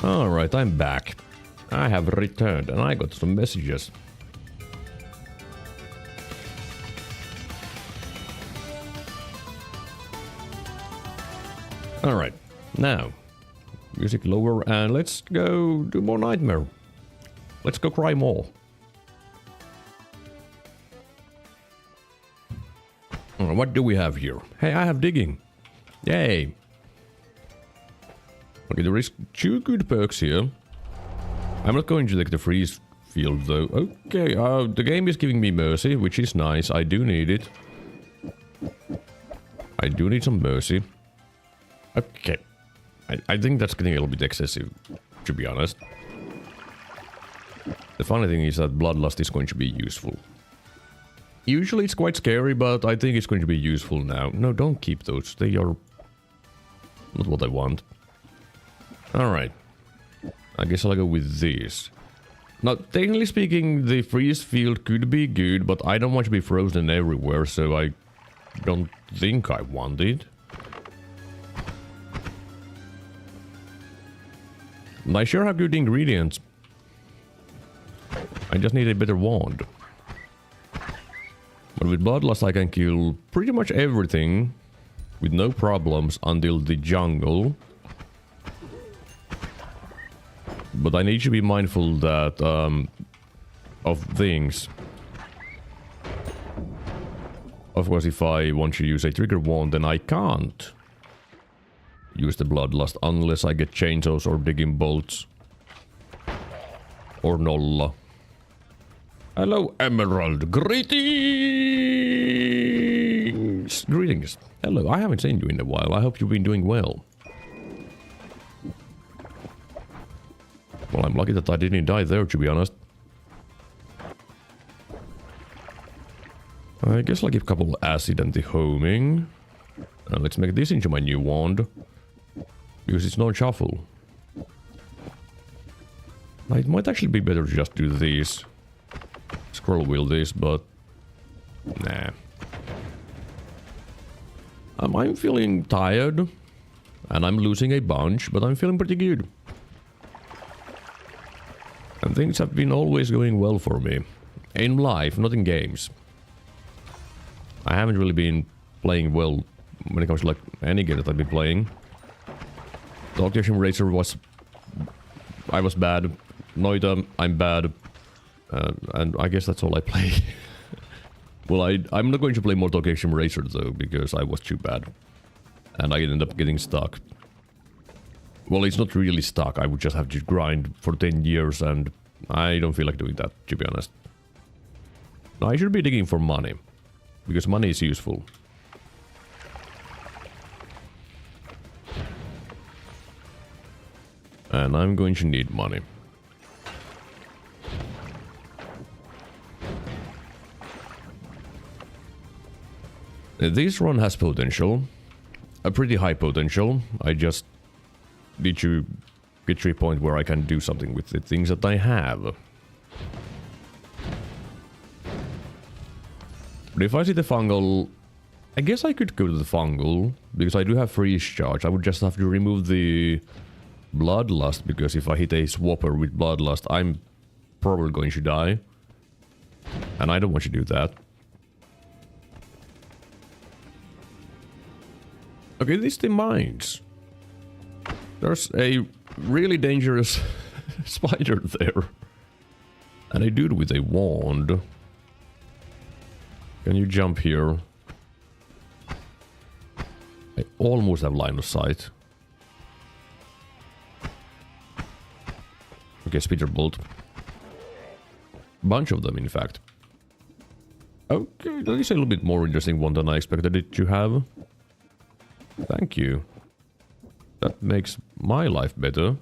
Alright, I'm back. I have returned and I got some messages. Alright, now, music lower and let's go do more nightmare. Let's go cry more. What do we have here? Hey, I have digging. Yay. Okay, there is 2 good perks here. I'm not going to take the freeze field though. Okay, the game is giving me mercy, which is nice. I do need it. I do need some mercy. Okay. I think that's getting a little bit excessive, to be honest. The funny thing is that bloodlust is going to be useful. Usually it's quite scary, but I think it's going to be useful now. No, don't keep those. They are not what I want. Alright. I guess I'll go with this. Now, technically speaking, the freeze field could be good, but I don't want to be frozen everywhere, so I don't think I want it. I sure have good ingredients. I just need a better wand. But with bloodlust I can kill pretty much everything with no problems until the jungle. But I need to be mindful that of things. Of course, if I want to use a trigger wand, then I can't use the bloodlust unless I get chainsaws or digging bolts. Or Nolla. Hello, Emerald. Greetings! Greetings. Hello, I haven't seen you in a while. I hope you've been doing well. Well, I'm lucky that I didn't die there, to be honest. I guess I'll give a couple acid and the homing. Let's make this into my new wand. Because it's non-shuffle. It might actually be better to just do this. Scroll wheel this, but... Nah. I'm feeling tired. And I'm losing a bunch, but I'm feeling pretty good. And things have been always going well for me. In life, not in games. I haven't really been playing well when it comes to like any game that I've been playing. Dogfish Racer was... I was bad. Noita, I'm bad. And I guess that's all I play. Well, I'm not going to play more Dogfish Racer though, because I was too bad. And I ended up getting stuck. Well, it's not really stuck. I would just have to grind for 10 years and I don't feel like doing that, to be honest. No, I should be digging for money. Because money is useful. And I'm going to need money. This run has potential. A pretty high potential. I just need to get to a point where I can do something with the things that I have. But if I see the fungal... I guess I could go to the fungal, because I do have freeze charge. I would just have to remove the bloodlust, because if I hit a swapper with bloodlust, I'm probably going to die. And I don't want to do that. Okay, this is the mines. There's a really dangerous spider there. And a dude with a wand. Can you jump here? I almost have line of sight. Okay, speeder bolt. Bunch of them, in fact. Okay, that is a little bit more interesting one than I expected it to have. Thank you. That makes my life better.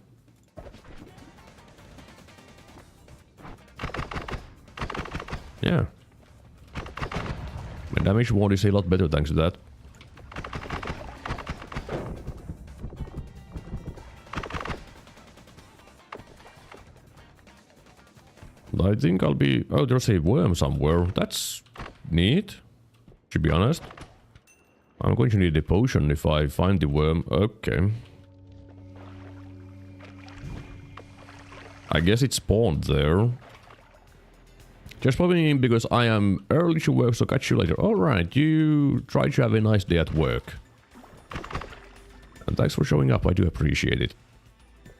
Yeah. My damage ward is a lot better thanks to that. I think I'll be... Oh, there's a worm somewhere. That's neat, to be honest. I'm going to need a potion if I find the worm. Okay. I guess it spawned there. Just popping in because I am early to work, so catch you later. Alright, you try to have a nice day at work. And thanks for showing up, I do appreciate it.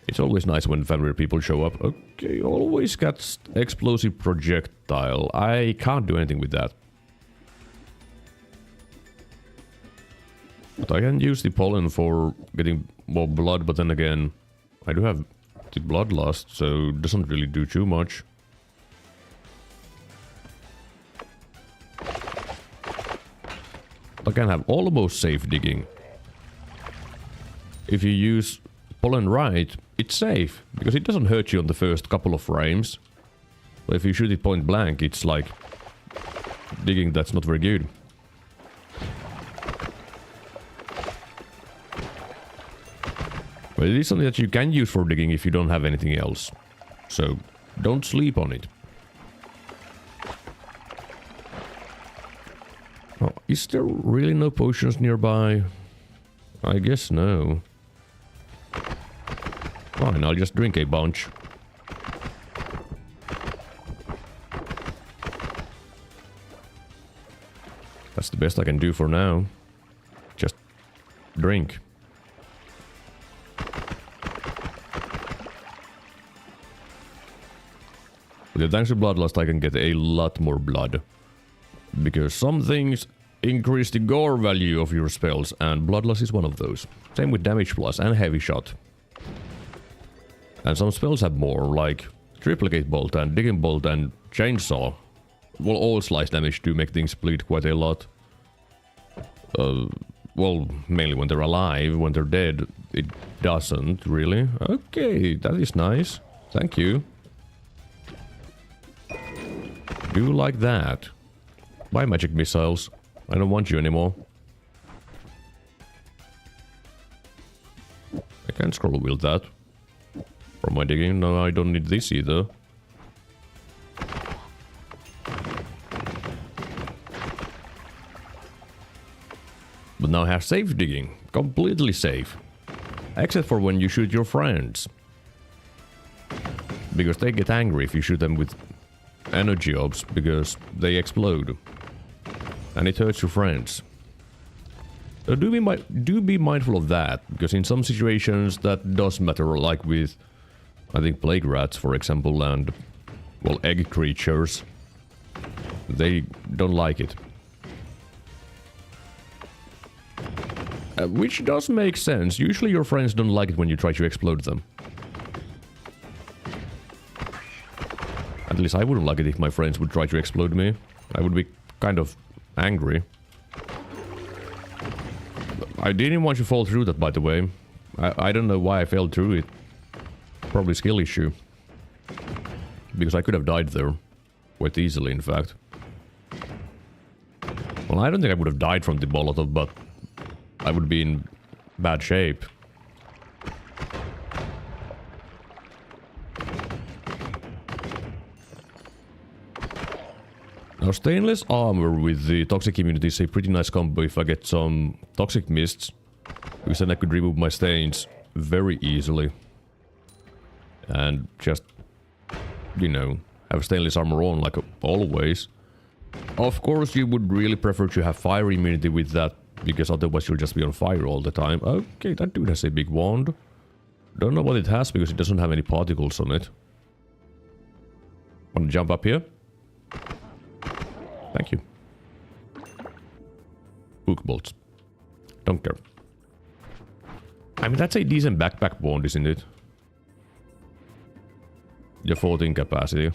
It's always nice when familiar people show up. Okay, always got explosive projectile. I can't do anything with that. But I can use the pollen for getting more blood, but then again, I do have the bloodlust, so it doesn't really do too much. I can have almost safe digging. If you use pollen right, it's safe, because it doesn't hurt you on the first couple of frames. But if you shoot it point blank, it's like digging that's not very good. But it is something that you can use for digging if you don't have anything else. So don't sleep on it. Oh, is there really no potions nearby? I guess no. Fine, I'll just drink a bunch. That's the best I can do for now. Just drink. With thanks to bloodlust I can get a lot more blood. Because some things increase the gore value of your spells, and bloodlust is one of those. Same with damage plus and heavy shot. And some spells have more, like triplicate bolt and digging bolt and chainsaw. Well, all slice damage do make things bleed quite a lot. Well, mainly when they're alive. When they're dead, it doesn't really. Okay, that is nice. Thank you. Do like that. Bye, magic missiles. I don't want you anymore. I can't scroll wheel that. For my digging, no, I don't need this either. But now I have safe digging. Completely safe. Except for when you shoot your friends. Because they get angry if you shoot them with energy orbs, because they explode. And it hurts your friends. So do be mindful of that, because in some situations that does matter, like with, I think, plague rats, for example, and, well, egg creatures. They don't like it. Which does make sense. Usually your friends don't like it when you try to explode them. At least I wouldn't like it if my friends would try to explode me. I would be kind of angry. I didn't want to fall through that, by the way. I don't know why I fell through it. Probably skill issue. Because I could have died there. Quite easily, in fact. Well, I don't think I would have died from the Molotov, but I would be in bad shape. Now, stainless armor with the toxic immunity is a pretty nice combo if I get some toxic mists. Because then I could remove my stains very easily. And just, you know, have stainless armor on like always. Of course, you would really prefer to have fire immunity with that, because otherwise you'll just be on fire all the time. Okay, that dude has a big wand. Don't know what it has because it doesn't have any particles on it. Wanna jump up here? Thank you. Hook bolts. Don't care. I mean, that's a decent backpack wand, isn't it? The 14 capacity.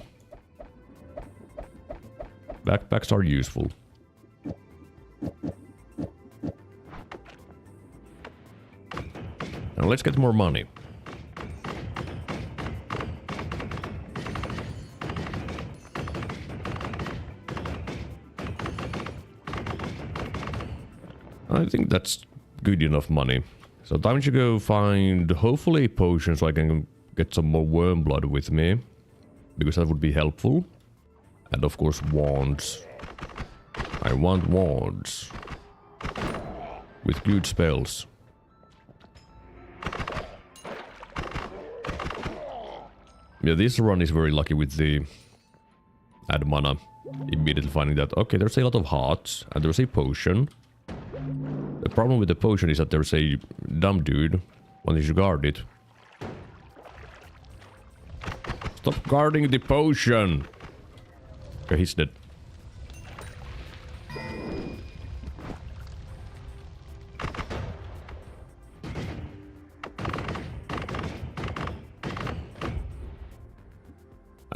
Backpacks are useful. Now let's get more money. I think that's good enough money. So time to go find, hopefully, a potion so I can get some more worm blood with me. Because that would be helpful. And of course, wands. I want wands. With good spells. Yeah, this run is very lucky with the add mana. Immediately finding that, okay, there's a lot of hearts, and there's a potion. The problem with the potion is that there's a dumb dude wanting to guard it. Stop guarding the potion! Okay, he's dead.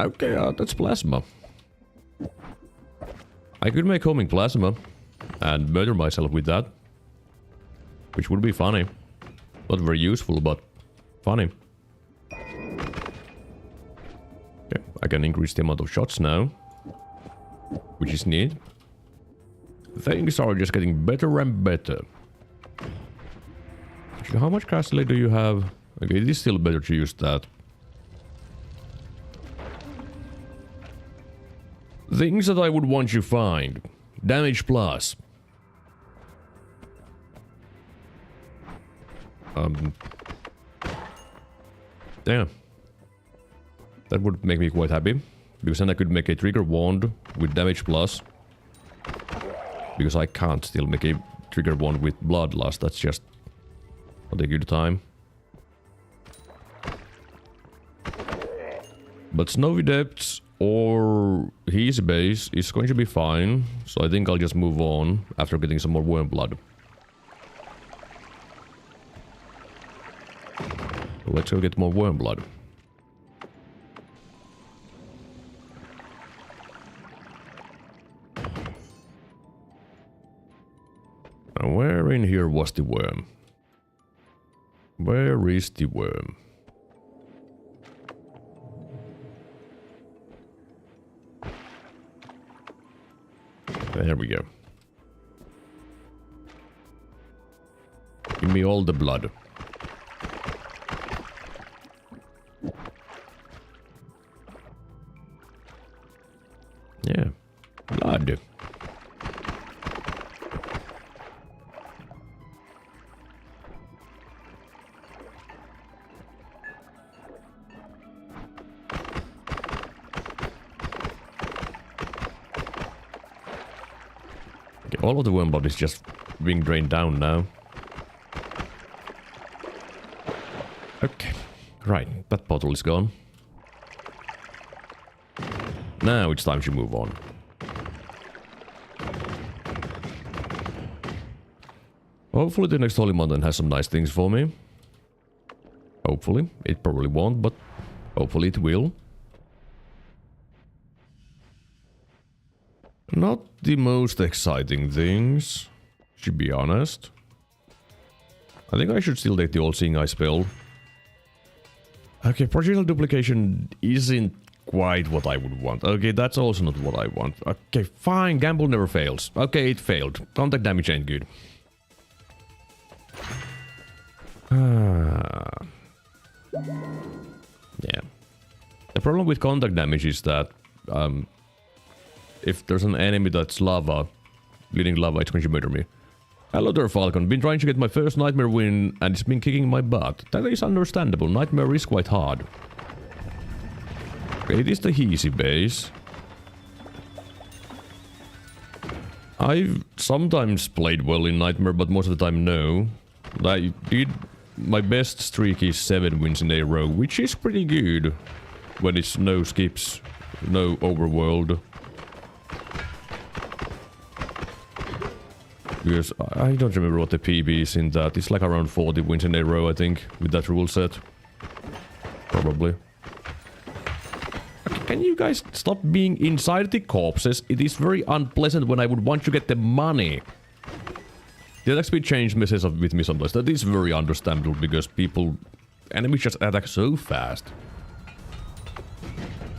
Okay, that's plasma. I could make homing plasma and murder myself with that. Which would be funny. Not very useful, but funny. Okay, I can increase the amount of shots now. Which is neat. Things are just getting better and better. Actually, how much castle do you have? Okay, it is still better to use that. Things that I would want to find. Damage plus. Yeah. That would make me quite happy. Because then I could make a trigger wand with damage plus. Because I can't still make a trigger wand with bloodlust. That's just not a good time. But Snowy Depths or his base is going to be fine. So I think I'll just move on after getting some more worm blood. Let's go get more worm blood. Now where in here was the worm? Where is the worm? There we go. Give me all the blood. Yeah, blood. Okay, all of the worm blood is just being drained down now. Okay, right, that bottle is gone. Now it's time to move on. Hopefully the next Holy Mountain has some nice things for me. Hopefully. It probably won't, but hopefully it will. Not the most exciting things, to be honest. I think I should still take the All-Seeing Eye spell. Okay, projectile duplication isn't quite what I would want. Okay, that's also not what I want. Okay, fine, gamble never fails. Okay, it failed. Contact damage ain't good. Yeah. The problem with contact damage is that if there's an enemy that's lava, bleeding lava, it's going to murder me. Hello there, Falcon. Been trying to get my first Nightmare win and it's been kicking my butt. That is understandable. Nightmare is quite hard. Okay, it is the easy base. I've sometimes played well in Nightmare, but most of the time no. I did... My best streak is 7 wins in a row, which is pretty good. When it's no skips, no overworld. Because I don't remember what the PB is in that. It's like around 40 wins in a row, I think, with that rule set. Probably. Okay, can you guys stop being inside the corpses? It is very unpleasant when I would want to get the money. The attack speed change messes up with me sometimes. That is very understandable because people... Enemies just attack so fast.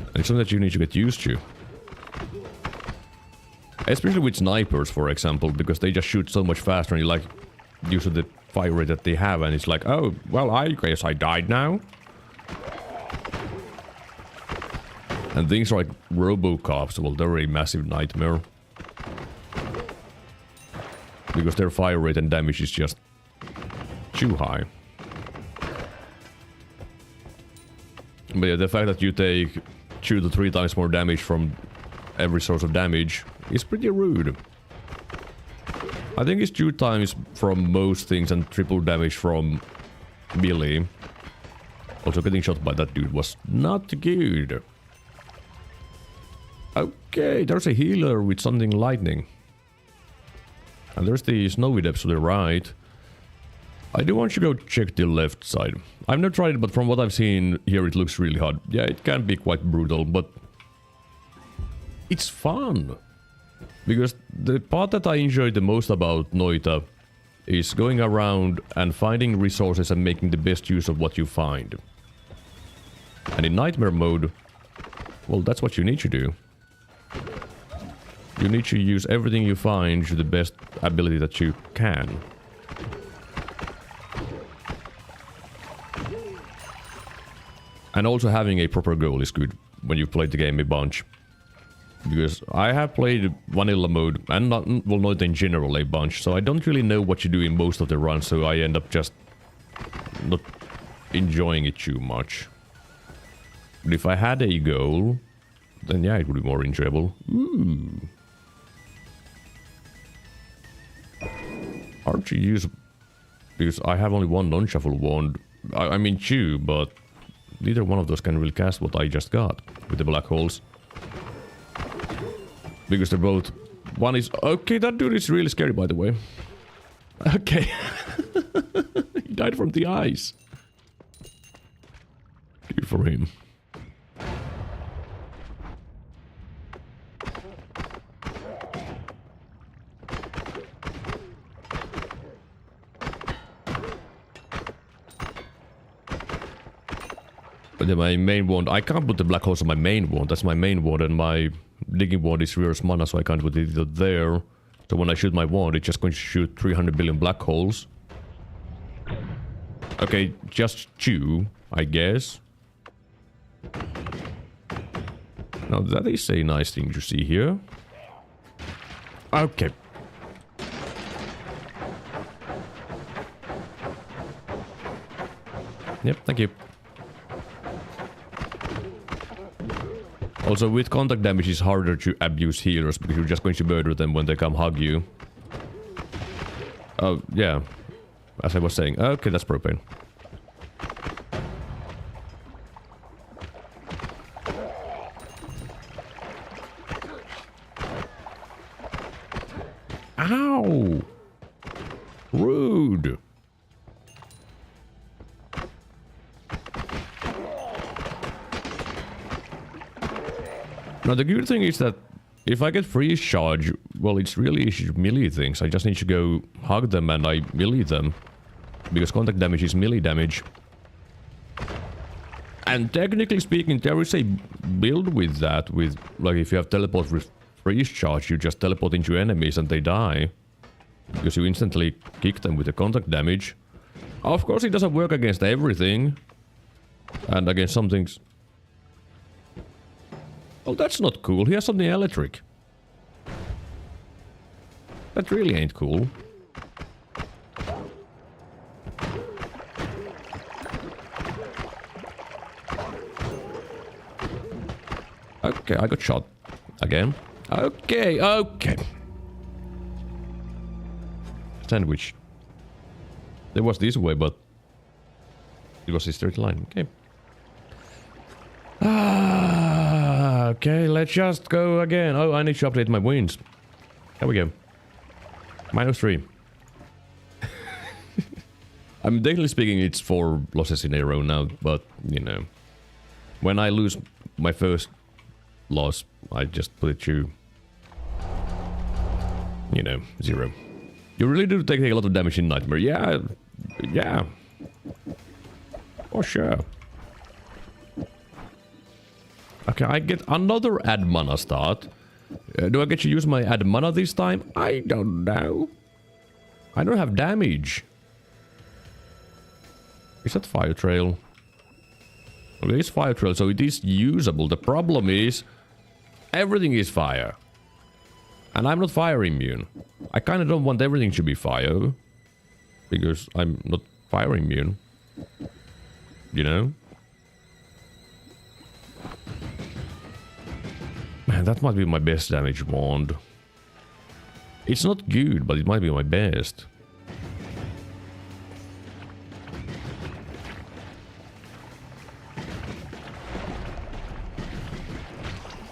And it's something that you need to get used to. Especially with snipers, for example, because they just shoot so much faster and you like... Use the fire rate that they have and it's like, oh, well, I guess I died now. And things like Robocops, well, they're a massive nightmare. Because their fire rate and damage is just too high. But yeah, the fact that you take 2 to 3 times more damage from every source of damage is pretty rude. I think it's 2 times from most things and triple damage from melee. Also, getting shot by that dude was not good. Okay, there's a healer with something lightning. And there's the snowy depths to the right. I do want you to go check the left side. I've never tried it, but from what I've seen here, it looks really hard. Yeah, it can be quite brutal, but it's fun. Because the part that I enjoy the most about Noita is going around and finding resources and making the best use of what you find. And in Nightmare mode, well, that's what you need to do. You need to use everything you find to the best ability that you can. And also having a proper goal is good when you've played the game a bunch. Because I have played vanilla mode, and not in general a bunch, so I don't really know what you do in most of the runs, so I end up just not enjoying it too much. But if I had a goal, then yeah, it would be more enjoyable. Ooh. Hard to use, because I have only one non-shuffle wand. I mean 2, but neither one of those can really cast what I just got with the black holes. Because they're both... One is... Okay, that dude is really scary, by the way. Okay. He died from the ice. Good for him. But then my main wand... I can't put the black holes on my main wand. That's my main wand, and my... digging wand is reverse mana, so I can't put it there. So when I shoot my wand, it's just going to shoot 300 billion black holes. Okay, just 2, I guess. Now that is a nice thing to see here. Okay. Yep, thank you. Also, with contact damage, it's harder to abuse healers because you're just going to murder them when they come hug you. Oh, yeah. As I was saying. Okay, that's propane. Ow! Rude! Now the good thing is that if I get freeze charge, well, it's really easy to melee things. I just need to go hug them and I melee them. Because contact damage is melee damage. And technically speaking, there is a build with that, with, like, if you have teleport with freeze charge, you just teleport into enemies and they die. Because you instantly kick them with the contact damage. Of course, it doesn't work against everything. And against some things... Oh, that's not cool. He has something electric. That really ain't cool. Okay, I got shot. Again. Okay, okay. Sandwich. There was this way, but... it was a straight line. Okay. Okay, let's just go again. Oh, I need to update my wins. There we go. -3. I'm technically speaking, it's 4 losses in a row now, but, you know. When I lose my first loss, I just put it to, you know, 0. You really do take a lot of damage in Nightmare. Yeah, yeah. For sure. Okay, I get another add mana start. Do I get to use my add mana this time? I don't know. I don't have damage. Is that fire trail? Well, it is fire trail, so it is usable. The problem is, everything is fire. And I'm not fire immune. I kind of don't want everything to be fire. Because I'm not fire immune. You know? That might be my best damage wand. It's not good, but it might be my best.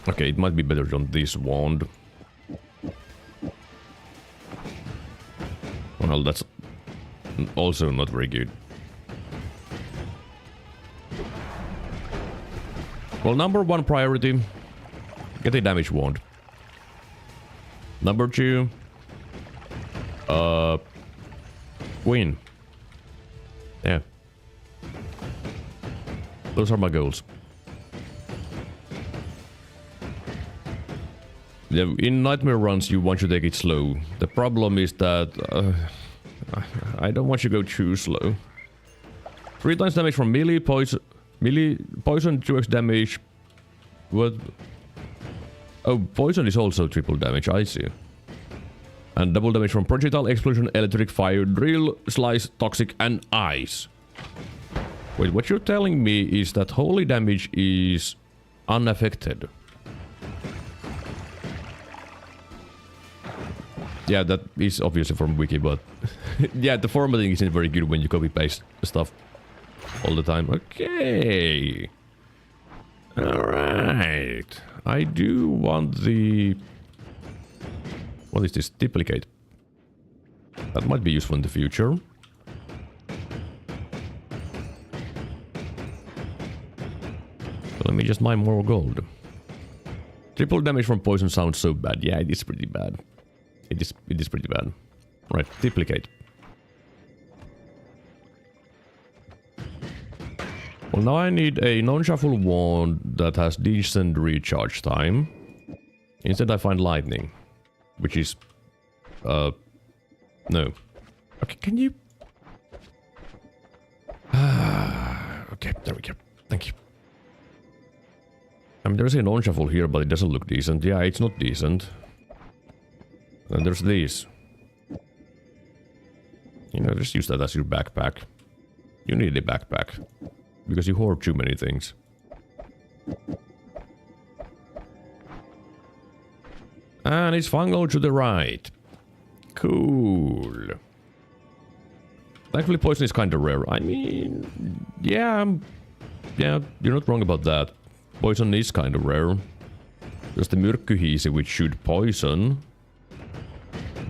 Okay, it might be better on this wand. Well, that's also not very good. Well, number one priority, get a damage wand. Number two, win. Yeah. Those are my goals. In nightmare runs, you want to take it slow. The problem is that I don't want you to go too slow. 3 times damage from melee, poison, 2x damage. What? Oh, poison is also triple damage, I see. And double damage from projectile, explosion, electric, fire, drill, slice, toxic, and ice. Wait, what you're telling me is that holy damage is unaffected. Yeah, that is obviously from Wiki, but yeah, the formatting isn't very good when you copy-paste stuff all the time. Okay. Alright. I do want the... What is this? Duplicate. That might be useful in the future. Let me just mine more gold. Triple damage from poison sounds so bad. Yeah, it is pretty bad. It is pretty bad. Right, duplicate. Well, now I need a non-shuffle wand that has decent recharge time. Instead I find lightning. Which is... no. Okay, can you... okay, there we go. Thank you. I mean, there's a non-shuffle here, but it doesn't look decent. Yeah, it's not decent. And there's these. You know, just use that as your backpack. You need a backpack. Because you hoard too many things. And it's fungal to the right. Cool. Thankfully poison is kinda rare. I mean... Yeah, you're not wrong about that. Poison is kinda rare. There's the myrkkyhiisi, which should poison.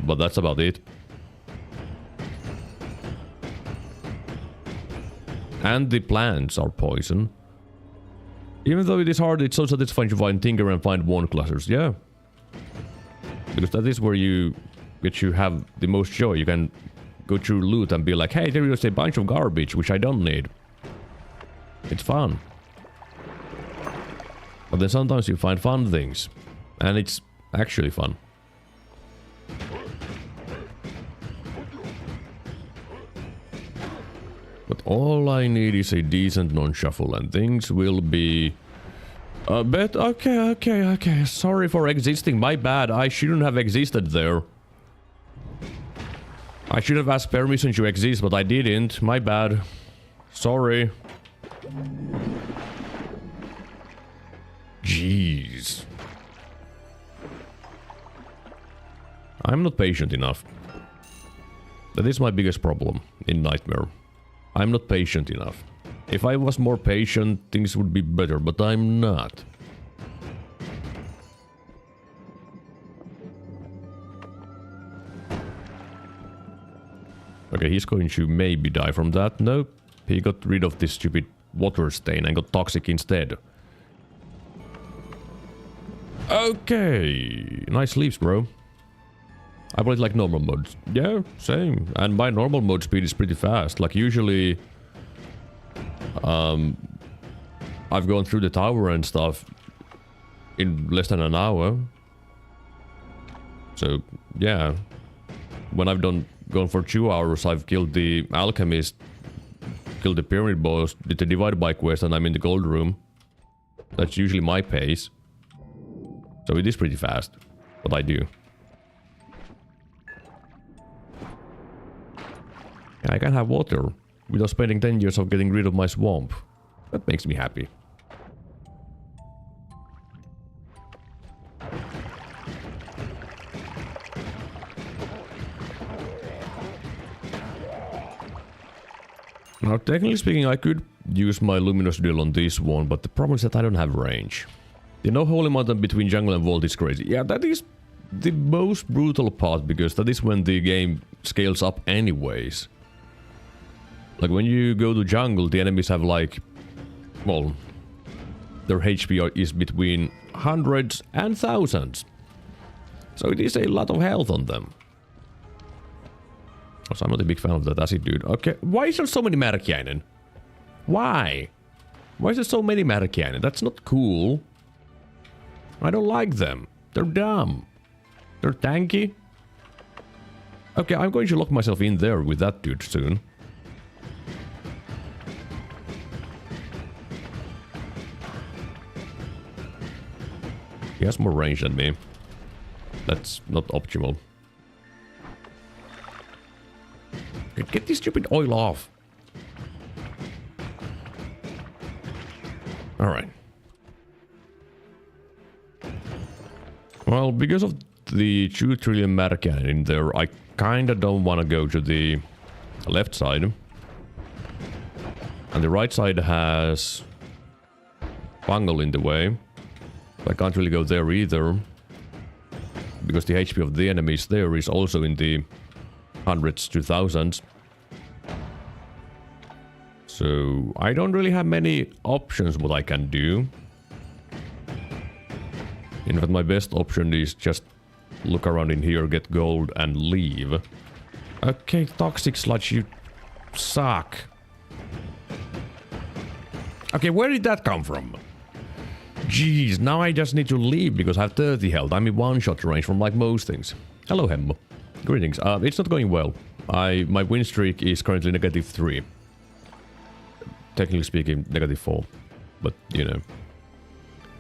But that's about it. And the plants are poison. Even though it is hard, it's so satisfying to find Tinker and find wand clusters, yeah. Because that is where you have the most joy. You can go through loot and be like, hey, there is a bunch of garbage, which I don't need. It's fun. But then sometimes you find fun things. And it's actually fun. But all I need is a decent non-shuffle and things will be... but okay. Sorry for existing. My bad. I shouldn't have existed there. I should have asked permission to exist, but I didn't. My bad. Sorry. Jeez. I'm not patient enough. That is my biggest problem in Nightmare. I'm not patient enough. If I was more patient, things would be better, but I'm not. Okay, he's going to maybe die from that. Nope. He got rid of this stupid water stain and got toxic instead. Okay. Nice sleeps, bro. I played like normal mode. Yeah, same. And my normal mode speed is pretty fast. Like usually... I've gone through the tower and stuff in less than an hour. So, yeah. When I've gone for 2 hours, I've killed the alchemist, killed the pyramid boss, did the divide by quest, and I'm in the gold room. That's usually my pace. So it is pretty fast, what I do. And I can have water without spending 10 years of getting rid of my swamp. That makes me happy. Now, technically speaking, I could use my Luminous Duel on this one, but the problem is that I don't have range. The no holy mountain between jungle and vault is crazy. Yeah, that is the most brutal part, because that is when the game scales up anyways. Like, when you go to jungle, the enemies have like... well... their HP is between hundreds and thousands. So it is a lot of health on them. Also, I'm not a big fan of that acid dude. Okay, why is there so many Märkäinen? Why? Why is there so many Märkäinen? That's not cool. I don't like them. They're dumb. They're tanky. Okay, I'm going to lock myself in there with that dude soon. He has more range than me. That's not optimal. Get this stupid oil off. Alright. Well, because of the 2 trillion Märkäinen in there, I kinda don't want to go to the left side. And the right side has fungal in the way. I can't really go there either. Because the HP of the enemies there is also in the hundreds to thousands. So I don't really have many options what I can do. In fact, my best option is just look around in here, get gold, and leave. Okay, toxic sludge, you suck. Okay, where did that come from? Jeez, now I just need to leave because I have 30 health. I'm in one-shot range from like most things. Hello, Hemmo. Greetings. It's not going well. My win streak is currently -3. Technically speaking, -4. But, you know.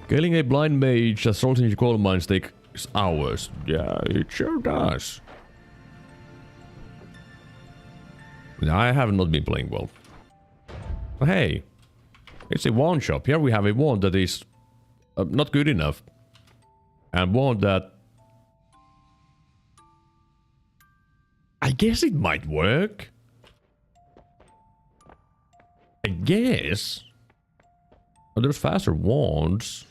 Killing a blind mage that strolls into coal mines takes hours. Yeah, it sure does. I have not been playing well. But hey, it's a wand shop. Here we have a wand that is not good enough. And wand that... I guess it might work. I guess. Oh, there's faster wands.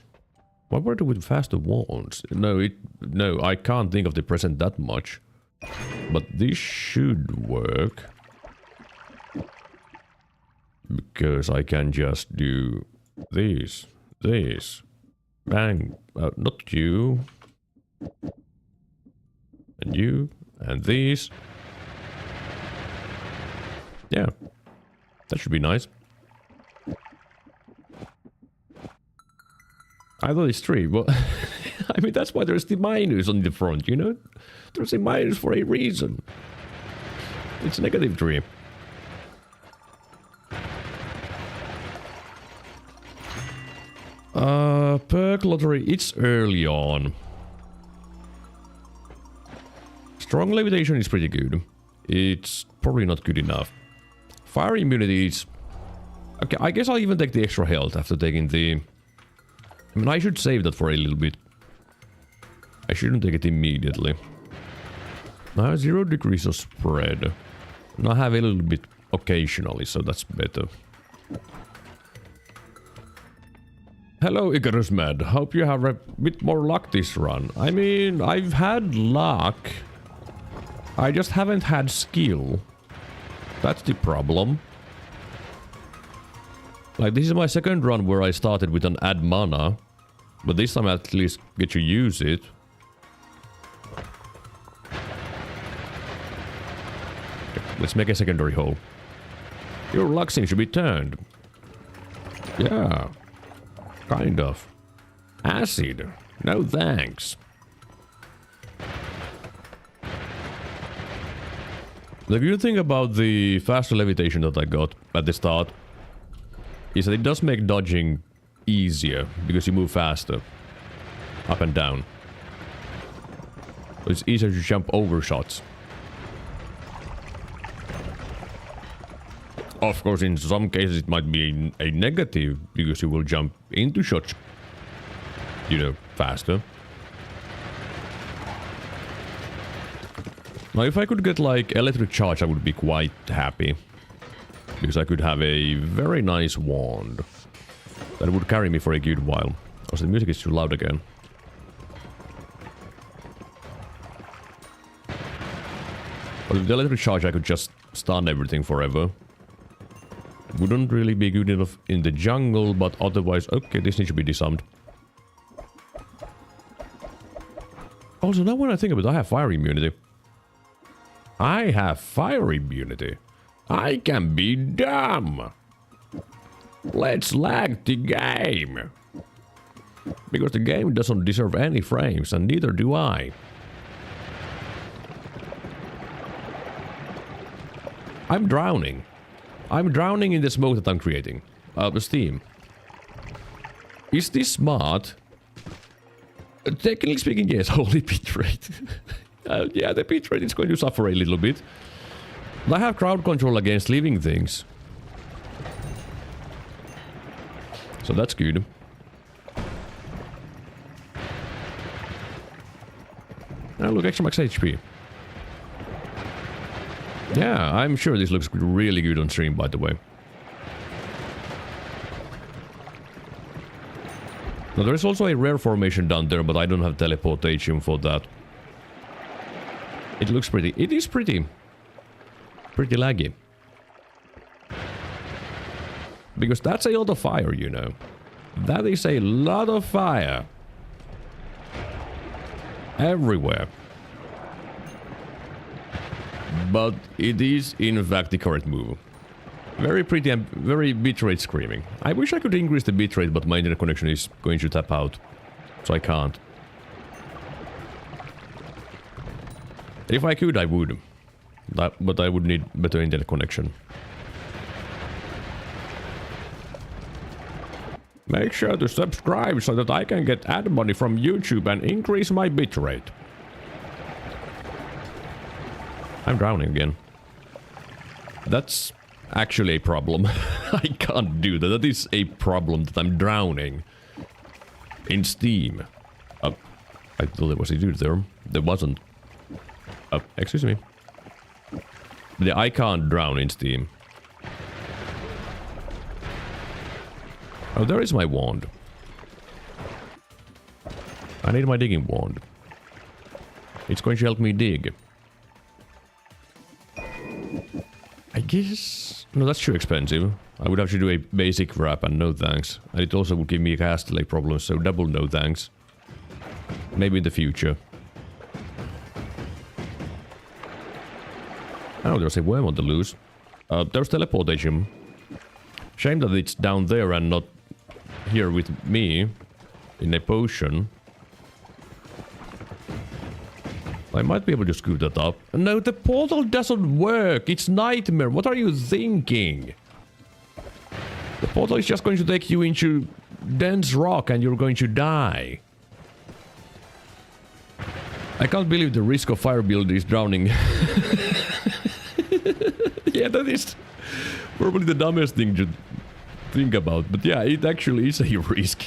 What were there with faster wands? No, I can't think of the present that much. But this should work. Because I can just do this, bang, not you, and these. Yeah, that should be nice. I thought it's 3, but I mean, that's why there's the minus on the front, you know? There's a minus for a reason. It's -3. Perk lottery, it's early on. Strong levitation is pretty good. It's probably not good enough. Fire immunity is... Okay, I guess I'll even take the extra health after taking the... I mean, I should save that for a little bit. I shouldn't take it immediately. Now 0 degrees of spread. And I have a little bit occasionally, so that's better. Hello, Icarus Mad. Hope you have a bit more luck this run. I mean, I've had luck. I just haven't had skill. That's the problem. Like, this is my second run where I started with an add mana. But this time I at least get to use it. Okay, let's make a secondary hole. Your luck seems to be turned. Yeah. Kind of. Acid. No thanks. The good thing about the faster levitation that I got at the start is that it does make dodging easier because you move faster. Up and down. So it's easier to jump over shots. Of course, in some cases it might be a negative because you will jump into shots, you know, faster. Now, if I could get like electric charge, I would be quite happy. Because I could have a very nice wand that would carry me for a good while. Also, the music is too loud again. But with the electric charge, I could just stun everything forever. Wouldn't really be good enough in the jungle, but otherwise... Okay, this needs to be disarmed. Also, now when I think about it, I have fire immunity. I have fire immunity. I can be dumb. Let's lag the game. Because the game doesn't deserve any frames, and neither do I. I'm drowning. I'm drowning in the smoke that I'm creating. Steam. Is this smart? Technically speaking, yes. Holy bitrate. Yeah, the bitrate is going to suffer a little bit. But I have crowd control against living things. So that's good. Now look, extra max HP. Yeah, I'm sure this looks really good on stream, by the way. Now there is also a rare formation down there, but I don't have teleportation for that. It looks pretty. It is pretty laggy. Because that's a lot of fire, you know. That is a lot of fire. Everywhere. But it is, in fact, the correct move. Very pretty and very bitrate screaming. I wish I could increase the bitrate, but my internet connection is going to tap out. So I can't. If I could, I would. But I would need better internet connection. Make sure to subscribe so that I can get ad money from YouTube and increase my bitrate. I'm drowning again. That's actually a problem. I can't do that. That is a problem that I'm drowning. In Steam. I thought there was a dude there. There wasn't. Excuse me. Yeah, I can't drown in Steam. Oh, there is my wand. I need my digging wand. It's going to help me dig. I guess... No, that's too expensive. I would have to do a basic wrap and no thanks. And it also would give me a cast delay problem, so double no thanks. Maybe in the future. Oh, there's a worm on the loose. There's teleportation. Shame that it's down there and not here with me in a potion. I might be able to scoot that up. No, the portal doesn't work. It's nightmare. What are you thinking? The portal is just going to take you into dense rock and you're going to die. I can't believe the risk of fire build is drowning. Yeah, that is probably the dumbest thing to think about. But yeah, it actually is a risk.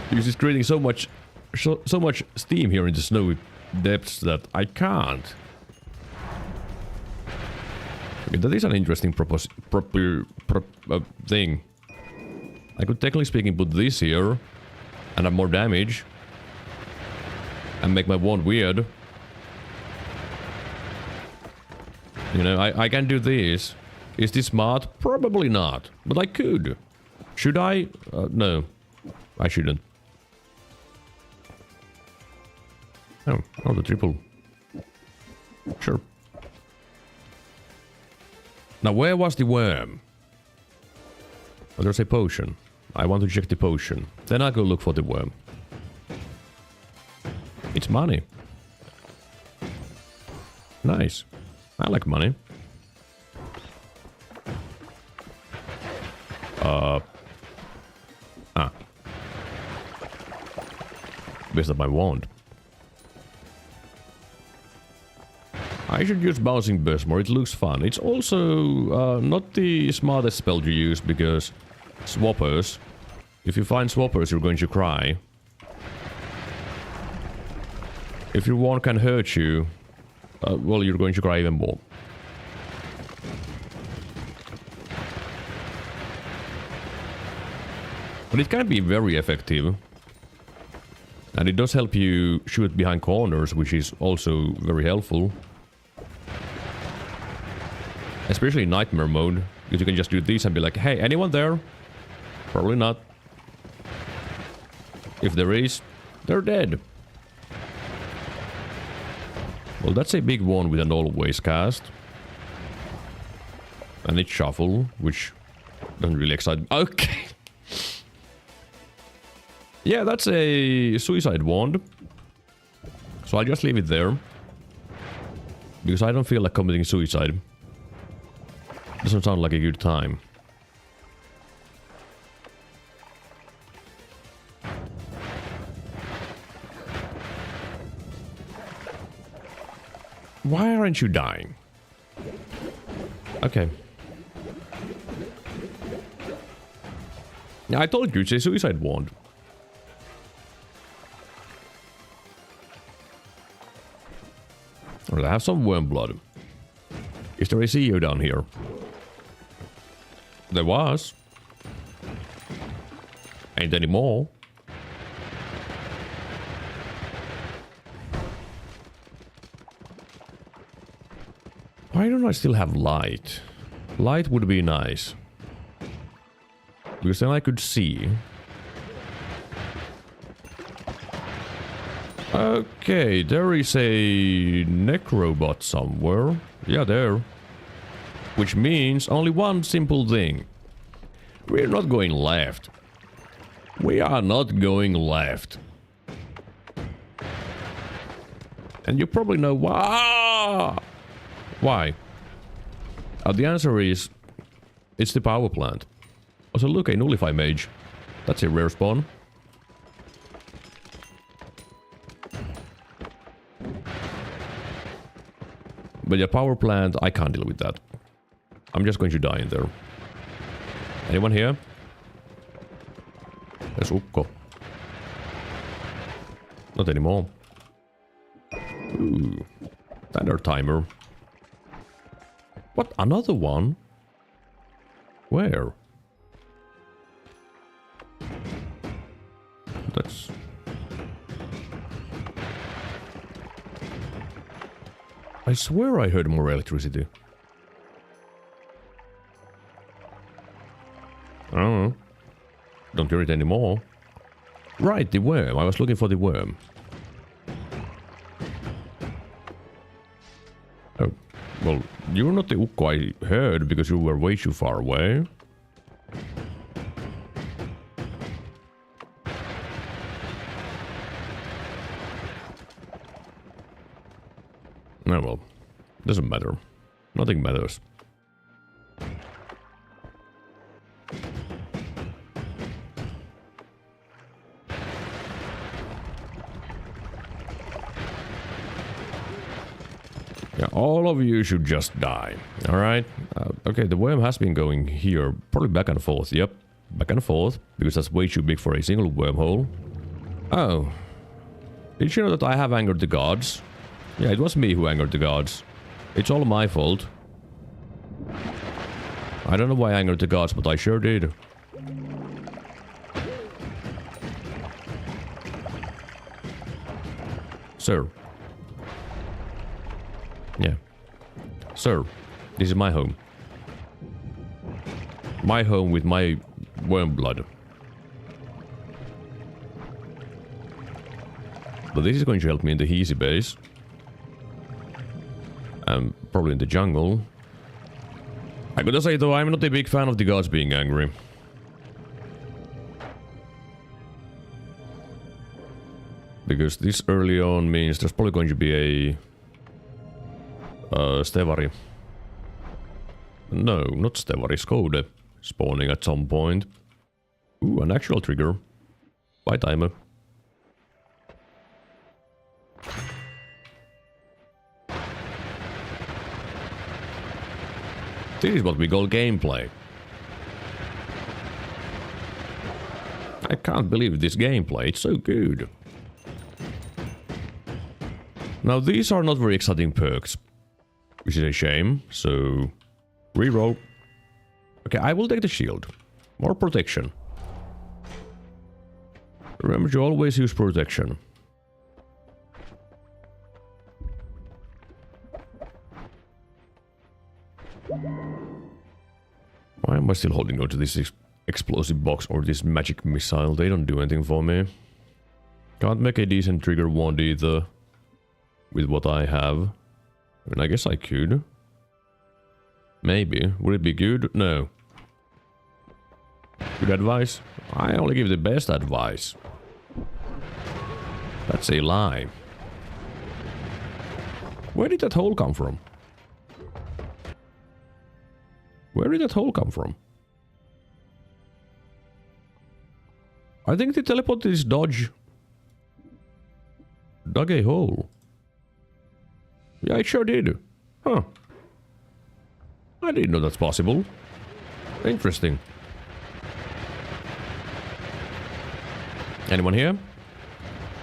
Because it's creating so much steam here in the snowy depths that I can't. Okay, that is an interesting thing. I could technically speaking put this here and have more damage and make my wand weird. You know, I can do this. Is this smart? Probably not. But I could. Should I? No. I shouldn't. Oh, the triple. Sure. Now, where was the worm? Oh, there's a potion. I want to check the potion. Then I'll go look for the worm. It's money. Nice. I like money. Where's my wand? I should use bouncing burst more. It looks fun. It's also not the smartest spell to use because swappers. If you find swappers, you're going to cry. If your wand can hurt you, well, you're going to cry even more. But it can be very effective. And it does help you shoot behind corners, which is also very helpful. Especially in nightmare mode, because you can just do this and be like, hey, anyone there? Probably not. If there is, they're dead. Well, that's a big one with an always cast. And it's shuffle, which doesn't really excite me. Okay. Yeah, that's a suicide wand. So I'll just leave it there. Because I don't feel like committing suicide. Doesn't sound like a good time. Why aren't you dying? Okay. Yeah, I told you it's a suicide wand. Alright, I have some worm blood. Is there a CEO down here? There was. Ain't anymore. Why don't I still have light? Light would be nice. Because then I could see. Okay, there is a necrobot somewhere. Yeah, there. Which means only one simple thing. We're not going left. We are not going left. And you probably know why. Why? The answer is... it's the power plant. Also, look, a Nullify Mage. That's a rare spawn. But the power plant, I can't deal with that. I'm just going to die in there. Anyone here? There's Ukko. Not anymore. Ooh. Standard timer. What? Another one? Where? That's... I swear I heard more electricity. I don't know. Don't hear it anymore. Right, the worm. I was looking for the worm. Oh, well, you're not the Ukko I heard because you were way too far away. Oh well, doesn't matter. Nothing matters. Yeah, all of you should just die. Alright? Okay, the worm has been going here, probably back and forth. Yep, back and forth, because that's way too big for a single wormhole. Oh. Did you know that I have angered the gods? Yeah, it was me who angered the gods. It's all my fault. I don't know why I angered the gods, but I sure did. Sir. Yeah. Sir, this is my home. My home with my worm blood. But this is going to help me in the easy base. Probably in the jungle. I gotta say though, I'm not a big fan of the gods being angry. Because this early on means there's probably going to be a... Stevari. No, not Stevari, Skode spawning at some point. Ooh, an actual trigger. Bye, timer. This is what we call gameplay. I can't believe this gameplay, it's so good. Now these are not very exciting perks, which is a shame, so... reroll. Okay, I will take the shield. More protection. Remember to always use protection. Why am I still holding on to this explosive box or this magic missile? They don't do anything for me. Can't make a decent trigger wand either with what I have. I mean, I guess I could. Maybe. Would it be good? No. Good advice? I only give the best advice. That's a lie. Where did that hole come from? Where did that hole come from? I think the teleported dodge dug a hole. Yeah, it sure did. Huh. I didn't know that's possible. Interesting. Anyone here?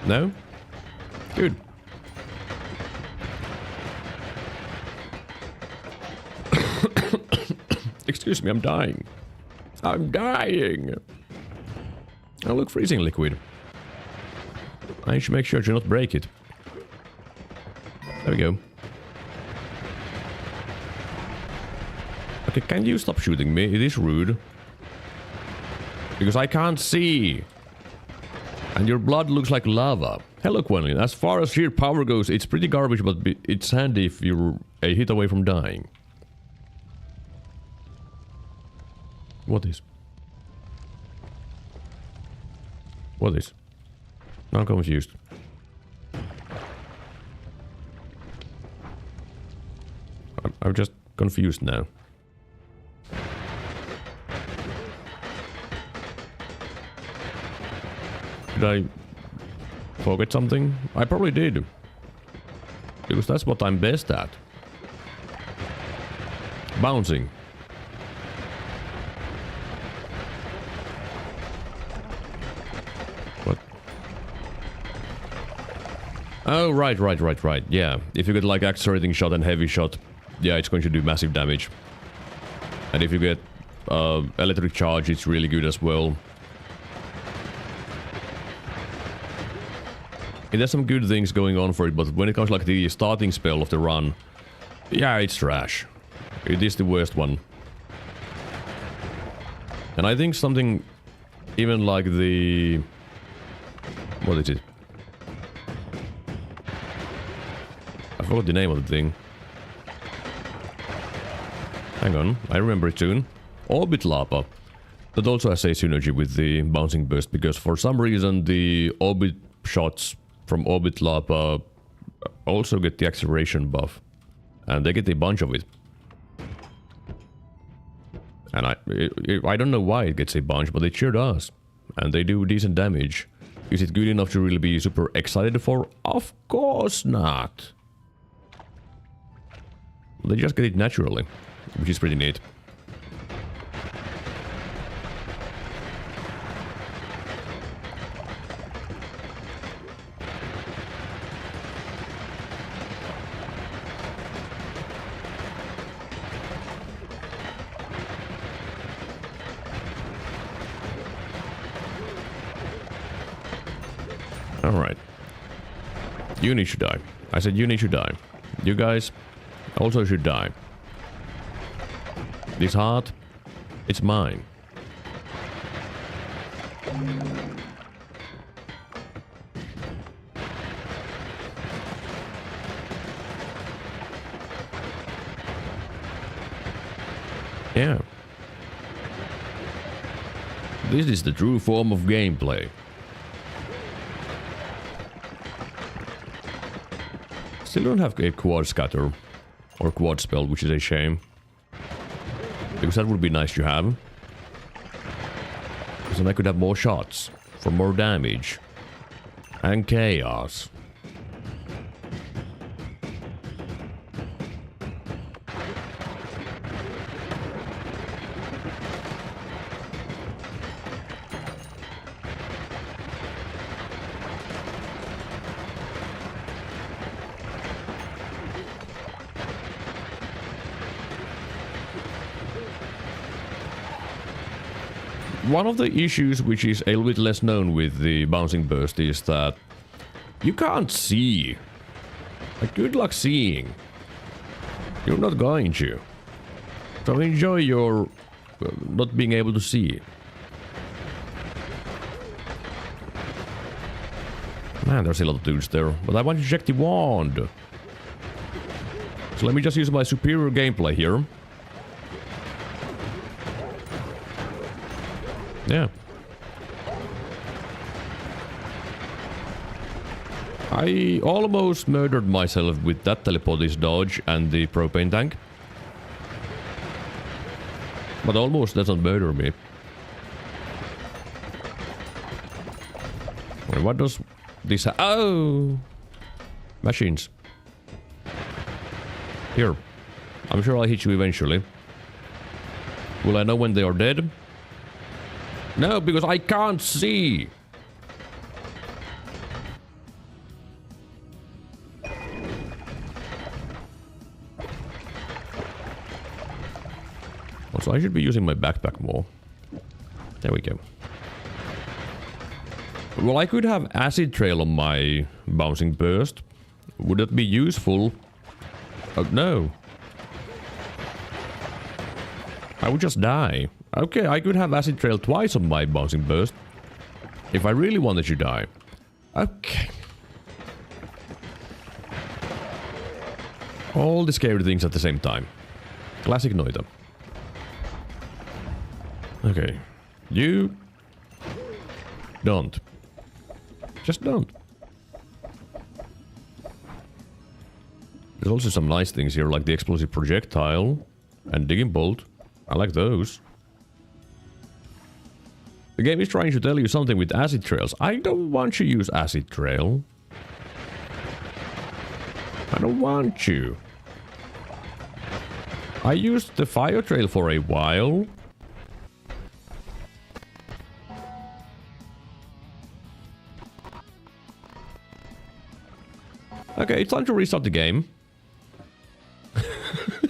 No? Good. Excuse me, I'm dying. I'm dying. I look freezing liquid. I should make sure to not break it. There we go. Okay, can you stop shooting me? It is rude. Because I can't see. And your blood looks like lava. Hello, Quenlin. As far as sheer power goes, it's pretty garbage, but it's handy if you're a hit away from dying. What is? What is? I'm confused. I'm just confused now. Did I forget something? I probably did. Because that's what I'm best at. Bouncing. What? Oh, right. Yeah. If you get like accelerating shot and heavy shot, yeah, it's going to do massive damage. And if you get electric charge, it's really good as well. It has some good things going on for it, but when it comes like the starting spell of the run, yeah, it's trash. It is the worst one. And I think something even like the... What is it? I forgot the name of the thing. Hang on, I remember it soon. Orbit Lapa. That also has a synergy with the bouncing burst, because for some reason the orbit shots from Orbit Lapa also get the acceleration buff. And they get a bunch of it. And I don't know why it gets a bunch, but it sure does. And they do decent damage. Is it good enough to really be super excited for? Of course not. They just get it naturally, which is pretty neat. Alright. You need to die. I said you need to die. You guys also should die. This heart, it's mine. Yeah. This is the true form of gameplay. Still don't have a quad scatter or quad spell, which is a shame. Because that would be nice to have. Because then I could have more shots for more damage. And chaos. one of the issues which is a little bit less known with the bouncing burst is that you can't see. Like, good luck seeing. You're not going to. So enjoy your not being able to see. Man, there's a lot of dudes there. But I want to check the wand. So let me just use my superior gameplay here. Yeah. I almost murdered myself with that teleportation dodge and the propane tank. But almost doesn't murder me. Wait, what does this oh! Machines. Here. I'm sure I'll hit you eventually. Will I know when they are dead? No, because I can't see! Also, I should be using my backpack more. There we go. Well, I could have acid trail on my bouncing burst. Would that be useful? Oh, no. I would just die. Okay, I could have acid trail twice on my bouncing burst. If I really wanted to die. Okay. All the scary things at the same time. Classic Noita. Okay. You... don't. Just don't. There's also some nice things here, like the explosive projectile and digging bolt. I like those. The game is trying to tell you something with acid trails. I don't want to use acid trail. I don't want to. I used the fire trail for a while. Okay, it's time to restart the game.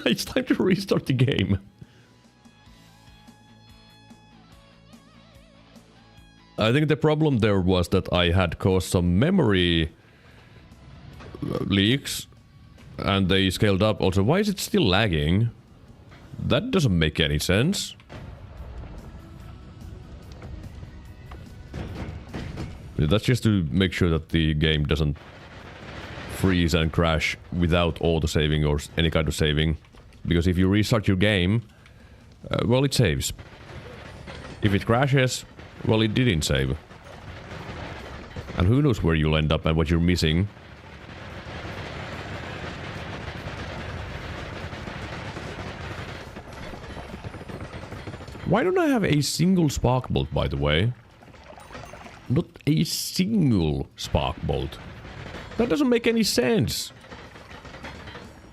It's time to restart the game. I think the problem there was that I had caused some memory leaks and they scaled up. Also, why is it still lagging? That doesn't make any sense. That's just to make sure that the game doesn't freeze and crash without auto-saving or any kind of saving. Because if you restart your game, well, it saves. If it crashes, well, it didn't save. And who knows where you'll end up and what you're missing. Why don't I have a single spark bolt, by the way? Not a single spark bolt. That doesn't make any sense.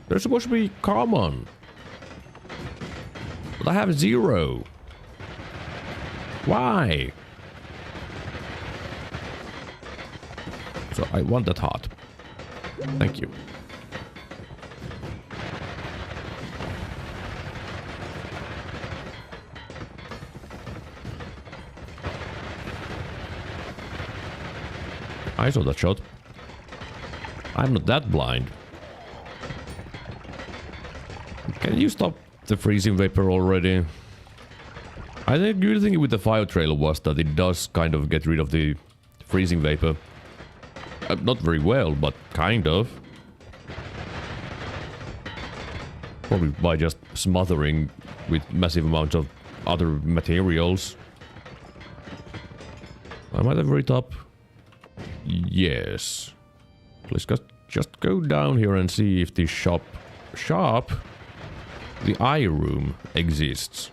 They're supposed to be common. But I have 0. Why? So I want that heart. Thank you. I saw that shot. I'm not that blind. Can you stop the freezing vapor already? I think the good thing with the fire trail was that it does kind of get rid of the freezing vapor. Not very well, but kind of. Probably by just smothering with massive amounts of other materials. Am I at the very top? Yes. Please just go down here and see if the shop... The eye room exists.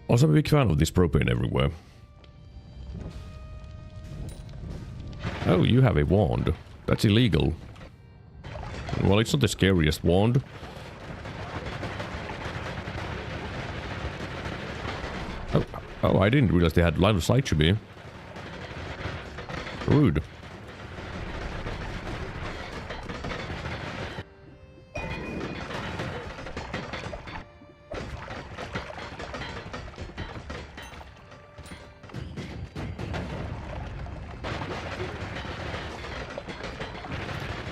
Also, I'm a big fan of this propane everywhere. Oh, you have a wand. That's illegal. Well, it's not the scariest wand. Oh, I didn't realize they had line of sight to me. Rude.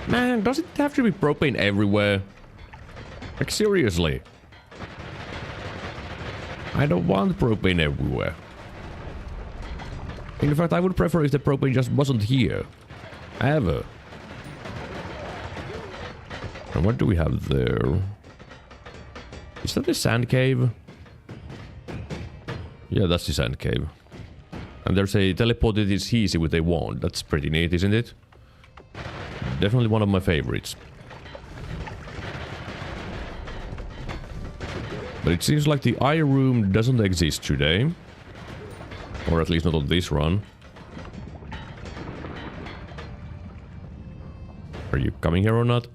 Man, does it have to be propane everywhere? Like, seriously. I don't want propane everywhere. In fact, I would prefer if the propane just wasn't here. Ever. And what do we have there? Is that the sand cave? Yeah, that's the sand cave. And there's a teleported is easy with a wand. That's pretty neat, isn't it? Definitely one of my favorites. But it seems like the eye room doesn't exist today. Or at least not on this run. Are you coming here or not?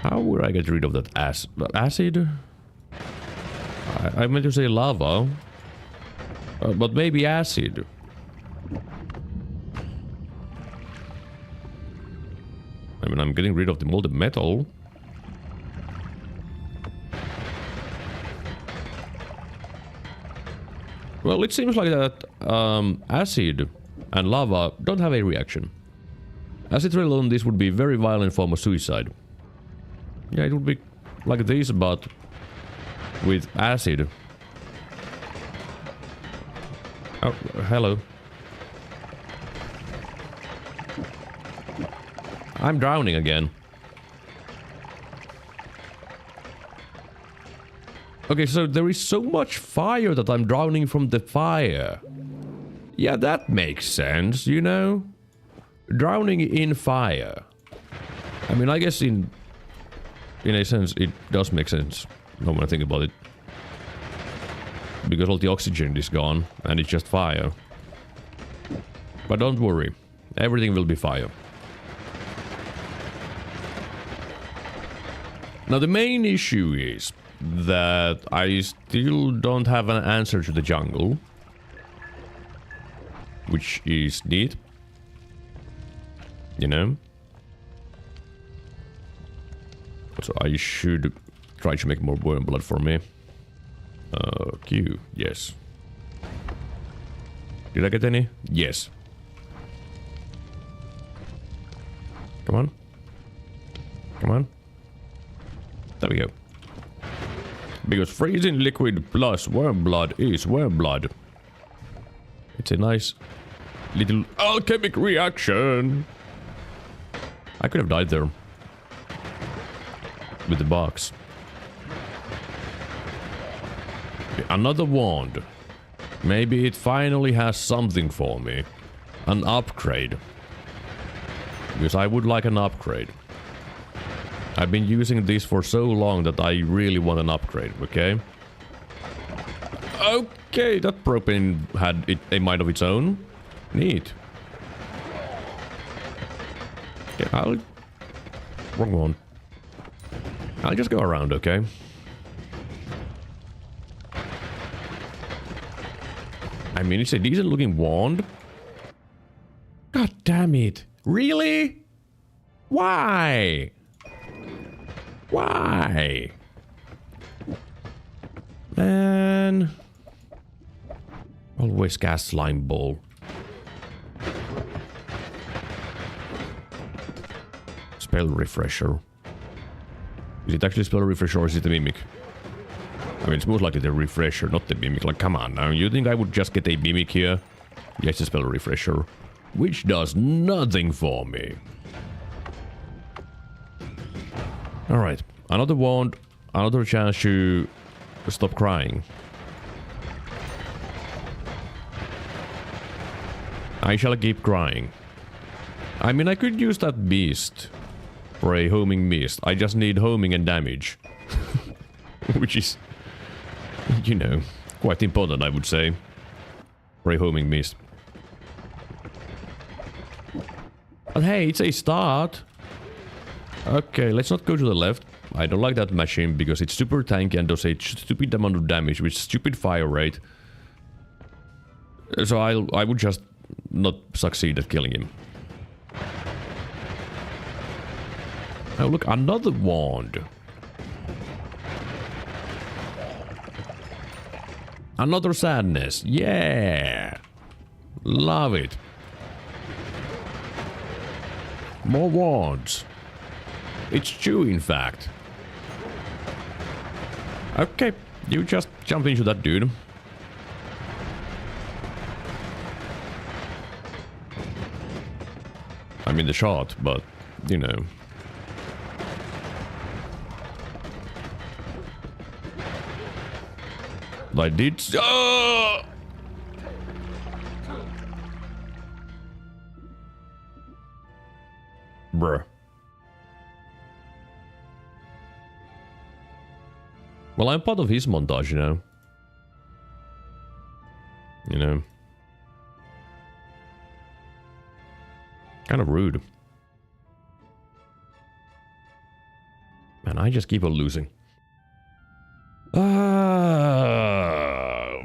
How would I get rid of that acid? I meant to say lava. But maybe acid. I mean, I'm getting rid of the molded metal. Well, it seems like that acid and lava don't have a reaction. Acid rail on this would be a very violent form of suicide. Yeah, it would be like this, but with acid. Oh, hello. I'm drowning again. Okay, so there is so much fire that I'm drowning from the fire. Yeah, that makes sense, you know? Drowning in fire. I mean, I guess in a sense, it does make sense. Now when I think about it. Because all the oxygen is gone, and it's just fire. But don't worry. Everything will be fire. Now the main issue is that I still don't have an answer to the jungle. Which is neat. You know? So I should try to make more worm blood for me. Q, yes. Did I get any? Yes. Come on. Come on. There we go. Because freezing liquid plus worm blood is worm blood. It's a nice little alchemic reaction. I could have died there. With the box. Okay, another wand. Maybe it finally has something for me. An upgrade. Because I would like an upgrade. I've been using this for so long that I really want an upgrade, okay? Okay, that propane had a mind of its own. Neat. Okay, wrong one. I'll just go around, okay? I mean, it's a decent looking wand. God damn it. Really? Why? Why? Man. Always cast slime ball. Spell refresher. Is it actually spell refresher or is it a mimic? I mean, it's most likely the refresher, not the mimic. Like, come on now. You think I would just get a mimic here? Yes, a spell refresher. Which does nothing for me. Alright. Another wand. Another chance to stop crying. I shall keep crying. I mean, I could use that beast for a homing mist. I just need homing and damage. Which is, you know, quite important, I would say. For a homing mist. But hey, it's a start. Okay, let's not go to the left. I don't like that machine because it's super tanky and does a stupid amount of damage with stupid fire rate. So I would just not succeed at killing him. Oh look, another wand. Another sadness. Yeah. Love it. More wands. It's true, in fact. Okay, you just jump into that dude. I mean the shot, but, you know. I did... Oh! Bruh. Well, I'm part of his montage, you know. You know. Kind of rude. Man, I just keep on losing.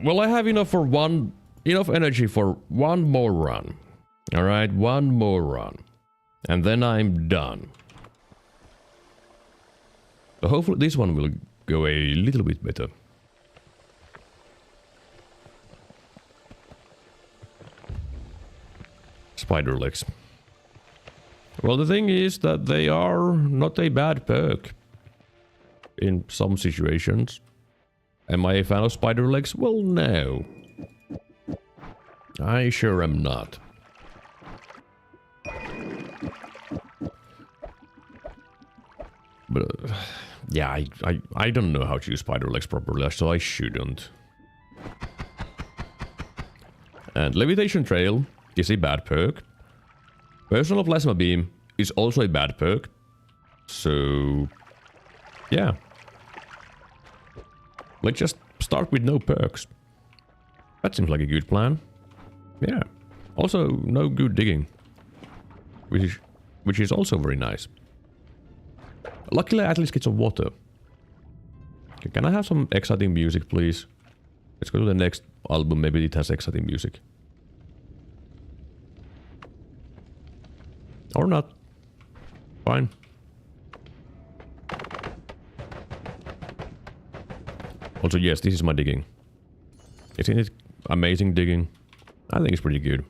Well, I have enough energy for one more run. Alright, one more run. And then I'm done. So hopefully this one will go a little bit better. Spider legs. Well, the thing is that they are not a bad perk. In some situations. Am I a fan of spider legs? Well, no. I sure am not. But, yeah, I don't know how to use spider legs properly, so I shouldn't. And Levitation Trail is a bad perk. Personal Plasma Beam is also a bad perk. So, yeah. Let's just start with no perks. That seems like a good plan. Yeah. Also, no good digging. Which is also very nice. Luckily, I at least get some water. Okay, can I have some exciting music, please? Let's go to the next album. Maybe it has exciting music. Or not. Fine. Also, yes, this is my digging. Isn't it amazing digging? I think it's pretty good.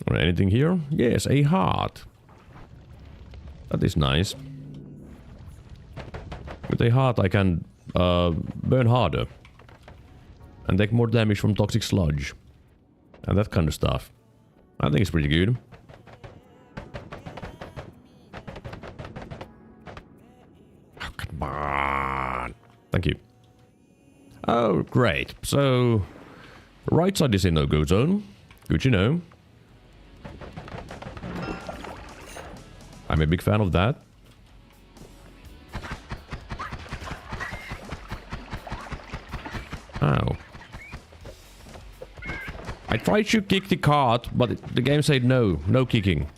Or anything here? Yes, a heart. That is nice. With a heart I can burn harder. And take more damage from toxic sludge. And that kind of stuff. I think it's pretty good. Oh, come on. Thank you. Oh, great. So, right side is a no-go zone. Good to know. I'm a big fan of that. Ow. I tried to kick the cart, but the game said no. No kicking.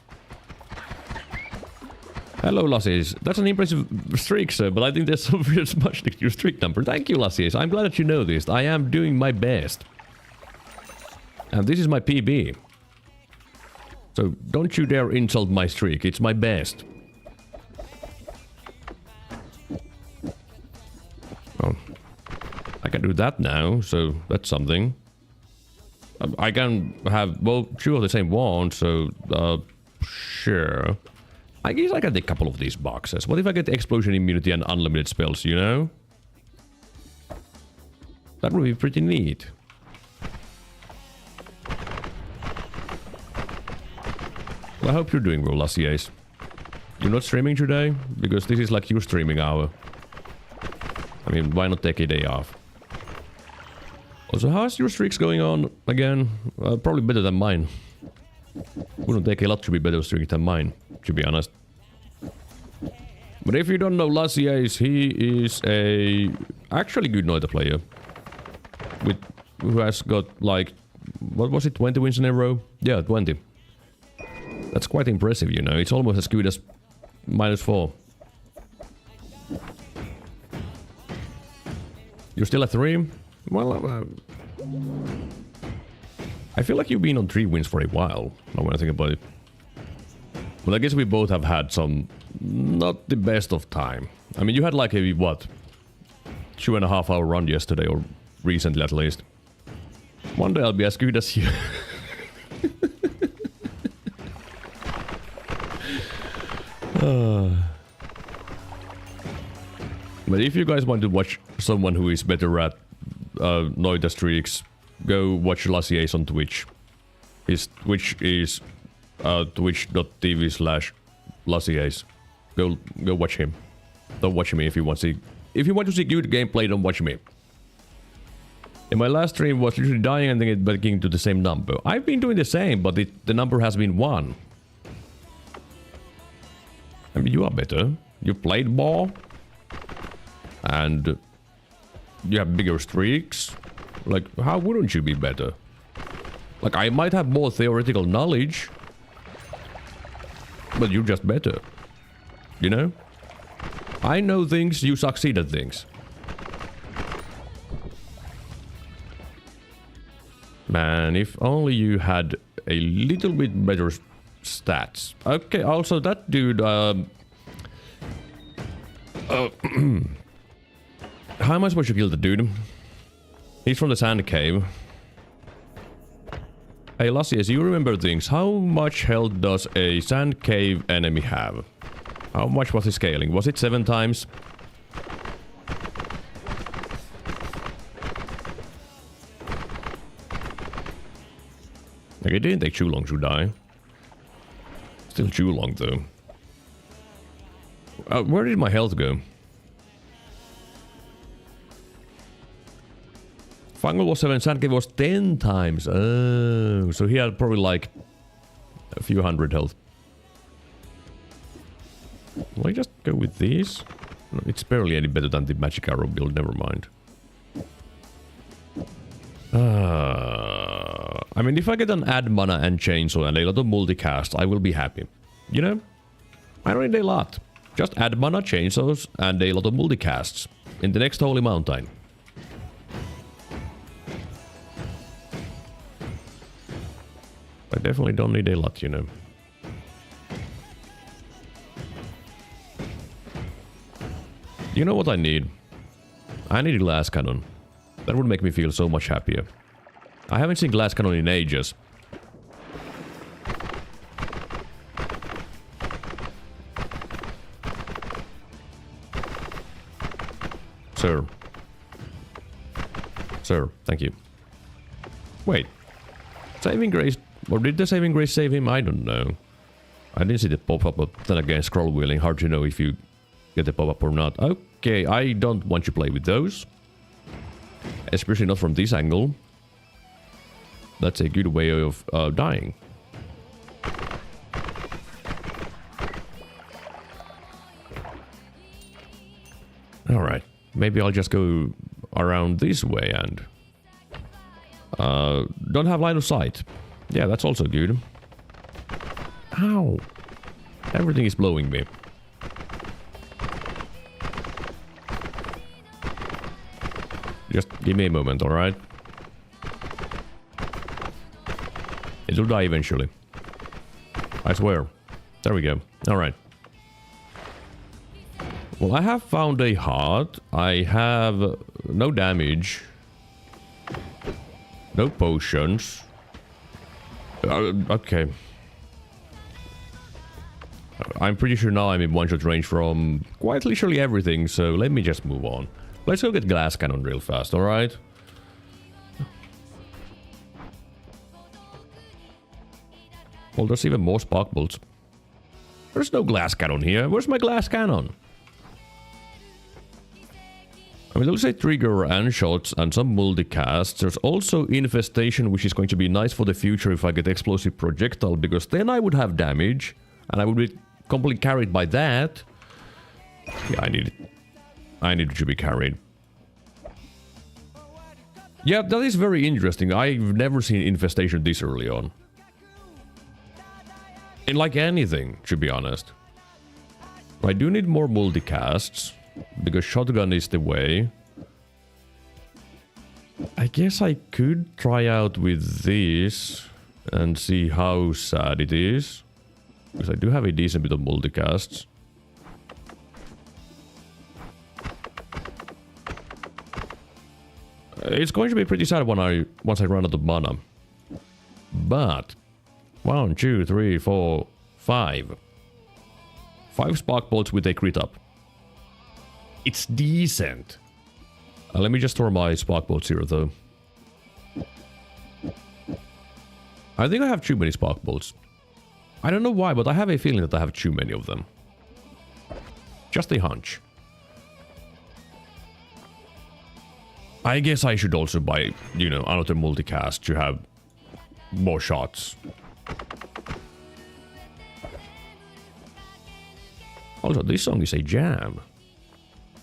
Hello, Lassies. That's an impressive streak, sir, but I think there's some weird much to your streak number. Thank you, Lassies. I'm glad that you know this. I am doing my best. And this is my PB. So don't you dare insult my streak. It's my best. Oh. I can do that now, so that's something. I can have, well, two of the same wand, so, sure. I guess I can take a couple of these boxes. What if I get explosion immunity and unlimited spells, you know? That would be pretty neat. Well, I hope you're doing well, Lassies. You're not streaming today? Because this is like your streaming hour. I mean, why not take a day off? Also, how's your streaks going on again? Probably better than mine. Wouldn't take a lot to be better streak than mine, to be honest. But if you don't know Lassies, he is a actually good Noita player. Who has got like, what was it, 20 wins in a row? Yeah, 20. That's quite impressive, you know. It's almost as good as -4. You're still at 3? Well, I feel like you've been on 3 wins for a while, now when I think about it. Well, I guess we both have had some not the best of time. I mean, you had like a, what, 2.5 hour run yesterday, or recently at least. One day I'll be as good as you. But if you guys want to watch someone who is better at Noita streaks, go watch Lassier's on Twitch. His Twitch is twitch.tv/Lassier's. Go watch him. Don't watch me if you want to see. If you want to see good gameplay, don't watch me. And my last stream was literally dying and then it back to the same number. I've been doing the same, but the number has been 1. I mean, you are better. You played more. And you have bigger streaks. Like, how wouldn't you be better? Like, I might have more theoretical knowledge. But you're just better. You know? I know things, you succeed at things. Man, if only you had a little bit better stats. Okay, also that dude, how am I supposed to kill the dude? He's from the sand cave. Hey Lassies, you remember things. How much health does a sand cave enemy have? How much was his scaling? Was it 7 times? Like, it didn't take too long to die. Still too long though. Where did my health go? Fungal was 7, Sandcave was 10 times. Oh, so he had probably like a few hundred health. Will I just go with these? No, it's barely any better than the magic arrow build, never mind. I mean, if I get an add mana and chainsaw and a lot of multicast, I will be happy. You know? I don't need a lot. Just add mana, chainsaws, and a lot of multicasts in the next holy mountain. I definitely don't need a lot, you know. You know what I need? I need a glass cannon. That would make me feel so much happier. I haven't seen glass cannon in ages. Sir. Sir, thank you. Wait. Saving grace... Or did the saving grace save him? I don't know. I didn't see the pop-up, but then again, scroll wheeling. Hard to know if you get the pop-up or not. Okay, I don't want to play with those. Especially not from this angle. That's a good way of dying. Alright. Maybe I'll just go around this way and... don't have line of sight. Yeah, that's also good. Ow! Everything is blowing me. Just give me a moment, alright? It'll die eventually. I swear. There we go. Alright. Well, I have found a heart. I have no damage. No potions. Okay. I'm pretty sure now I'm in one-shot range from quite literally everything, so let me just move on. Let's go get glass cannon real fast, alright? Well, there's even more spark bolts. There's no glass cannon here. Where's my glass cannon? I mean, there's a trigger and shots and some multicasts. There's also infestation, which is going to be nice for the future if I get explosive projectile, because then I would have damage and I would be completely carried by that. Yeah, I need to be carried. Yeah, that is very interesting. I've never seen infestation this early on. In like anything, to be honest. I do need more multicasts. Because shotgun is the way. I guess I could try out with this and see how sad it is. Because I do have a decent bit of multicasts. It's going to be pretty sad when once I run out of mana. But 1, 2, 3, 4, 5. 5 spark bolts with a crit up. It's decent. Let me just store my spark bolts here though. I think I have too many spark bolts. I don't know why, but I have a feeling that I have too many of them. Just a hunch. I guess I should also buy, you know, another multicast to have more shots. Also, this song is a jam.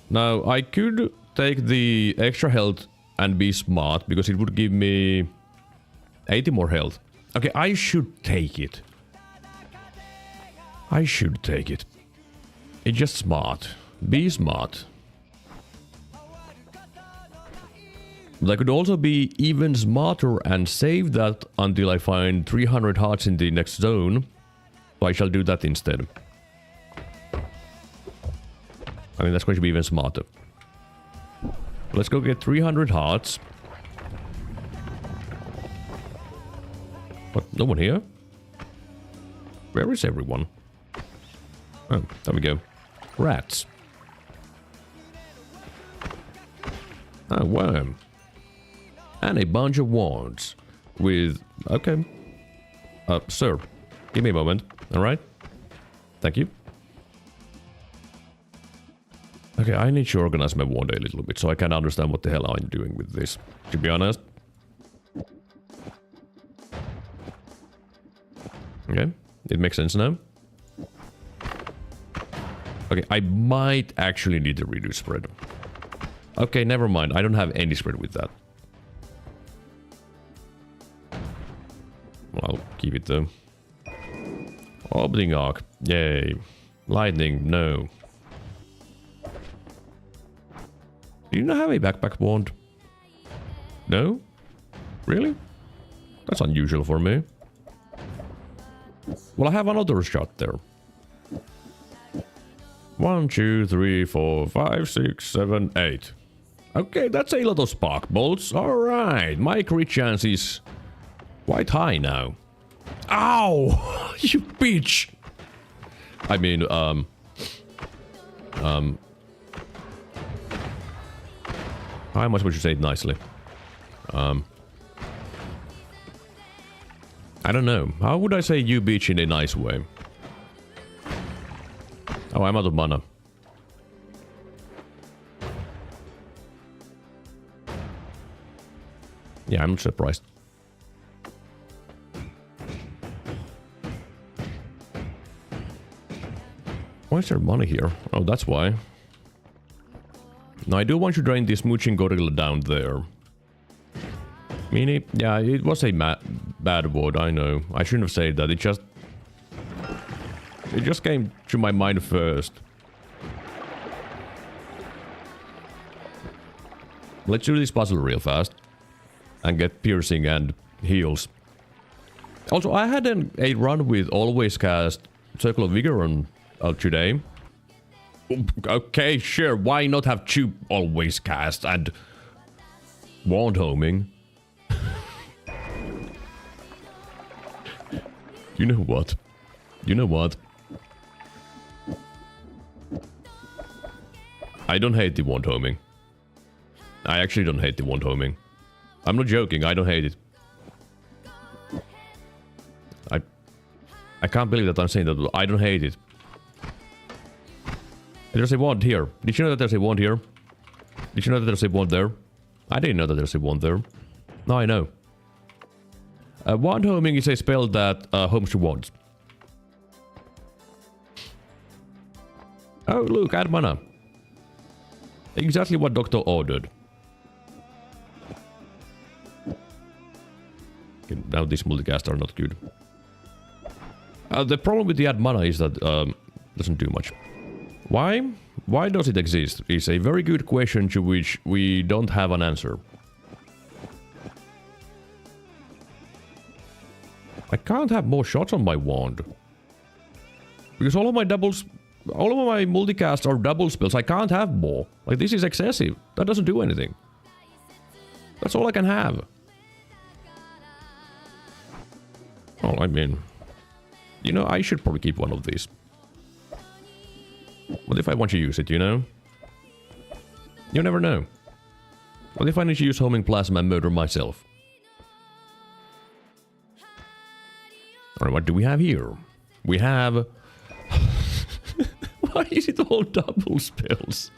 Now, I could take the extra health and be smart, because it would give me 80 more health. Okay, I should take it. I should take it. It's just smart. Be smart. But I could also be even smarter and save that until I find 300 hearts in the next zone. So I shall do that instead. I mean, that's going to be even smarter. Let's go get 300 hearts. What? No one here? Where is everyone? Oh, there we go. Rats. Oh, worm. And a bunch of wands. With... Okay. Sir. Give me a moment. Alright? Thank you. Okay, I need to organize my wand a little bit so I can understand what the hell I'm doing with this. To be honest. Okay, it makes sense now. Okay, I might actually need to reduce spread. Okay, never mind. I don't have any spread with that. Well, I'll keep it though. Opening arc. Yay. Lightning. No. Do you not have a backpack wand? No? Really? That's unusual for me. Well, I have another shot there. 1, 2, 3, 4, 5, 6, 7, 8. Okay, that's a lot of spark bolts. Alright, my crit chance is quite high now. Ow! You bitch! I mean, how am I supposed to say it nicely? I don't know. How would I say you bitch in a nice way? Oh, I'm out of mana. Yeah, I'm not surprised. Why is there money here? Oh, that's why. Now, I do want to drain this mooching gorilla down there. Meanie? Yeah, it was a bad word, I know. I shouldn't have said that. It just came to my mind first. Let's do this puzzle real fast. And get piercing and heals. Also, I had a run with always cast Circle of Vigor on today. Okay, sure. Why not have 2 always cast and wand homing? You know what? You know what? I don't hate the wand homing. I actually don't hate the wand homing. I'm not joking, I don't hate it. I can't believe that I'm saying that, I don't hate it. There's a wand here. Did you know that there's a wand here? Did you know that there's a wand there? I didn't know that there's a wand there. Now I know. Wand homing is a spell that homes to wands. Oh, look, add mana. Exactly what Doctor ordered. Okay, now these multicasts are not good. The problem with the add mana is that doesn't do much. Why? Why does it exist? Is a very good question to which we don't have an answer. I can't have more shots on my wand. Because all of my multicasts are double spells. I can't have more. Like, this is excessive. That doesn't do anything. That's all I can have. Oh, I mean... You know, I should probably keep one of these. What if I want to use it, you know? You never know. What if I need to use homing plasma and murder myself? Alright, what do we have here? We have... Why is it all double spells?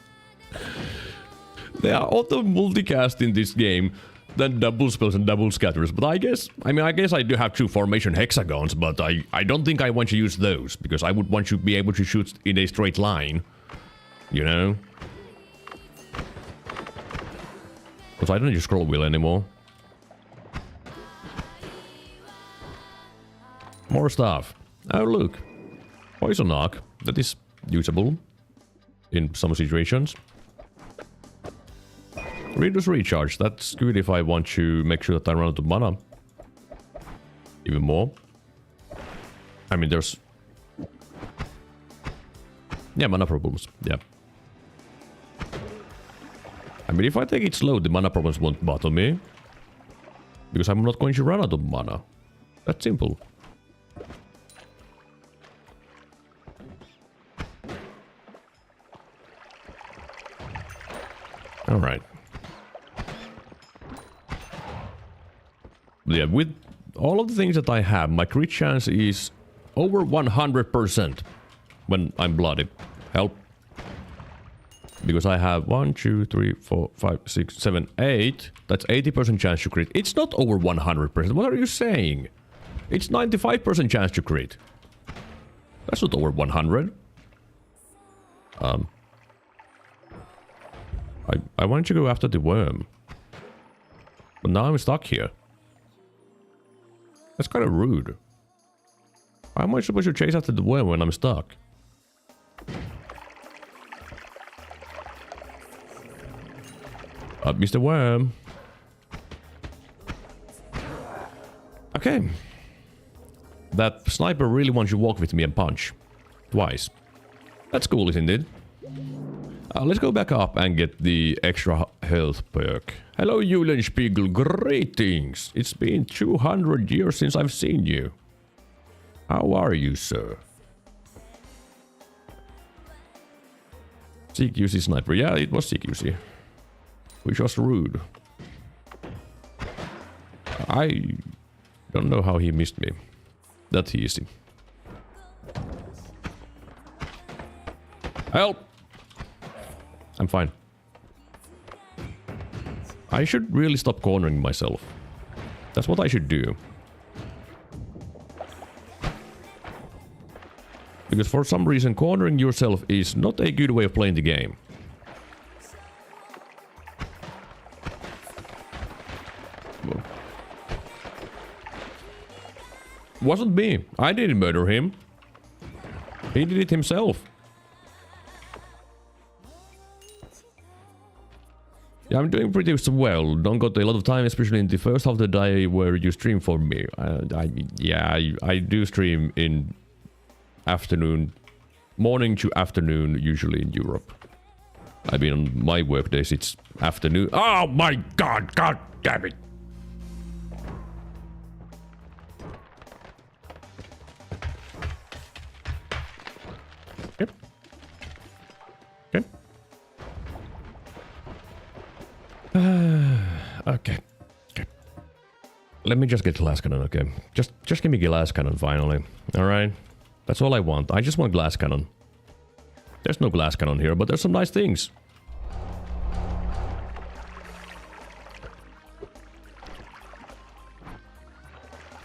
There are auto multicast in this game than double spells and double scatters, but I guess I do have 2 formation hexagons, but I don't think I want to use those, because I would want to be able to shoot in a straight line. You know? Because I don't use scroll wheel anymore. More stuff. Oh, look. Poison arc. That is usable in some situations. Reduce recharge. That's good if I want to make sure that I run out of mana. Even more. I mean, there's... Yeah, mana problems. Yeah. I mean, if I take it slow, the mana problems won't bother me. Because I'm not going to run out of mana. That's simple. Alright. Yeah, with all of the things that I have, my crit chance is over 100% when I'm bloody. Help. Because I have 1, 2, 3, 4, 5, 6, 7, 8. That's 80% chance to crit. It's not over 100%. What are you saying? It's 95% chance to crit. That's not over 100. I wanted to go after the worm. But now I'm stuck here. That's kind of rude. How am I supposed to chase after the worm when I'm stuck? Mr. Worm. Okay. That sniper really wants you to walk with me and punch. Twice. That's cool, isn't it? Let's go back up and get the extra health perk. Hello, Eulenspiegel. Greetings. It's been 200 years since I've seen you. How are you, sir? CQC sniper. Yeah, it was CQC. Which was rude. I don't know how he missed me. That's easy. Help! I'm fine. I should really stop cornering myself. That's what I should do. Because for some reason, cornering yourself is not a good way of playing the game. Well, wasn't me. I didn't murder him. He did it himself. Yeah, I'm doing pretty well. Don't got a lot of time, especially in the first half of the day where you stream for me. I do stream in afternoon, morning to afternoon, usually in Europe. I mean, on my work days, it's afternoon. Oh my god, god damn it! Yep. Okay. Okay. Okay. Let me just get glass cannon, okay? Just give me glass cannon finally. Alright? That's all I want. I just want glass cannon. There's no glass cannon here, but there's some nice things.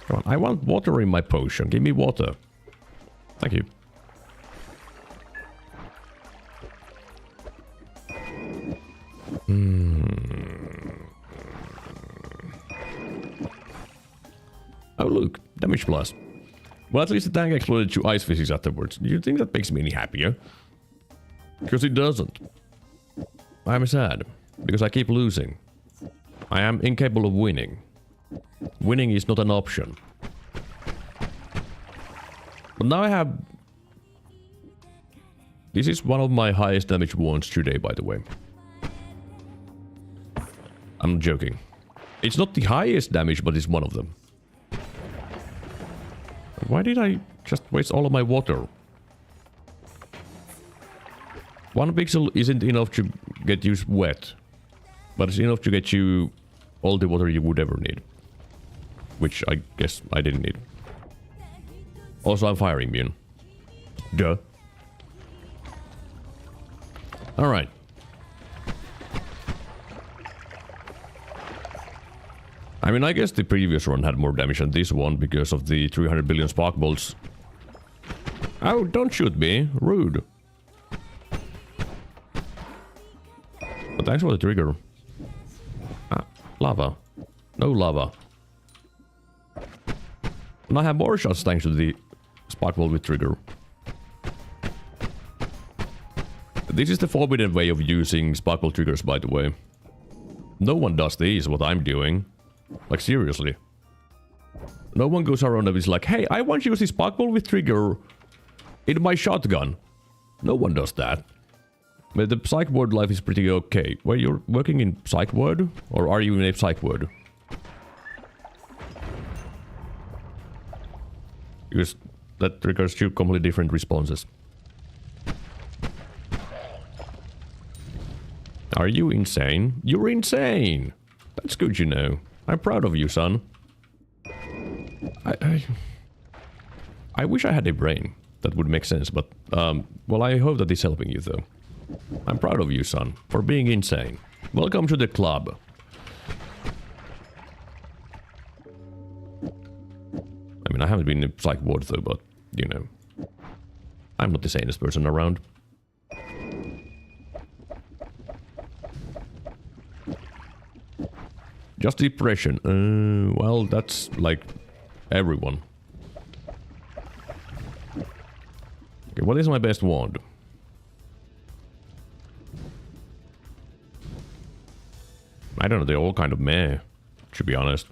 Come on, I want water in my potion. Give me water. Thank you. Oh look, damage plus. Well, at least the tank exploded 2 ice physics afterwards. Do you think that makes me any happier? Because it doesn't. I'm sad. Because I keep losing. I am incapable of winning. Winning is not an option. But now I have This is one of my highest damage wands today, by the way. I'm not joking. It's not the highest damage, but it's one of them. Why did I just waste all of my water? 1 pixel isn't enough to get you wet, but it's enough to get you all the water you would ever need. Which I guess I didn't need. Also, I'm fire immune. Duh. Alright. I mean, I guess the previous run had more damage than this one because of the 300 billion spark bolts. Oh, don't shoot me. Rude. But thanks for the trigger. Ah, lava. No lava. And I have more shots thanks to the spark bolt with trigger. This is the forbidden way of using spark bolt triggers, by the way. No one does this, what I'm doing. Like, seriously. No one goes around and is like, hey, I want to use this spark bolt with trigger in my shotgun. No one does that. But the psych ward life is pretty okay. Well, you're working in psych ward? Or are you in a psych ward? Because that triggers two completely different responses. Are you insane? You're insane! That's good, you know. I'm proud of you, son. I wish I had a brain. That would make sense, but... well, I hope that it's helping you, though. I'm proud of you, son, for being insane. Welcome to the club. I mean, I haven't been in a psych ward, though, but, you know. I'm not the sanest person around. Just depression. Well, that's like everyone. Okay, what is my best wand? I don't know, they're all kind of meh, to be honest.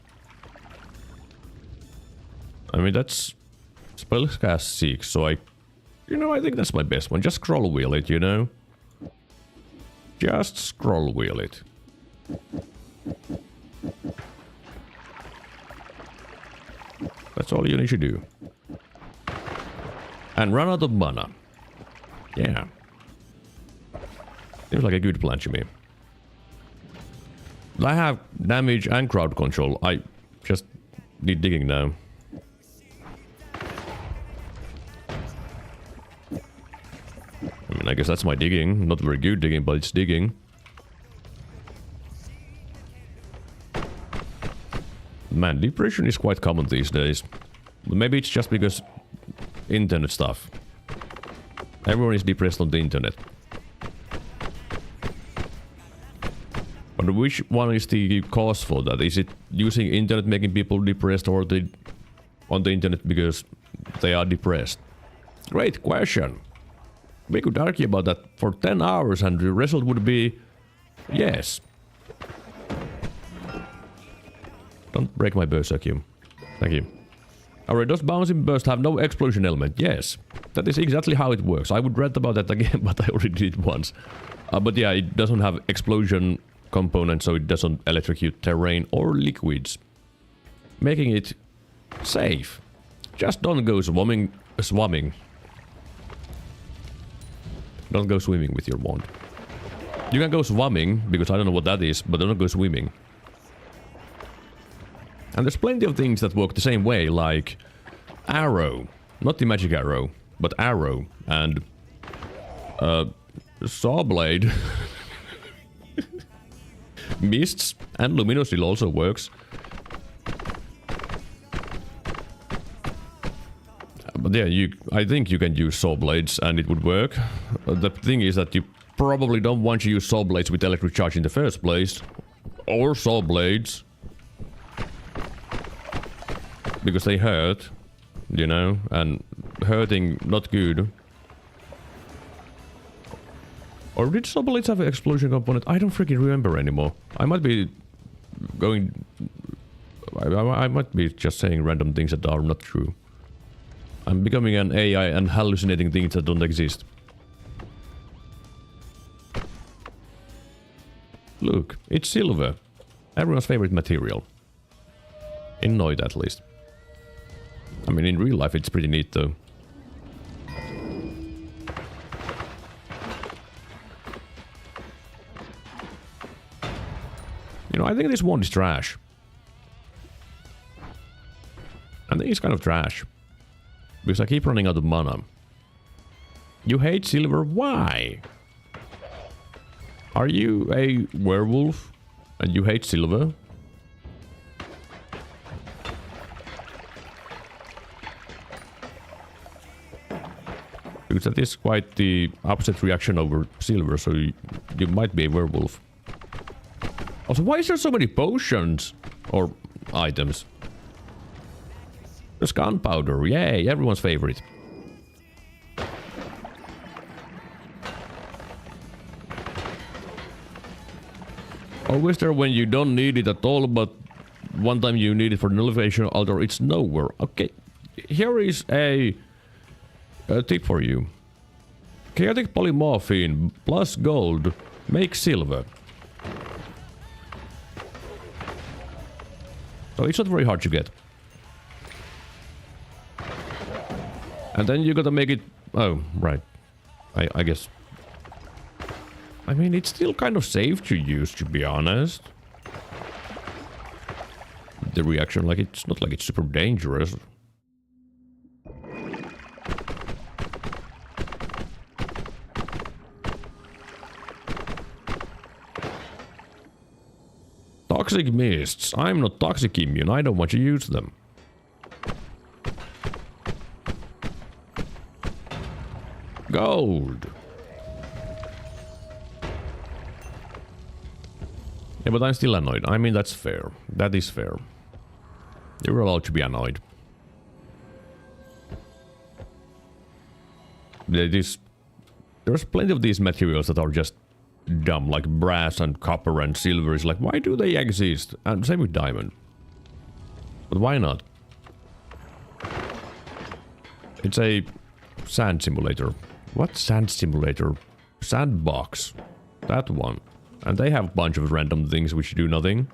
I mean, that's spellcast 6, so I think that's my best one. Just scroll wheel it, you know? Just scroll wheel it. That's all you need to do. And run out of mana. Yeah. Seems like a good plan to me. I have damage and crowd control. I just need digging now. I mean, I guess that's my digging. Not very good digging, but it's digging. Man, depression is quite common these days. Maybe it's just because internet stuff. Everyone is depressed on the internet. But which one is the cause for that? Is it using internet making people depressed, or on the internet because they are depressed? Great question. We could argue about that for 10 hours and the result would be yes. Don't break my berserkium. Thank you. Alright, does bouncing burst have no explosion element? Yes. That is exactly how it works. I would read about that again, but I already did it once. But yeah, it doesn't have explosion component, so it doesn't electrocute terrain or liquids. Making it safe. Just don't go swimming. Don't go swimming with your wand. You can go swimming, because I don't know what that is, but don't go swimming. And there's plenty of things that work the same way, like arrow. Not the magic arrow, but arrow. And saw blade. Mists and luminous steel also works. But yeah, I think you can use saw blades and it would work. The thing is that you probably don't want to use saw blades with electric charge in the first place. Or saw blades. Because they hurt, you know, and hurting not good. Or did saw blades have an explosion component? I don't freaking remember anymore. I might be going... I might be just saying random things that are not true. I'm becoming an AI and hallucinating things that don't exist. Look, it's silver. Everyone's favorite material. In Noita, at least. I mean, in real life, it's pretty neat, though. You know, I think this one is trash. I think it's kind of trash. Because I keep running out of mana. You hate silver? Why? Are you a werewolf and you hate silver? Because that is quite the opposite reaction over silver, so you might be a werewolf. Also, why is there so many potions? Or items? There's gunpowder, yay, everyone's favorite. Always there when you don't need it at all, but one time you need it for nullification altar, it's nowhere. Okay, here is a tip for you. Chaotic polymorphine plus gold makes silver. So it's not very hard to get. And then you gotta make it... Oh, right. I guess... I mean, it's still kind of safe to use, to be honest. The reaction, like, it's not like it's super dangerous. Toxic mists. I'm not toxic immune. I don't want to use them. Gold. Yeah, but I'm still annoyed. I mean, that's fair. That is fair. You're allowed to be annoyed. There's plenty of these materials that are just dumb, like brass and copper and silver. Is like, why do they exist? And same with diamond. But why not? It's a sand simulator. What sand simulator? Sandbox. That one. And they have a bunch of random things which do nothing.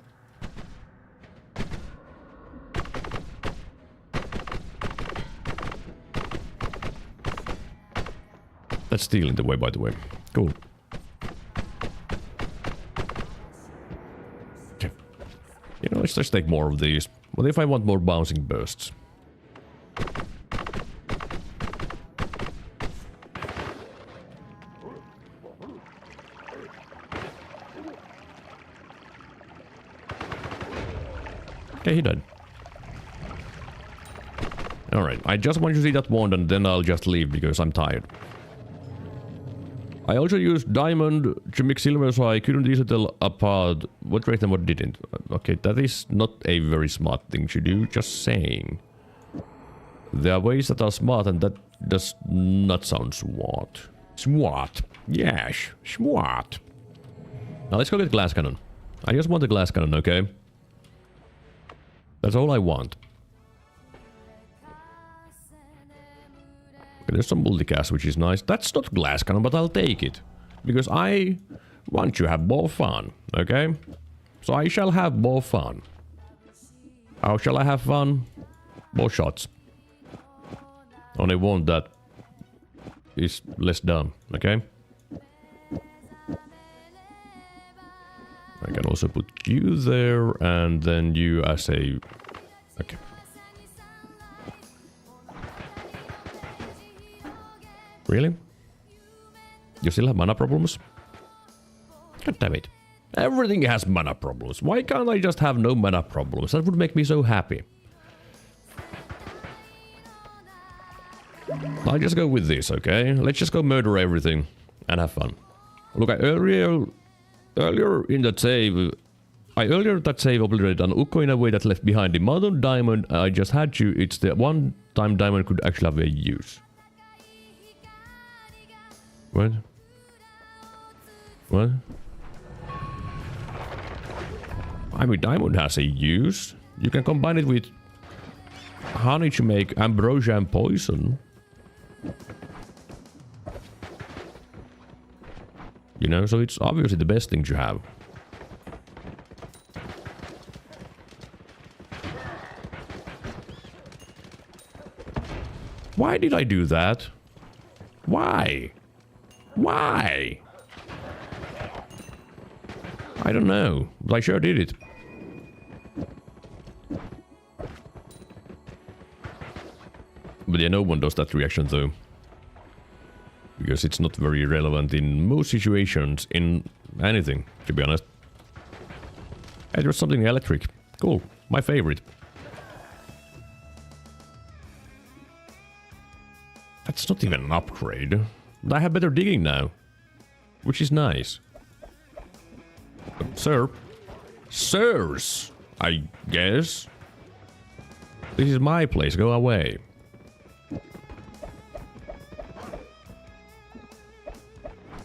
That's steel in the way, by the way. Cool. Okay. You know, let's just take more of these. What if I want more bouncing bursts? Okay, he died. Alright, I just want to see that wand and then I'll just leave because I'm tired. I also used diamond to mix silver, so I couldn't easily tell apart what raised and what didn't. Okay, that is not a very smart thing to do, just saying. There are ways that are smart and that does not sound smart. Smart. Yes, smart. Now let's go get glass cannon. I just want the glass cannon, okay? That's all I want. Okay, there's some multicast, which is nice. That's not glass cannon, but I'll take it. Because I want to have more fun, okay? So I shall have more fun. How shall I have fun? More shots. Only one that is less dumb, okay? I can also put you there, and then you as a... Okay. Really? You still have mana problems? God damn it. Everything has mana problems. Why can't I just have no mana problems? That would make me so happy. I'll just go with this, okay? Let's just go murder everything and have fun. Look, earlier in that save, that save obliterated an Ukko in a way that left behind the amount of diamond I just had to. It's the one time diamond could actually have a use. What? What? I mean, diamond has a use. You can combine it with honey to make ambrosia and poison. You know, so it's obviously the best thing to have. Why did I do that? Why? Why? I don't know, but I sure did it. But yeah, no one does that reaction though. Because it's not very relevant in most situations, in anything, to be honest. Hey, there's something electric. Cool, my favorite. That's not even an upgrade. I have better digging now. Which is nice. Sir? Sirs, I guess. This is my place, go away.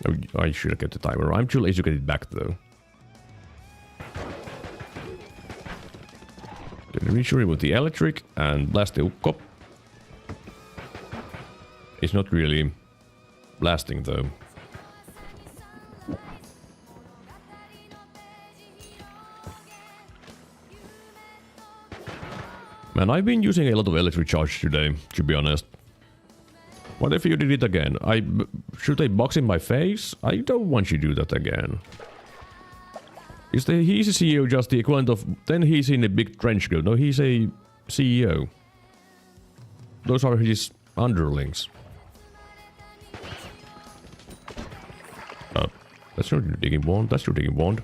Oh, I should have kept the timer. I'm too lazy to get it back though. Then reach with the electric and blast the ukko. It's not really blasting though. Man, I've been using a lot of electric charge today, to be honest. What if you did it again? Should I box in my face? I don't want you to do that again. He's a CEO just the equivalent of... Then he's in a big trench coat. No, he's a CEO. Those are his underlings. That's not your digging wand. That's your digging wand.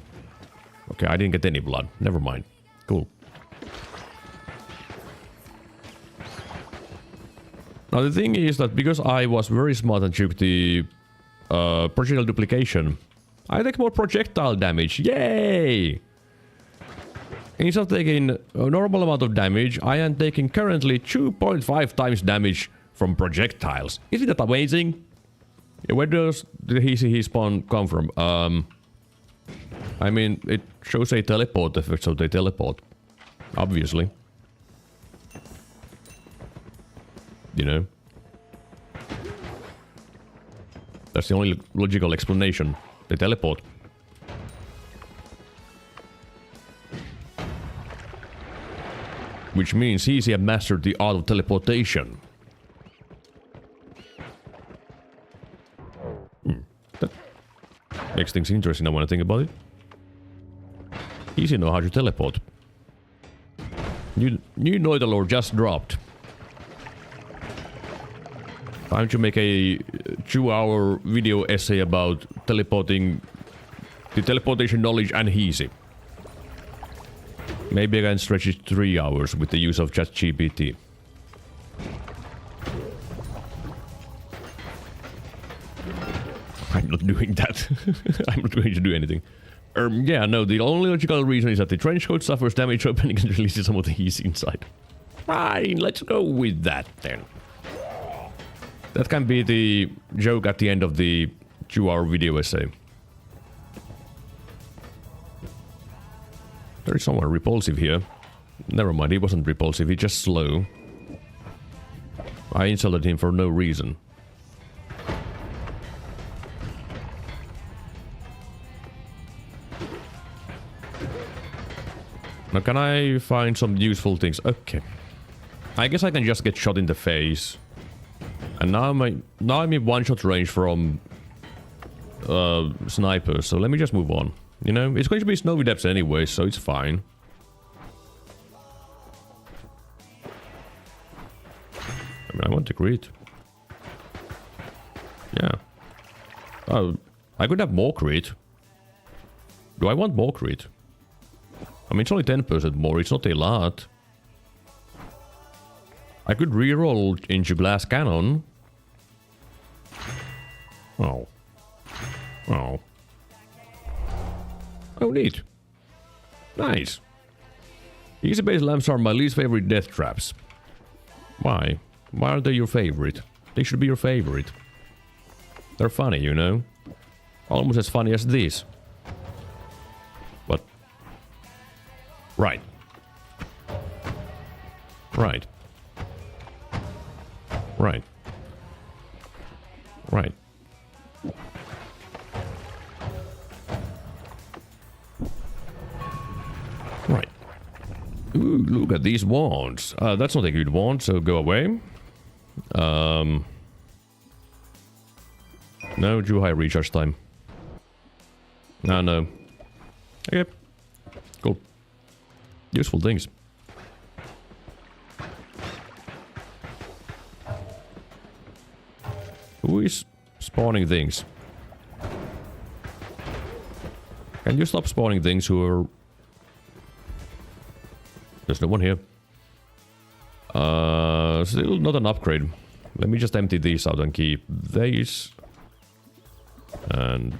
Okay, I didn't get any blood. Never mind. Cool. Now the thing is that because I was very smart and took the projectile duplication, I take more projectile damage. Yay! Instead of taking a normal amount of damage, I am taking currently 2.5 times damage from projectiles. Isn't that amazing? Where does the he spawn come from? I mean, it shows a teleport effect, so they teleport. Obviously. You know? That's the only logical explanation. They teleport. Which means he has mastered the art of teleportation. That makes things interesting now when I think about it. Easy know how to teleport. New Noita lore just dropped. Time to make a 2-hour video essay about teleporting, the teleportation knowledge and easy. Maybe I can stretch it 3 hours with the use of ChatGPT. I'm not doing that. I'm not going to do anything. Yeah, no, the only logical reason is that the trench coat suffers damage opening and releases some of the easy inside. Fine, let's go with that then. That can be the joke at the end of the 2-hour video essay. There is someone repulsive here. Never mind, he wasn't repulsive, he's just slow. I insulted him for no reason. Now can I find some useful things? Okay. I guess I can just get shot in the face. And now I'm in one-shot range from snipers, so let me just move on. You know, it's going to be snowy depths anyway, so it's fine. I mean, I want to crit. Yeah. Oh, I could have more crit. Do I want more crit? I mean, it's only 10% more, it's not a lot. I could reroll into glass cannon. Oh. Oh. Oh, neat. Nice. Easy base lamps are my least favorite death traps. Why? Why aren't they your favorite? They should be your favorite. They're funny, you know? Almost as funny as this. But... Right. Right. Right. Right. Right. Ooh, look at these wands. That's not a good wand, so go away. No, too high recharge time. No. Okay. Cool. Useful things. Who is spawning things? Can you stop spawning things who are... There's no one here. Still not an upgrade. Let me just empty these out and keep these. And...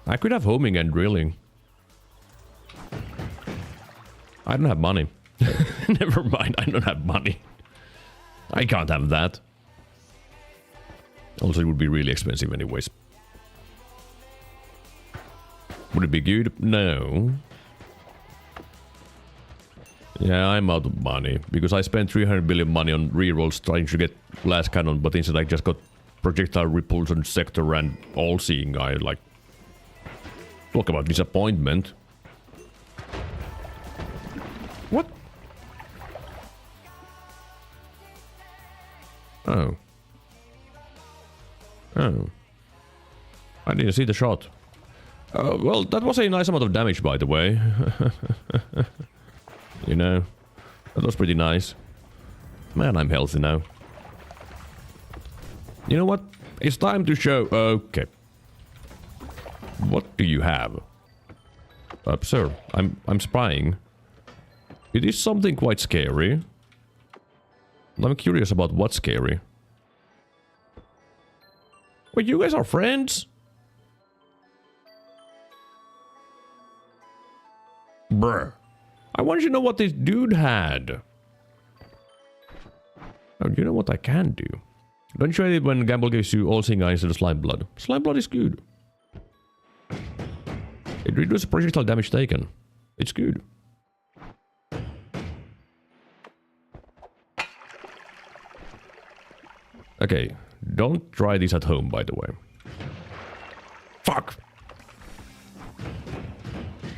I could have homing and drilling. I don't have money. Never mind, I don't have money. I can't have that. Also, it would be really expensive anyways. Would it be good? No. Yeah, I'm out of money. Because I spent 300 billion money on rerolls trying to get Last Cannon, but instead I just got Projectile Repulsion Sector and All-Seeing Eye. Like, talk about disappointment. What? Oh. Oh. I didn't see the shot. Well, that was a nice amount of damage, by the way. You know, that was pretty nice. Man, I'm healthy now. You know what? It's time to show... Okay. What do you have? Sir, I'm spying. It is something quite scary. I'm curious about what's scary. Wait, you guys are friends? Bruh. I want you to know what this dude had. Oh, you know what I can do? Don't try it when Gamble gives you all-seeing eye instead of slime blood. Slime blood is good. It reduces projectile damage taken. It's good. Okay, don't try this at home, by the way. Fuck!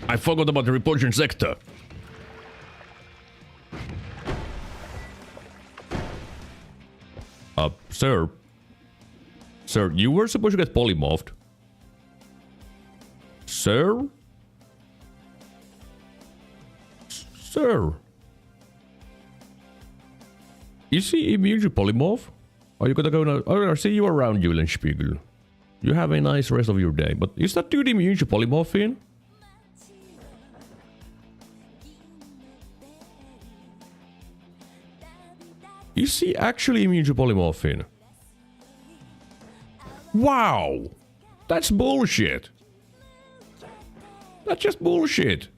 I forgot about the repulsion sector. Sir. Sir, you were supposed to get polymorphed. Sir? Sir? Is he immune to polymorph? Are you gonna go now? Oh, I'll see you around, Eulenspiegel. You have a nice rest of your day. But is that dude immune to polymorphine? Is he actually immune to polymorphine? Wow! That's bullshit! That's just bullshit!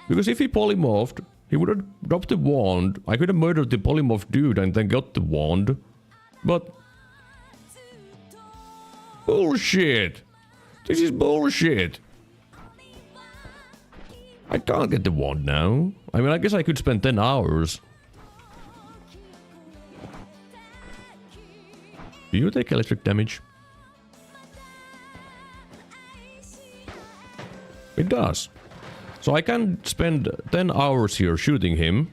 Because if he polymorphed, he would have dropped the wand. I could have murdered the polymorph dude and then got the wand. But... bullshit! This is bullshit! I can't get the wand now. I mean, I guess I could spend 10 hours. Do you take electric damage? It does. So I can spend 10 hours here shooting him.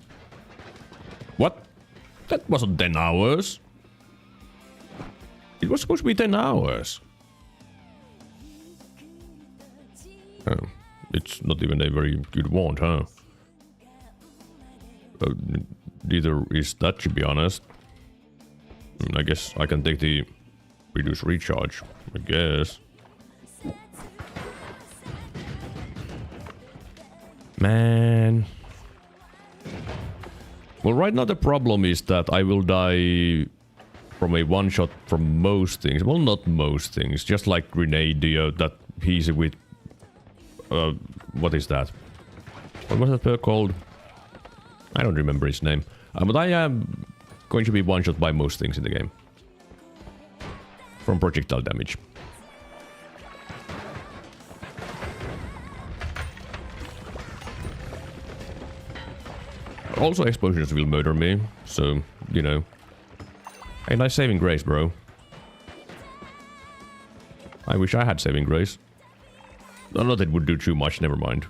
What? That wasn't 10 hours. It was supposed to be 10 hours. Oh, it's not even a very good wand, huh? Neither is that, to be honest. I guess I can take the reduced recharge, I guess. Man. Well, right now the problem is that I will die from a one-shot from most things. Well, not most things, just like Grenadier, that he's with... what is that? What was that perk called? I don't remember his name. But I am going to be one-shot by most things in the game. From projectile damage. Also, explosions will murder me, so, you know. Hey, nice saving grace, bro. I wish I had saving grace. No, not that it would do too much, never mind.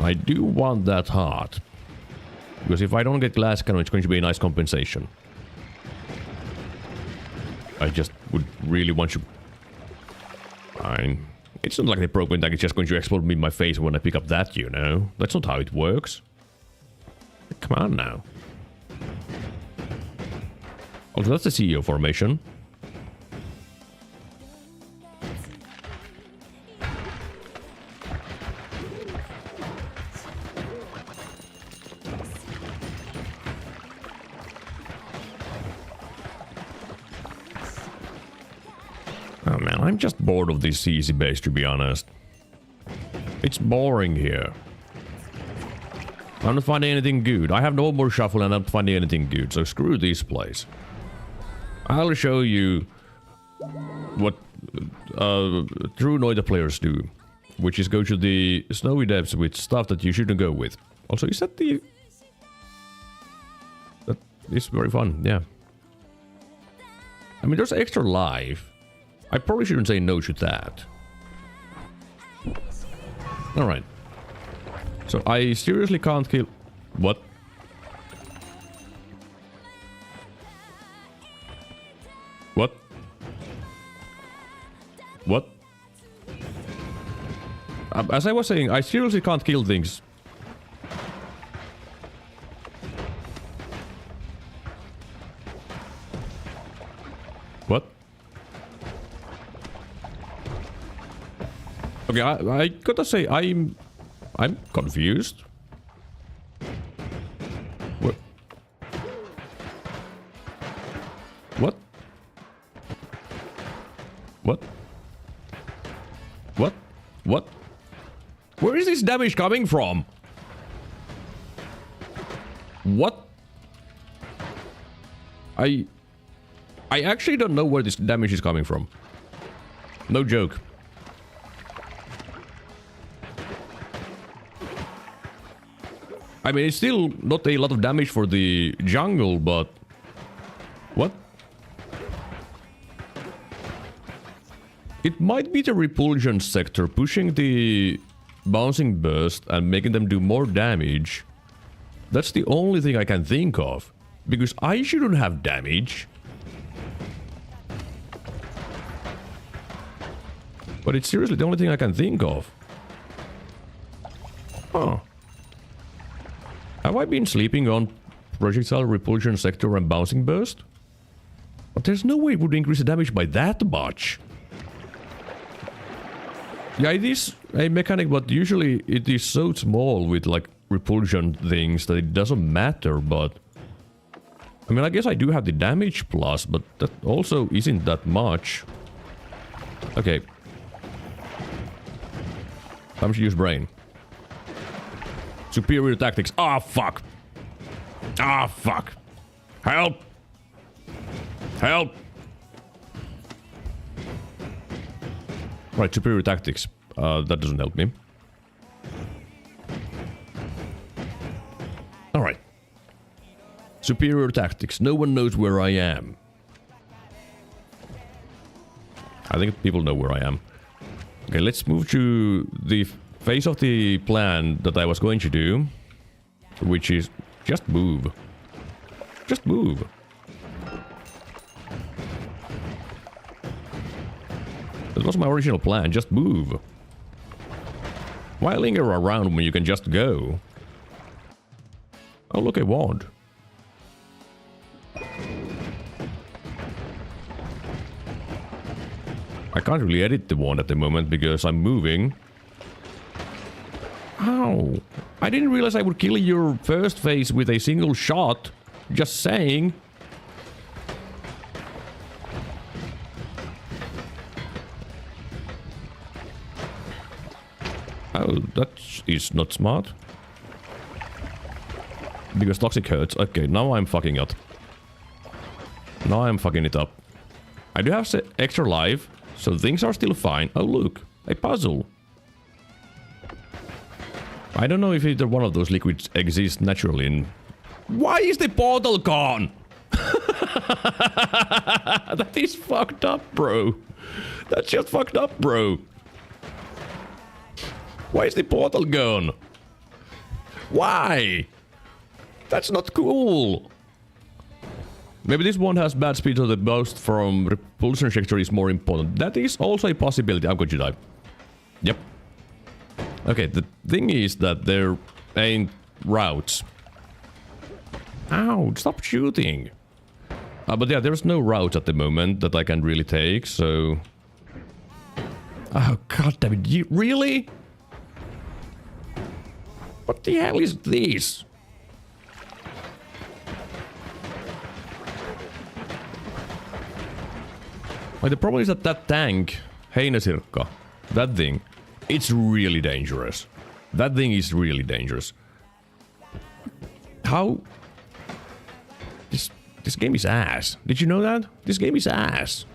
I do want that heart. Because if I don't get glass cannon, it's going to be a nice compensation. I just would really want to... Fine. It's not like the propane tank is just going to explode me in my face when I pick up that, you know? That's not how it works. Come on now. Also, that's the CEO formation. Oh man, I'm just bored of this easy base, to be honest. It's boring here. I'm not finding anything good. I have no more shuffle and I'm not finding anything good, so screw this place. I'll show you what true Noita players do, which is go to the snowy depths with stuff that you shouldn't go with. Also, is that the... That is very fun, yeah. I mean, there's extra life. I probably shouldn't say no to that. Alright. So I seriously can't kill... What? What? What? As I was saying, I seriously can't kill things. What? Okay, I gotta say, I'm confused. What? What? What? What? What? Where is this damage coming from? What? I actually don't know where this damage is coming from. No joke. I mean, it's still not a lot of damage for the jungle, but... What? It might be the repulsion sector pushing the bouncing burst and making them do more damage. That's the only thing I can think of. Because I shouldn't have damage. But it's seriously the only thing I can think of. Huh. Have I been sleeping on projectile repulsion sector and bouncing burst? But there's no way it would increase the damage by that much. Yeah, it is a mechanic, but usually it is so small with like repulsion things that it doesn't matter, but... I mean, I guess I do have the damage plus, but that also isn't that much. Okay. Time to use brain. Superior tactics. Ah, fuck. Ah, fuck. Help. Help. Right, superior tactics. That doesn't help me. Alright. Superior tactics. No one knows where I am. I think people know where I am. Okay, let's move to the phase of the plan that I was going to do, which is just move. Just move. That was my original plan, just move. Why linger around when you can just go? Oh, look, a wand. I can't really edit the wand at the moment because I'm moving. Ow. I didn't realize I would kill your first phase with a single shot. Just saying. Oh, that is not smart. Because toxic hurts. Okay, now I'm fucking up. Now I'm fucking it up. I do have extra life, so things are still fine. Oh, look. A puzzle. I don't know if either one of those liquids exists naturally in... Why is the portal gone? That is fucked up, bro. That's just fucked up, bro. Why is the portal gone? Why? That's not cool. Maybe this one has bad speed, so the boost from repulsion sector is more important. That is also a possibility. I'm going to die. Yep. Okay, the thing is that there ain't routes. Ow, stop shooting. But yeah, there's no routes at the moment that I can really take, so... Oh, god damn it, you really? What the hell is this? Like, the problem is that that tank, Heinäsirkka, that thing, it's really dangerous. That thing is really dangerous. How? This game is ass. Did you know that? This game is ass.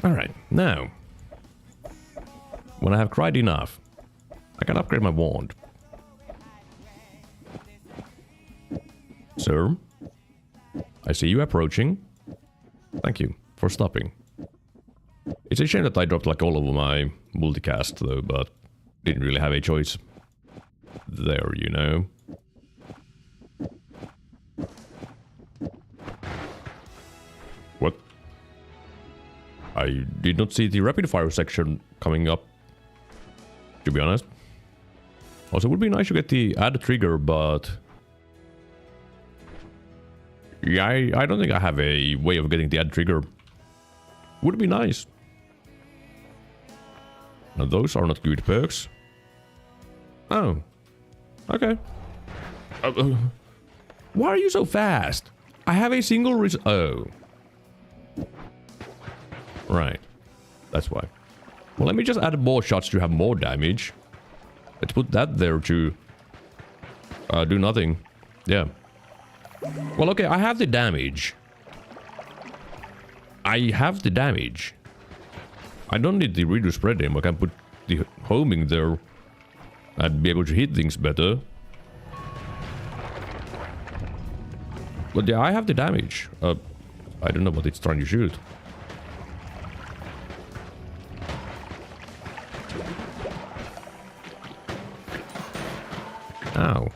Alright, now. When I have cried enough, I can upgrade my wand. Sir? I see you approaching. Thank you for stopping. It's a shame that I dropped like all of my multicast though, but didn't really have a choice there, you know. What? I did not see the rapid fire section coming up, to be honest. Also, it would be nice to get the add trigger, but... Yeah, I don't think I have a way of getting the add trigger. Would be nice. Now those are not good perks. Oh. Okay. Why are you so fast? I have a single oh. Right. That's why. Well, let me just add more shots to have more damage. Let's put that there to... do nothing. Yeah. Well, okay, I have the damage. I have the damage. I don't need the reduce spread aim. I can put the homing there and be able to hit things better. But yeah, I have the damage. I don't know what it's trying to shoot. Ow.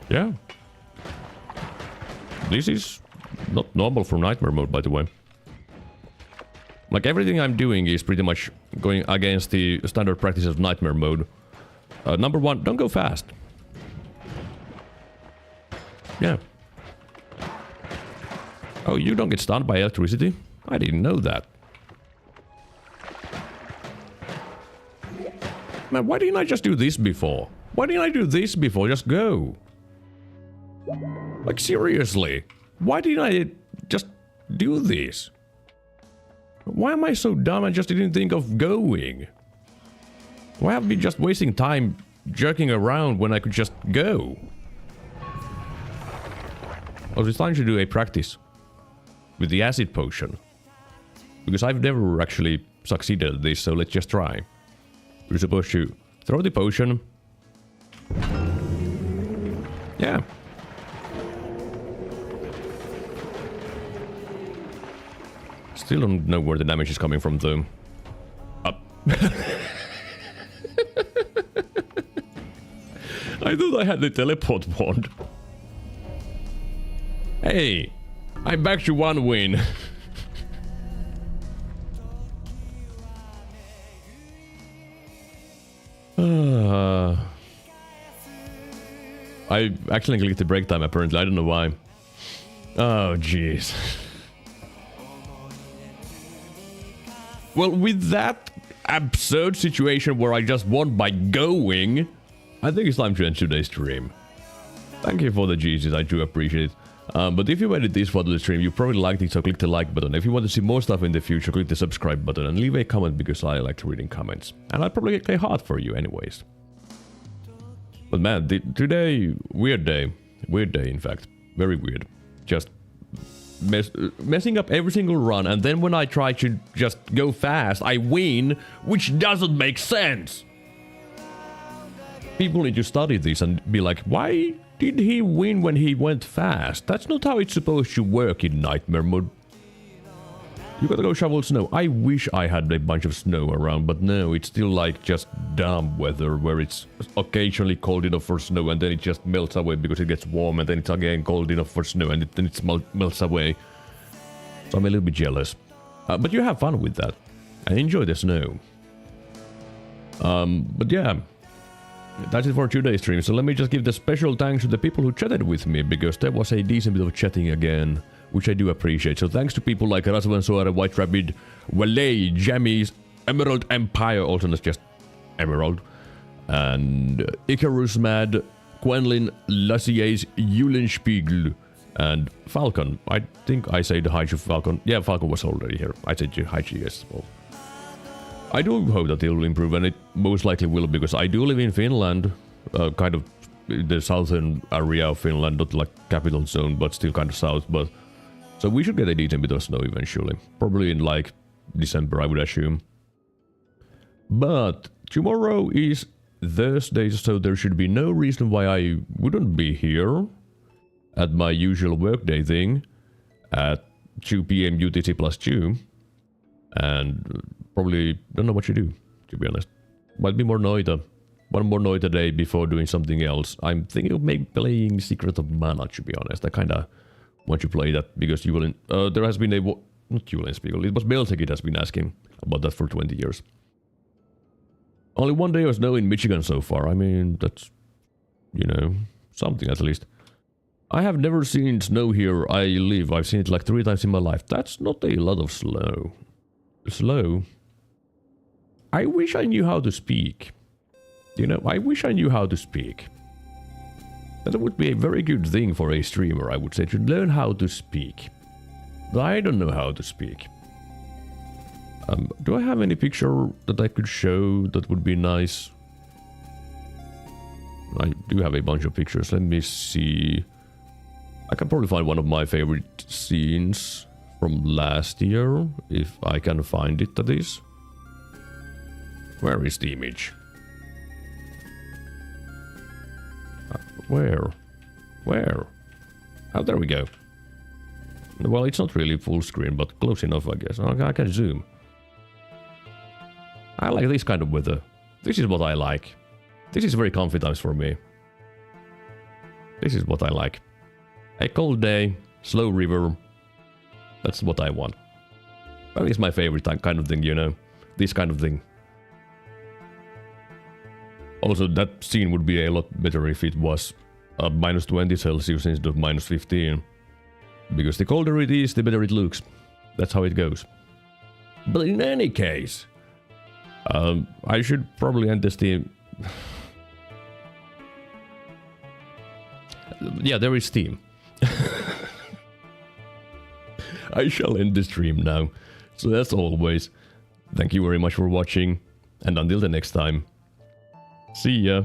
Yeah. This is not normal for nightmare mode, by the way. Like, everything I'm doing is pretty much going against the standard practice of nightmare mode. Number one, don't go fast. Yeah. Oh, you don't get stunned by electricity? I didn't know that. Man, why didn't I just do this before? Why didn't I do this before? Just go. Like, seriously. Why didn't I just do this? Why am I so dumb and just didn't think of going? Why have I been just wasting time jerking around when I could just go? I was trying to do a practice with the acid potion. Because I've never actually succeeded at this, so let's just try. We're supposed to throw the potion. Yeah. Still don't know where the damage is coming from, though. Up. I thought I had the teleport wand. Hey, I'm back to one win. I actually clicked the break time, apparently. I don't know why. Oh, jeez. Well, with that absurd situation where I just won by going, I think it's time to end today's stream. Thank you for the GGs, I do appreciate it. But if you made it this far to the stream, you probably liked it, so click the like button. If you want to see more stuff in the future, click the subscribe button and leave a comment because I like reading comments. And I'll probably get a heart for you anyways. But man, today, weird day. Weird day, in fact. Very weird. Just messing up every single run, and then when I try to just go fast, I win, which doesn't make sense. People need to study this and be like, why did he win when he went fast? That's not how it's supposed to work in Nightmare mode. You gotta go shovel snow. I wish I had a bunch of snow around, but no, it's still like just dumb weather where it's occasionally cold enough for snow and then it just melts away because it gets warm and then it's again cold enough for snow and then it melts away. So I'm a little bit jealous. But you have fun with that. And enjoy the snow. But yeah. That's it for today's stream, so let me just give the special thanks to the people who chatted with me, because there was a decent bit of chatting again, which I do appreciate. So thanks to people like Rasvan Soare, White Rabbit, Wale, Jammies, Emerald Empire, also not just Emerald, and Icarus Mad, Quenlin, Lassiers, Eulenspiegel, and Falcon. I think I said hi to Falcon. Yeah, Falcon was already here. I said hi to you as well. I do hope that it will improve, and it most likely will, because I do live in Finland, kind of the southern area of Finland, not like capital zone, but still kind of south, but so we should get a decent bit of snow eventually. Probably in like December, I would assume. But tomorrow is Thursday, so there should be no reason why I wouldn't be here at my usual workday thing at 2 PM UTC plus 2, and probably don't know what you do, to be honest. Might be more Noita. One more Noita day before doing something else. I'm thinking of maybe playing Secret of Mana, to be honest. I kinda want to play that because you will. There has been a not Eulenspiegel. It was Beltekid has been asking about that for 20 years. Only one day of snow in Michigan so far. I mean, that's, you know, something at least. I have never seen snow here I live. I've seen it like 3 times in my life. That's not a lot of snow. Slow. I wish I knew how to speak. You know, I wish I knew how to speak. That would be a very good thing for a streamer, I would say, to learn how to speak. But I don't know how to speak. Do I have any picture that I could show that would be nice? I do have a bunch of pictures. Let me see. I can probably find one of my favorite scenes from last year, if I can find it, that is. Where is the image? Where? Oh, there we go. Well, it's not really full screen, but close enough, I guess. I can zoom. I like this kind of weather. This is what I like. This is very comfy times for me. This is what I like. A cold day, slow river. That's what I want. Well, it's my favorite kind of thing, you know. This kind of thing. Also, that scene would be a lot better if it was minus 20 Celsius instead of minus 15. Because the colder it is, the better it looks. That's how it goes. But in any case, I should probably end this Steam. Yeah, there is Steam. I shall end the stream now. So as always, thank you very much for watching, and until the next time, see ya!